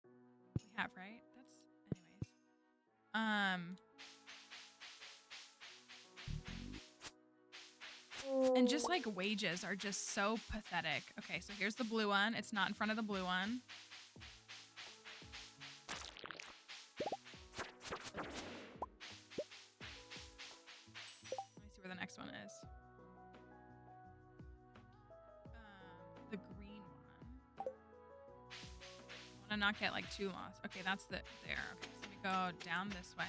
Speaker 1: We have, right? That's, anyways. And just like wages are just so pathetic. Okay, so here's the blue one. It's not in front of the blue one. Let me see where the next one is. The green one. I want to not get like too lost. Okay, that's there. Okay, so we go down this way.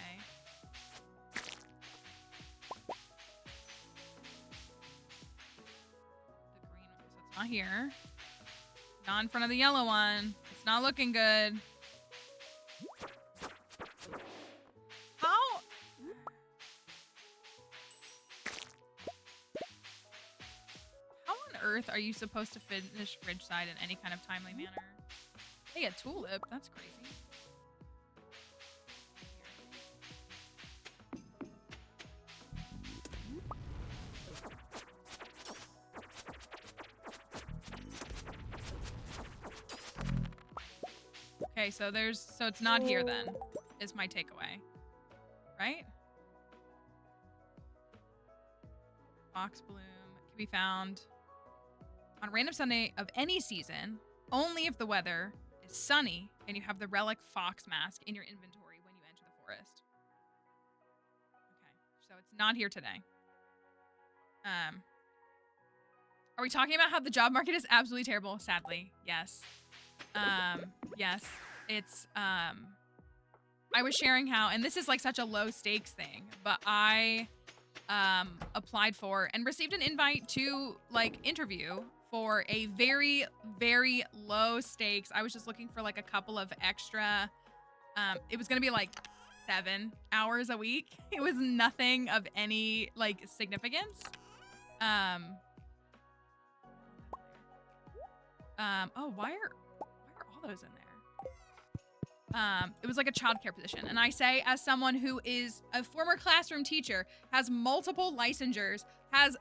Speaker 1: Not here. Not in front of the yellow one. It's not looking good. How on earth are you supposed to finish Ridgeside in any kind of timely manner? Hey, a tulip. That's crazy. Okay, so it's not here then, is my takeaway. Right? Fox bloom can be found on a random Sunday of any season, only if the weather is sunny and you have the relic fox mask in your inventory when you enter the forest. Okay, so it's not here today. Are we talking about how the job market is absolutely terrible? Sadly, yes. Yes, it's, I was sharing how, and this is like such a low stakes thing, but I, applied for and received an invite to like interview for a very, very low stakes. I was just looking for like a couple of extra, it was going to be like 7 hours a week. It was nothing of any like significance. Oh, why are all those in there? It was like a childcare position. And I say, as someone who is a former classroom teacher, has multiple licensures, has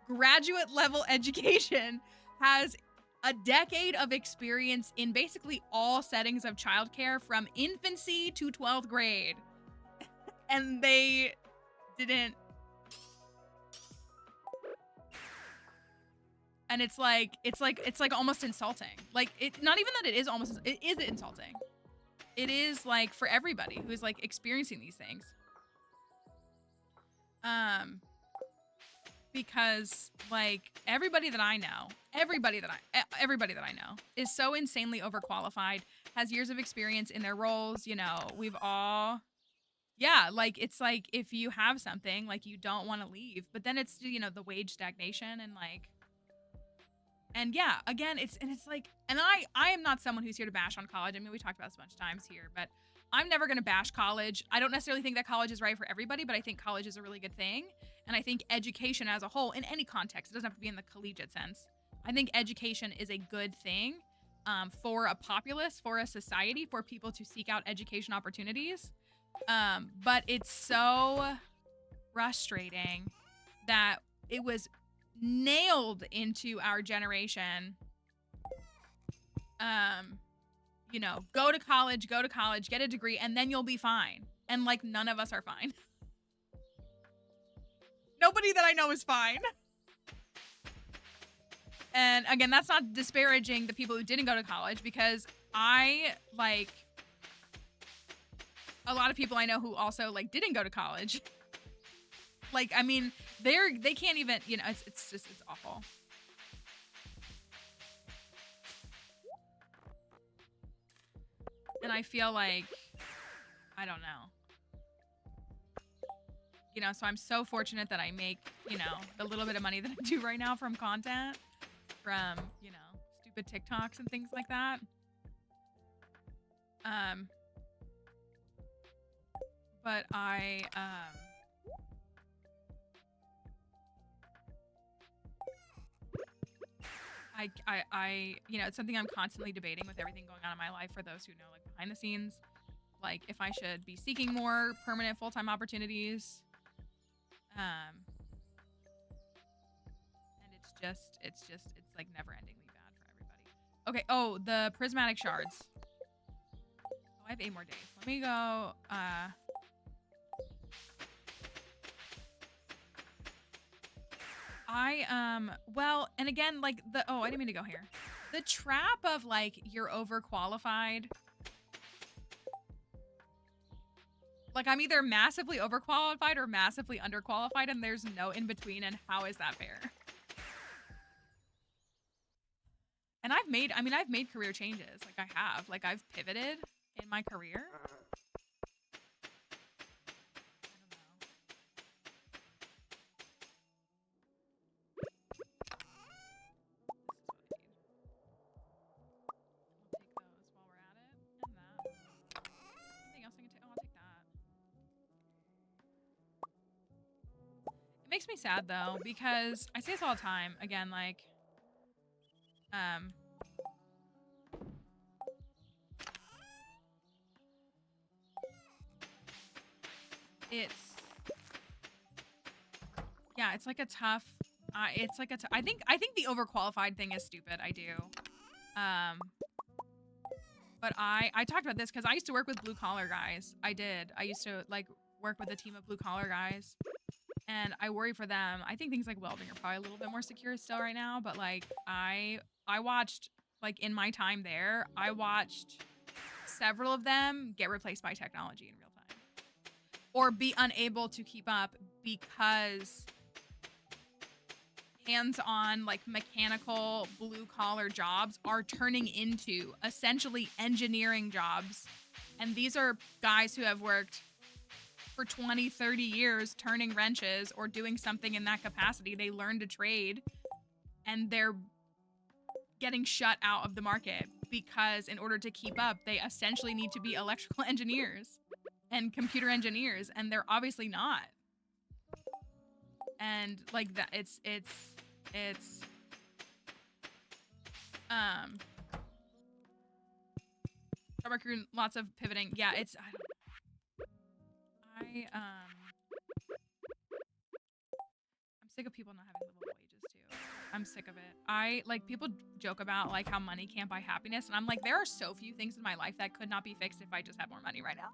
Speaker 1: graduate level education, has a decade of experience in basically all settings of childcare from infancy to 12th grade. And they didn't. And it's like almost insulting. Like, not even that it is almost, it is insulting. It is like for everybody who's like experiencing these things. Because like everybody that I know is so insanely overqualified, has years of experience in their roles. You know, we've all Yeah, like it's like if you have something, like you don't want to leave, but then it's the wage stagnation and like and yeah, again, it's like and I am not someone who's here to bash on college. I mean, we talked about this a bunch of times here, but I'm never going to bash college. I don't necessarily think that college is right for everybody, but I think college is a really good thing. And I think education as a whole, in any context, it doesn't have to be in the collegiate sense. I think education is a good thing for a populace, for a society, for people to seek out education opportunities. But it's so frustrating that it was nailed into our generation. Go to college, get a degree, and then you'll be fine. And like none of us are fine. Nobody that I know is fine. And again, that's not disparaging the people who didn't go to college, because I like a lot of people I know who also like didn't go to college. Like, I mean, they can't even, it's awful. And I feel like, I don't know. So I'm so fortunate that I make, the little bit of money that I do right now from content, from, stupid TikToks and things like that. But I it's something I'm constantly debating with everything going on in my life. For those who know, like behind the scenes, like if I should be seeking more permanent full-time opportunities. And it's like never-endingly bad for everybody. Okay. Oh, the prismatic shards. Oh, I have 8 more days. Let me go. Well, and again, like I didn't mean to go here. The trap of like you're overqualified. Like I'm either massively overqualified or massively underqualified, and there's no in between, and how is that fair? And I've made career changes. Like I've pivoted in my career. Makes me sad though, because I say this all the time. Again, like, it's like a tough. I think the overqualified thing is stupid. I do. But I talked about this because I used to work with blue collar guys. I did. I used to like work with a team of blue collar guys. And I worry for them. I think things like welding are probably a little bit more secure still right now. But like I watched, like in my time there, I watched several of them get replaced by technology in real time. Or be unable to keep up because hands-on, like mechanical blue collar jobs are turning into essentially engineering jobs. And these are guys who have worked for 20, 30 years turning wrenches or doing something in that capacity. They learned a trade and they're getting shut out of the market because in order to keep up, they essentially need to be electrical engineers and computer engineers, and they're obviously not. And like that, it's lots of pivoting. Yeah, I'm sick of people not having livable wages too. I'm sick of it. People joke about like how money can't buy happiness, and I'm like, there are so few things in my life that could not be fixed if I just had more money right now.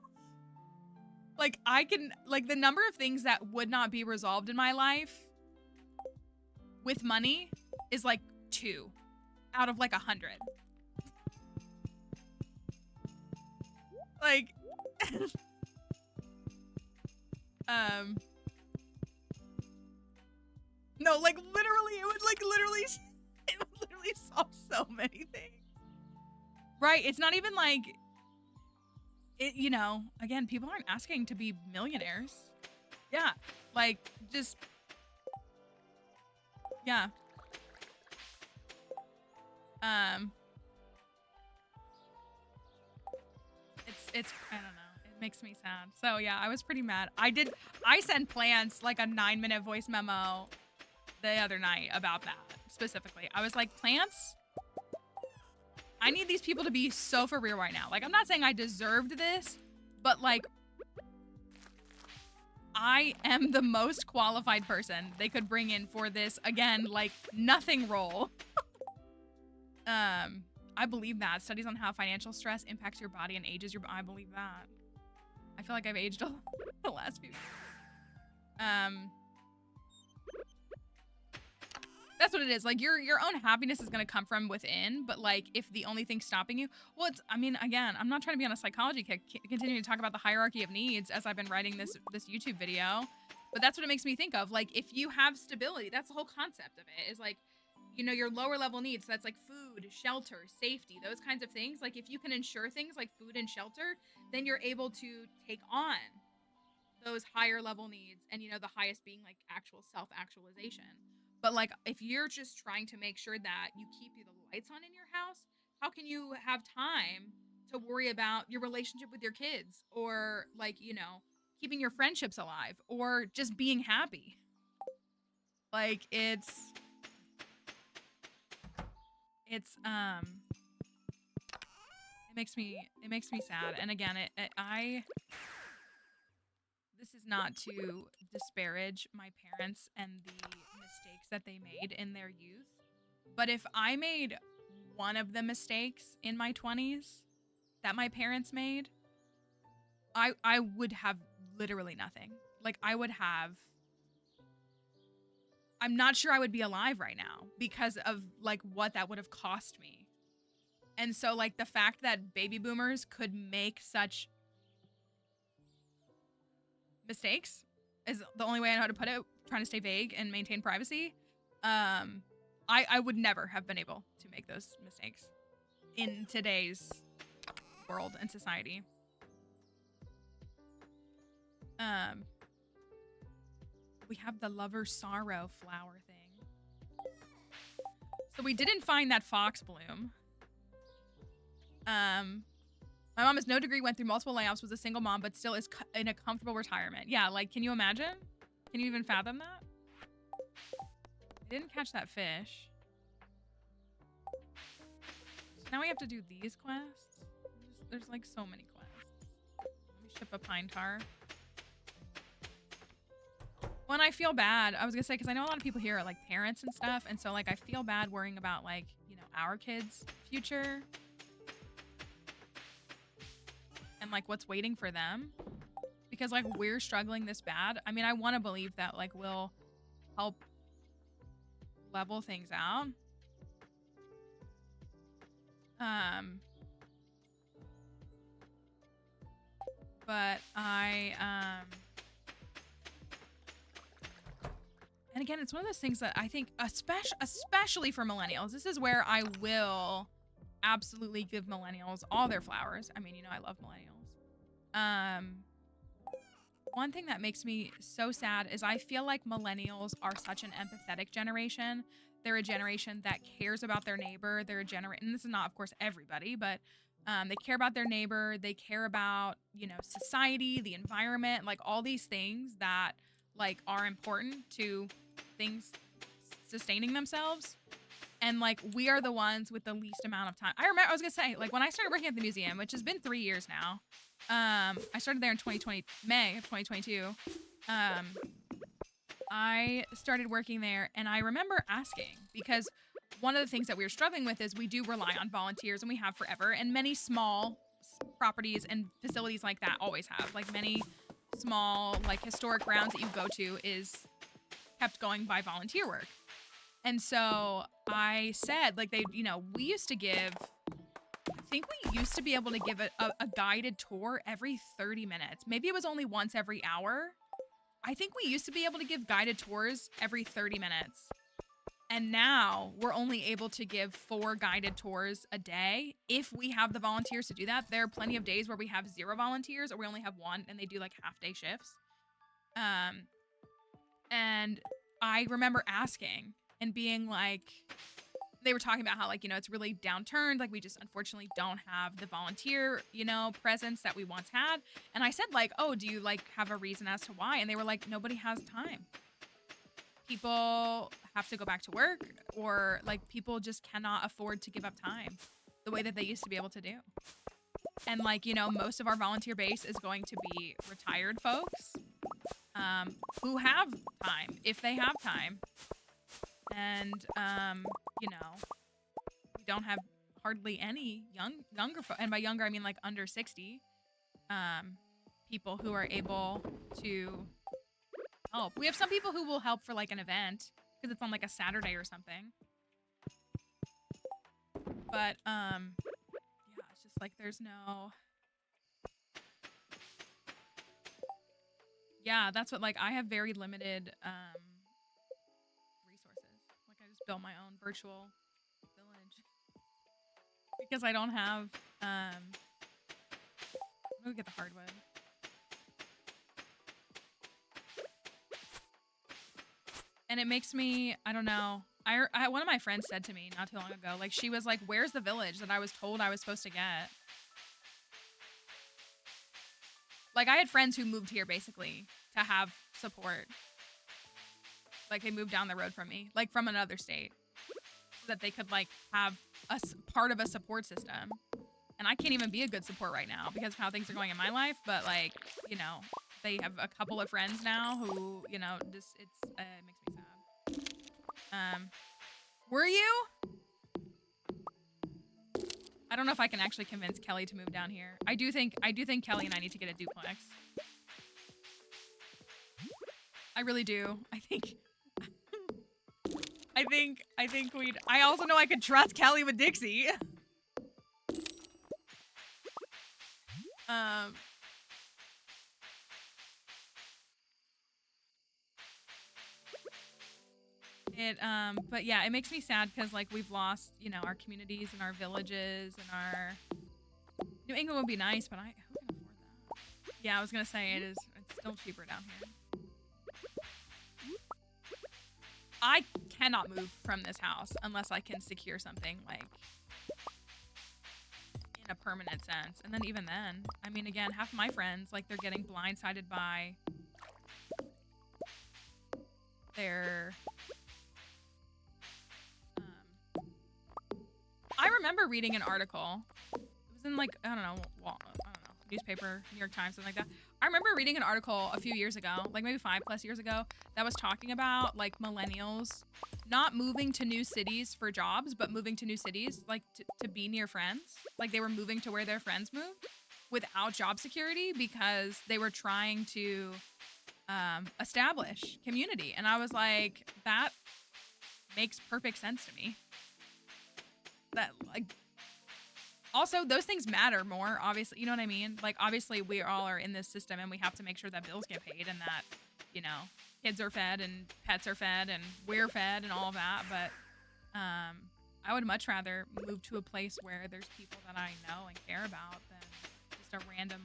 Speaker 1: Like the number of things that would not be resolved in my life with money is like 2 out of like 100. Like no, like literally it would literally solve so many things. Right? It's not even like you know, again, people aren't asking to be millionaires. Yeah. Like, just, yeah. It's, I don't know. It makes me sad. So yeah, I was pretty mad. I sent Plants like a 9-minute voice memo the other night about that specifically. I was like, Plants, I need these people to be so for real right now. Like, I'm not saying I deserved this, but like, I am the most qualified person they could bring in for this, again, like, nothing role. I believe that. Studies on how financial stress impacts your body and ages your body. I believe that. I feel like I've aged a lot the last few years. That's what it is. Like, your own happiness is going to come from within, but like, if the only thing stopping you, well, it's, I mean, again, I'm not trying to be on a psychology kick, continuing to talk about the hierarchy of needs as I've been writing this YouTube video, but that's what it makes me think of. Like, if you have stability, that's the whole concept of it, is like, you know, your lower level needs. So that's like food, shelter, safety, those kinds of things. Like, if you can ensure things like food and shelter, then you're able to take on those higher level needs, and, you know, the highest being like actual self-actualization. But like, if you're just trying to make sure that you keep the lights on in your house, how can you have time to worry about your relationship with your kids, or like, you know, keeping your friendships alive, or just being happy? Like, it makes me sad. And again, this is not to disparage my parents and the mistakes that they made in their youth, but if I made one of the mistakes in my 20s that my parents made, I would have literally nothing. Like, I'm not sure I would be alive right now because of like what that would have cost me. And so like, the fact that baby boomers could make such mistakes is the only way I know how to put it, trying to stay vague and maintain privacy. I would never have been able to make those mistakes in today's world and society. We have the lover sorrow flower thing. So we didn't find that fox bloom. My mom has no degree, went through multiple layoffs, was a single mom, but still is in a comfortable retirement. Yeah, like, can you imagine? Can you even fathom that? I didn't catch that fish. So now we have to do these quests. There's like so many quests. Let me ship a pine tar. When I feel bad, I was gonna say, because I know a lot of people here are like parents and stuff, and so like, I feel bad worrying about like, you know, our kids' future and like what's waiting for them, because like, we're struggling this bad. I mean, I want to believe that like, we'll help level things out. But and again, it's one of those things that I think, especially for millennials, this is where I will absolutely give millennials all their flowers. I mean, you know, I love millennials. One thing that makes me so sad is I feel like millennials are such an empathetic generation. They're a generation that cares about their neighbor. They're a generation, and this is not, of course, everybody, but they care about their neighbor. They care about, you know, society, the environment, like all these things that like are important to things sustaining themselves. And like, we are the ones with the least amount of time. I was gonna say, like, when I started working at the museum, which has been 3 years now, I started there in May of 2022. I started working there, and I remember asking, because one of the things that we were struggling with is we do rely on volunteers, and we have forever, and many small properties and facilities like that always have, like, many small, like, historic grounds that you go to is kept going by volunteer work. And so I said, like, they, you know, we used to give, I think we used to be able to give a guided tour every 30 minutes. Maybe it was only once every hour. I think we used to be able to give guided tours every 30 minutes. And now we're only able to give 4 guided tours a day if we have the volunteers to do that. There are plenty of days where we have 0 volunteers or we only have 1 and they do like half-day shifts. And I remember asking and being like, they were talking about how, like, you know, it's really downturned. Like, we just unfortunately don't have the volunteer, you know, presence that we once had. And I said, like, oh, do you, like, have a reason as to why? And they were like, nobody has time. People have to go back to work, or, like, people just cannot afford to give up time the way that they used to be able to do. And, like, you know, most of our volunteer base is going to be retired folks who have time, if they have time. And, you know, we don't have hardly any younger and by younger, I mean like under 60, people who are able to help. We have some people who will help for like an event because it's on like a Saturday or something. But, yeah, it's just like there's no... Yeah, that's what, like, I have very limited, resources. Like, I just built my own virtual village. Because I don't have, let me get the hardwood. And it makes me, I don't know. One of my friends said to me not too long ago, like, she was like, where's the village that I was told I was supposed to get? Like, I had friends who moved here, basically, to have support. Like, they moved down the road from me, like, from another state. So that they could, like, have part of a support system. And I can't even be a good support right now because of how things are going in my life. But, like, you know, they have a couple of friends now who, you know, just, it makes me sad. Were you? I don't know if I can actually convince Kelly to move down here. I do think Kelly and I need to get a duplex. I really do. I think we'd... I also know I could trust Kelly with Dixie. But yeah, it makes me sad because, like, we've lost, you know, our communities and our villages and our... New England would be nice, but who can afford that? Yeah, I was gonna say it's still cheaper down here. I cannot move from this house unless I can secure something, like, in a permanent sense. And then even then, I mean, again, half of my friends, like, they're getting blindsided by their... I remember reading an article. It was in, like, I don't know, newspaper, New York Times, something like that. I remember reading an article a few years ago, like maybe 5+ years ago, that was talking about, like, millennials not moving to new cities for jobs, but moving to new cities, like, to be near friends. Like, they were moving to where their friends moved without job security because they were trying to establish community. And I was like, that makes perfect sense to me. That, like, also, those things matter more, obviously. You know what I mean? Like, obviously, we all are in this system, and we have to make sure that bills get paid and that, you know, kids are fed and pets are fed and we're fed and all of that. But I would much rather move to a place where there's people that I know and care about than just a random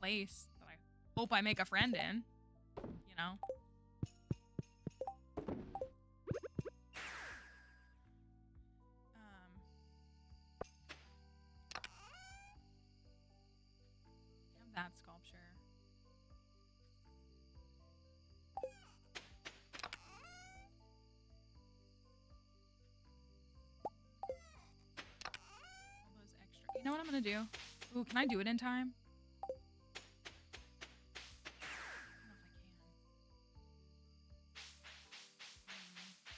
Speaker 1: place that I hope I make a friend in, you know? That sculpture. All those extra. You know what I'm gonna do? Ooh, can I do it in time? I don't know if I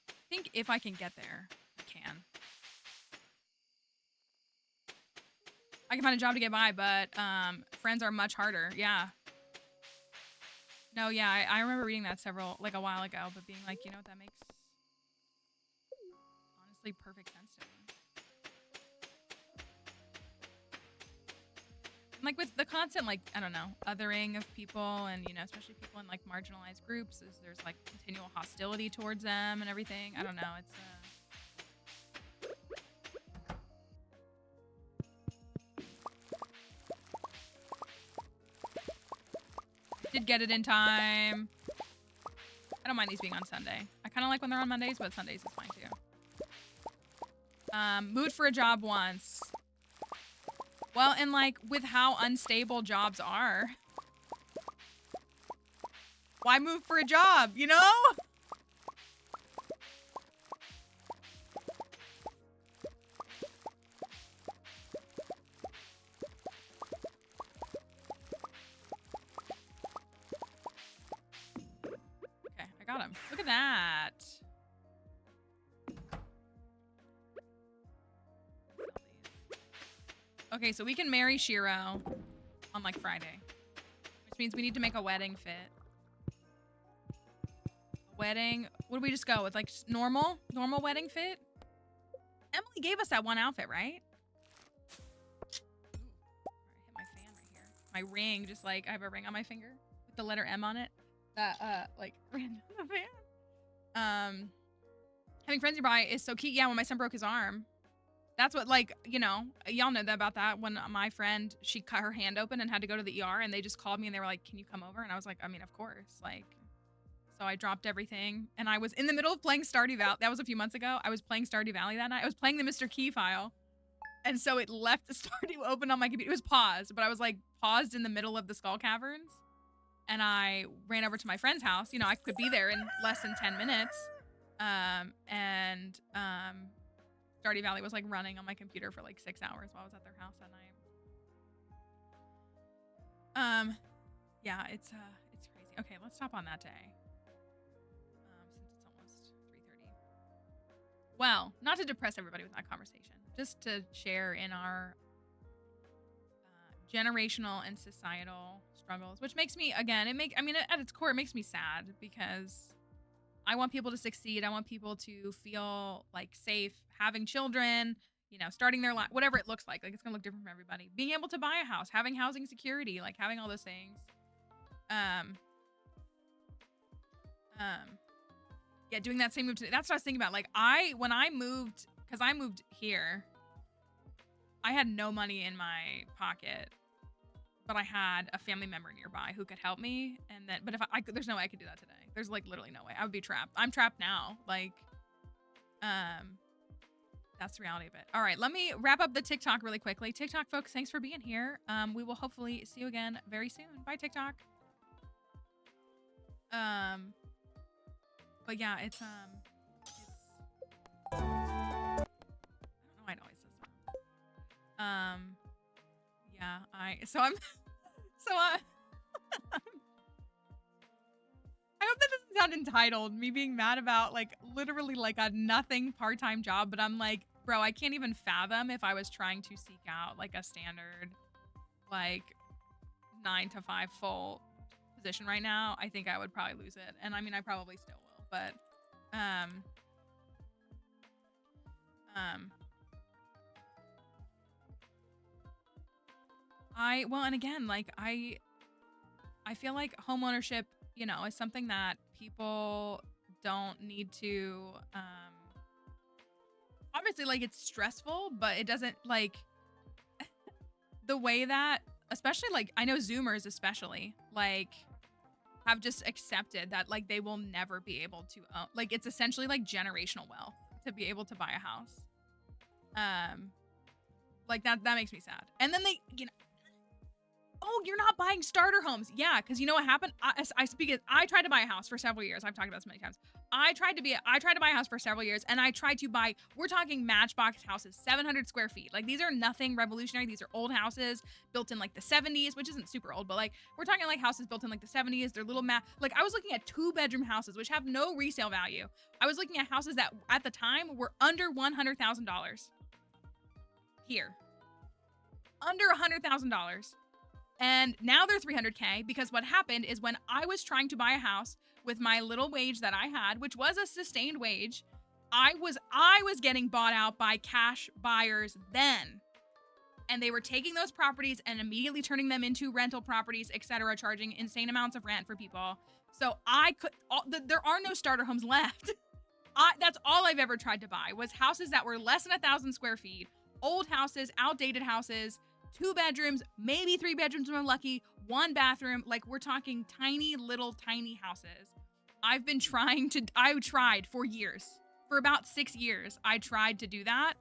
Speaker 1: can. I think if I can get there, I can. I can find a job to get by, but friends are much harder. Yeah. No, yeah, I remember reading that a while ago, but being like, you know what, that makes honestly perfect sense to me. like with the constant, like, I don't know, othering of people and, you know, especially people in like marginalized groups, is there's like continual hostility towards them and everything. I don't know. Did get it in time. I don't mind these being on Sunday. I kind of like when they're on Mondays, but Sundays is fine too. Moved for a job once. Well, and like with how unstable jobs are, why move for a job, you know? Okay, I got him. Look at that. Okay, so we can marry Shiro on like Friday, which means we need to make a wedding fit. Wedding, what do we just go with? Like normal wedding fit? Emily gave us that one outfit, right? Ooh, I hit my fan right here. My ring, just like I have a ring on my finger with the letter M on it. That like ran down the fan. Having friends nearby is so key. Yeah, when my son broke his arm. That's what, like, you know, y'all know that about that. When my friend, she cut her hand open and had to go to the ER, and they just called me and they were like, can you come over? And I was like, I mean, of course. Like, so I dropped everything and I was in the middle of playing Stardew Valley. That was a few months ago. I was playing Stardew Valley that night. I was playing the Mr. Key file. And so it left the Stardew open on my computer. It was paused, but I was like paused in the middle of the Skull Caverns. And I ran over to my friend's house. You know, I could be there in less than 10 minutes. Stardew Valley was like running on my computer for like 6 hours while I was at their house that night. Yeah, it's crazy. Okay, let's stop on that day. Since it's almost 3:30. Well, not to depress everybody with that conversation, just to share in our generational and societal struggles, which makes me, again, at its core, it makes me sad because I want people to succeed. I want people to feel like safe, having children, you know, starting their life, whatever it looks like. Like, it's gonna look different for everybody. Being able to buy a house, having housing security, like having all those things. Yeah, doing that same move today. That's what I was thinking about. Like, when I moved, because I moved here, I had no money in my pocket, but I had a family member nearby who could help me. And then, but if I could, there's no way I could do that today. There's like literally no way. I would be trapped. I'm trapped now. Like, that's the reality of it. All right, let me wrap up the TikTok really quickly. TikTok folks, thanks for being here. We will hopefully see you again very soon. Bye, TikTok. But yeah, it's I don't know why it always does that. Yeah, I hope that doesn't sound entitled, me being mad about like literally like a nothing part-time job, but I'm like, bro, I can't even fathom if I was trying to seek out like a standard like 9 to 5 full position right now. I think I would probably lose it. And I mean, I probably still will, but and again, like I feel like homeownership, you know, is something that people don't need to, obviously, like, it's stressful, but it doesn't, like, the way that, especially, like, I know Zoomers especially, like, have just accepted that, like, they will never be able to own, like, it's essentially, like, generational wealth to be able to buy a house. Like, that makes me sad. And then they, you know, oh, you're not buying starter homes. Yeah, because you know what happened? I tried to buy a house for several years. I've talked about this many times. I tried to buy a house for several years, and I tried to buy, we're talking matchbox houses, 700 square feet. Like, these are nothing revolutionary. These are old houses built in like the 70s, which isn't super old, but like, we're talking like houses built in like the 70s. They're little like, I was looking at 2-bedroom houses, which have no resale value. I was looking at houses that at the time were under $100,000 here. Under $100,000. And now they're $300K because what happened is when I was trying to buy a house with my little wage that I had, which was a sustained wage, I was getting bought out by cash buyers then. And they were taking those properties and immediately turning them into rental properties, etc., charging insane amounts of rent for people. So there are no starter homes left. That's all I've ever tried to buy was houses that were less than 1,000 square feet, old houses, outdated houses, 2 bedrooms, maybe 3 bedrooms when I'm lucky, 1 bathroom. Like, we're talking tiny houses. I tried for years. For about 6 years, I tried to do that.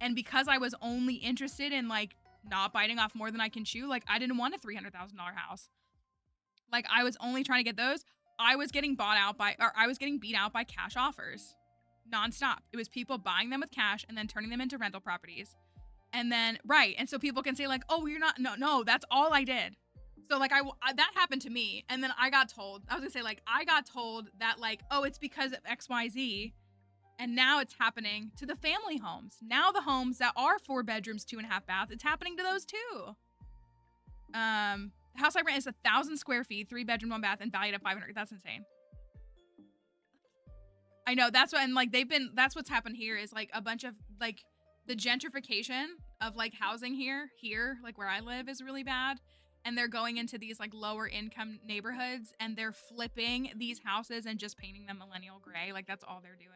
Speaker 1: And because I was only interested in, like, not biting off more than I can chew, like, I didn't want a $300,000 house. Like, I was only trying to get those. I was getting beat out by cash offers nonstop. It was people buying them with cash and then turning them into rental properties. And then, right. And so people can say, like, oh, you're not, no, that's all I did. So, like, that happened to me. And then I got told that, like, oh, it's because of XYZ. And now it's happening to the family homes. Now the homes that are 4 bedrooms, 2.5 baths, it's happening to those too. The house I rent is 1,000 square feet, 3 bedroom, 1 bath, and valued at 500. That's insane. I know, that's what, and like that's what's happened here is like a bunch of like the gentrification of like housing here, like where I live is really bad. And they're going into these like lower income neighborhoods and they're flipping these houses and just painting them millennial gray. Like that's all they're doing.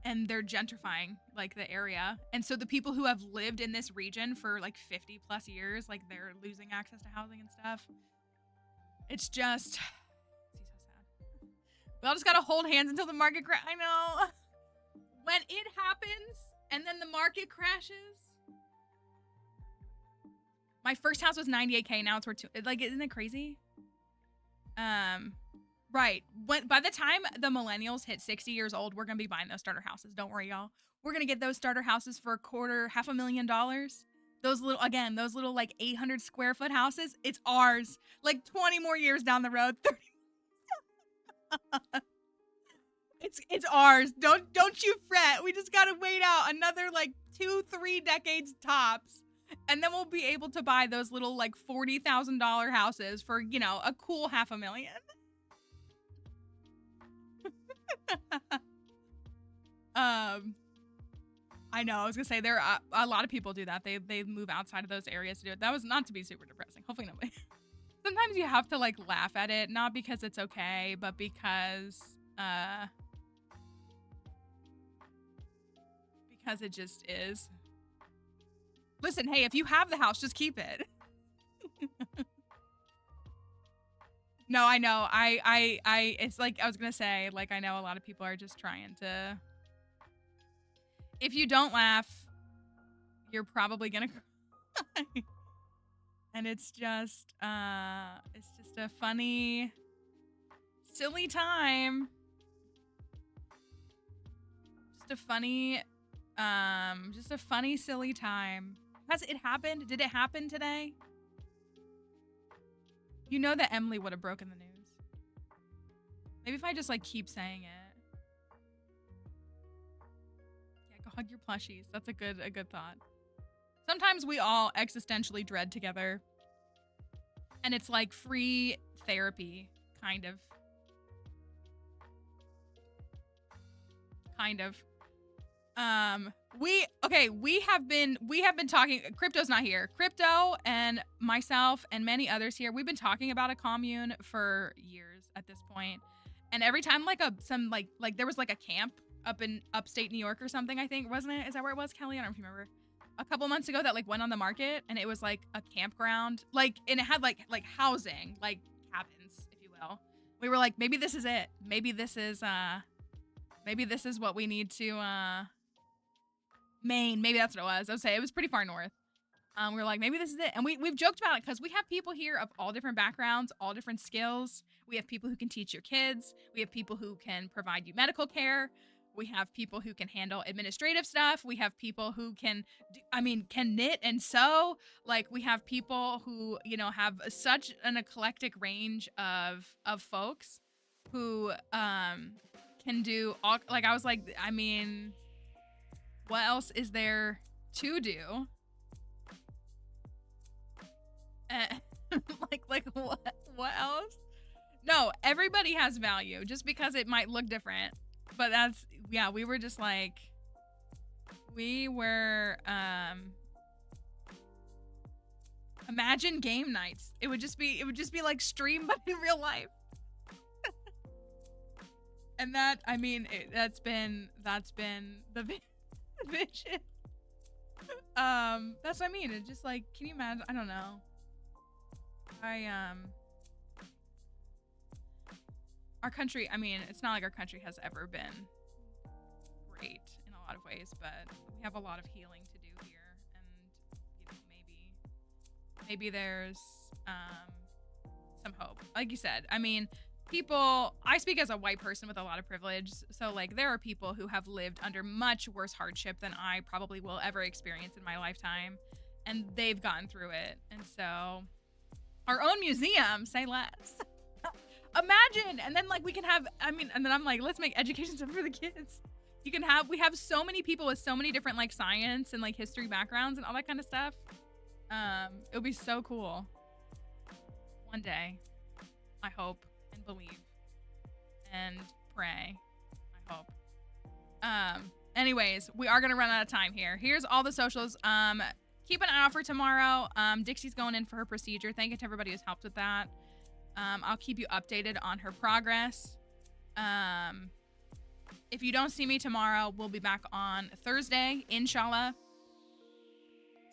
Speaker 1: And they're gentrifying like the area. And so the people who have lived in this region for like 50 plus years, like they're losing access to housing and stuff. It's just, see so sad. We all just gotta hold hands until the market I know. When it happens and then the market crashes. My first house was 98K. Now it's worth like, isn't it crazy? Right. By the time the millennials hit 60 years old, we're going to be buying those starter houses. Don't worry, y'all. We're going to get those starter houses for $250,000. Those little like 800 square foot houses. It's ours. Like 20 more years down the road. 30. It's ours. Don't you fret. We just got to wait out another like 2-3 decades tops. And then we'll be able to buy those little like $40,000 houses for, you know, a cool $500,000. I know. I was gonna say there are a lot of people do that. They move outside of those areas to do it. That was not to be super depressing. Hopefully nobody. Sometimes you have to like laugh at it, not because it's okay, but because it just is. Listen, hey, if you have the house, just keep it. No, I know. It's like, I was going to say, like, I know a lot of people are just trying to, if you don't laugh, you're probably going to cry. And it's just a funny, silly time. Just a funny, silly time. Has it happened? Did it happen today? You know that Emily would have broken the news. Maybe if I just like keep saying it. Yeah, go hug your plushies. That's a good thought. Sometimes we all existentially dread together. And it's like free therapy, kind of. We have been talking. Crypto's not here. Crypto and myself and many others here, we've been talking about a commune for years at this point. And every time like there was like a camp up in upstate New York or something, I think, wasn't it? Is that where it was, Kelly? I don't know if you remember. A couple months ago that like went on the market and it was like a campground, like, and it had like housing, like cabins, if you will. We were like, maybe this is it. Maybe this is what we need to Maine, maybe that's what it was. I would say it was pretty far north. We were like, maybe this is it. And we've joked about it because we have people here of all different backgrounds, all different skills. We have people who can teach your kids. We have people who can provide you medical care. We have people who can handle administrative stuff. We have people who can knit and sew. Like, we have people who, you know, have such an eclectic range of folks who can do all, like, I was like, I mean, what else is there to do? Like what else No, everybody has value just because it might look different. But that's, yeah, we were just like, we were, imagine game nights. It would just be like stream, but in real life. And that, I mean, that's been the vision. That's what I mean. It's just like, can you imagine? I don't know. Our country, I mean, it's not like our country has ever been great in a lot of ways, but we have a lot of healing to do here, and maybe there's some hope. Like you said, I mean, I speak as a white person with a lot of privilege, so like there are people who have lived under much worse hardship than I probably will ever experience in my lifetime, and they've gotten through it. And so our own museum, say less. Imagine, and then like we can have, and then I'm like, let's make education stuff for the kids. We have so many people with so many different like science and like history backgrounds and all that kind of stuff. It would be so cool. One day, I hope and believe and pray. I hope. Anyways, we are gonna run out of time here. Here's all the socials. Keep an eye out for tomorrow. Dixie's going in for her procedure. Thank you to everybody who's helped with that. I'll keep you updated on her progress. If you don't see me tomorrow, we'll be back on Thursday, inshallah.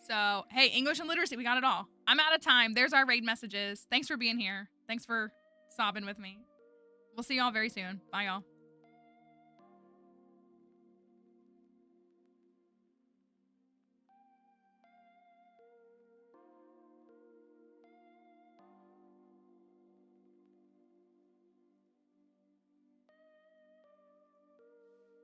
Speaker 1: So, hey, English and literacy, we got it all. I'm out of time. There's our raid messages. Thanks for being here. Thanks for sobbing with me. We'll see y'all very soon. Bye, y'all.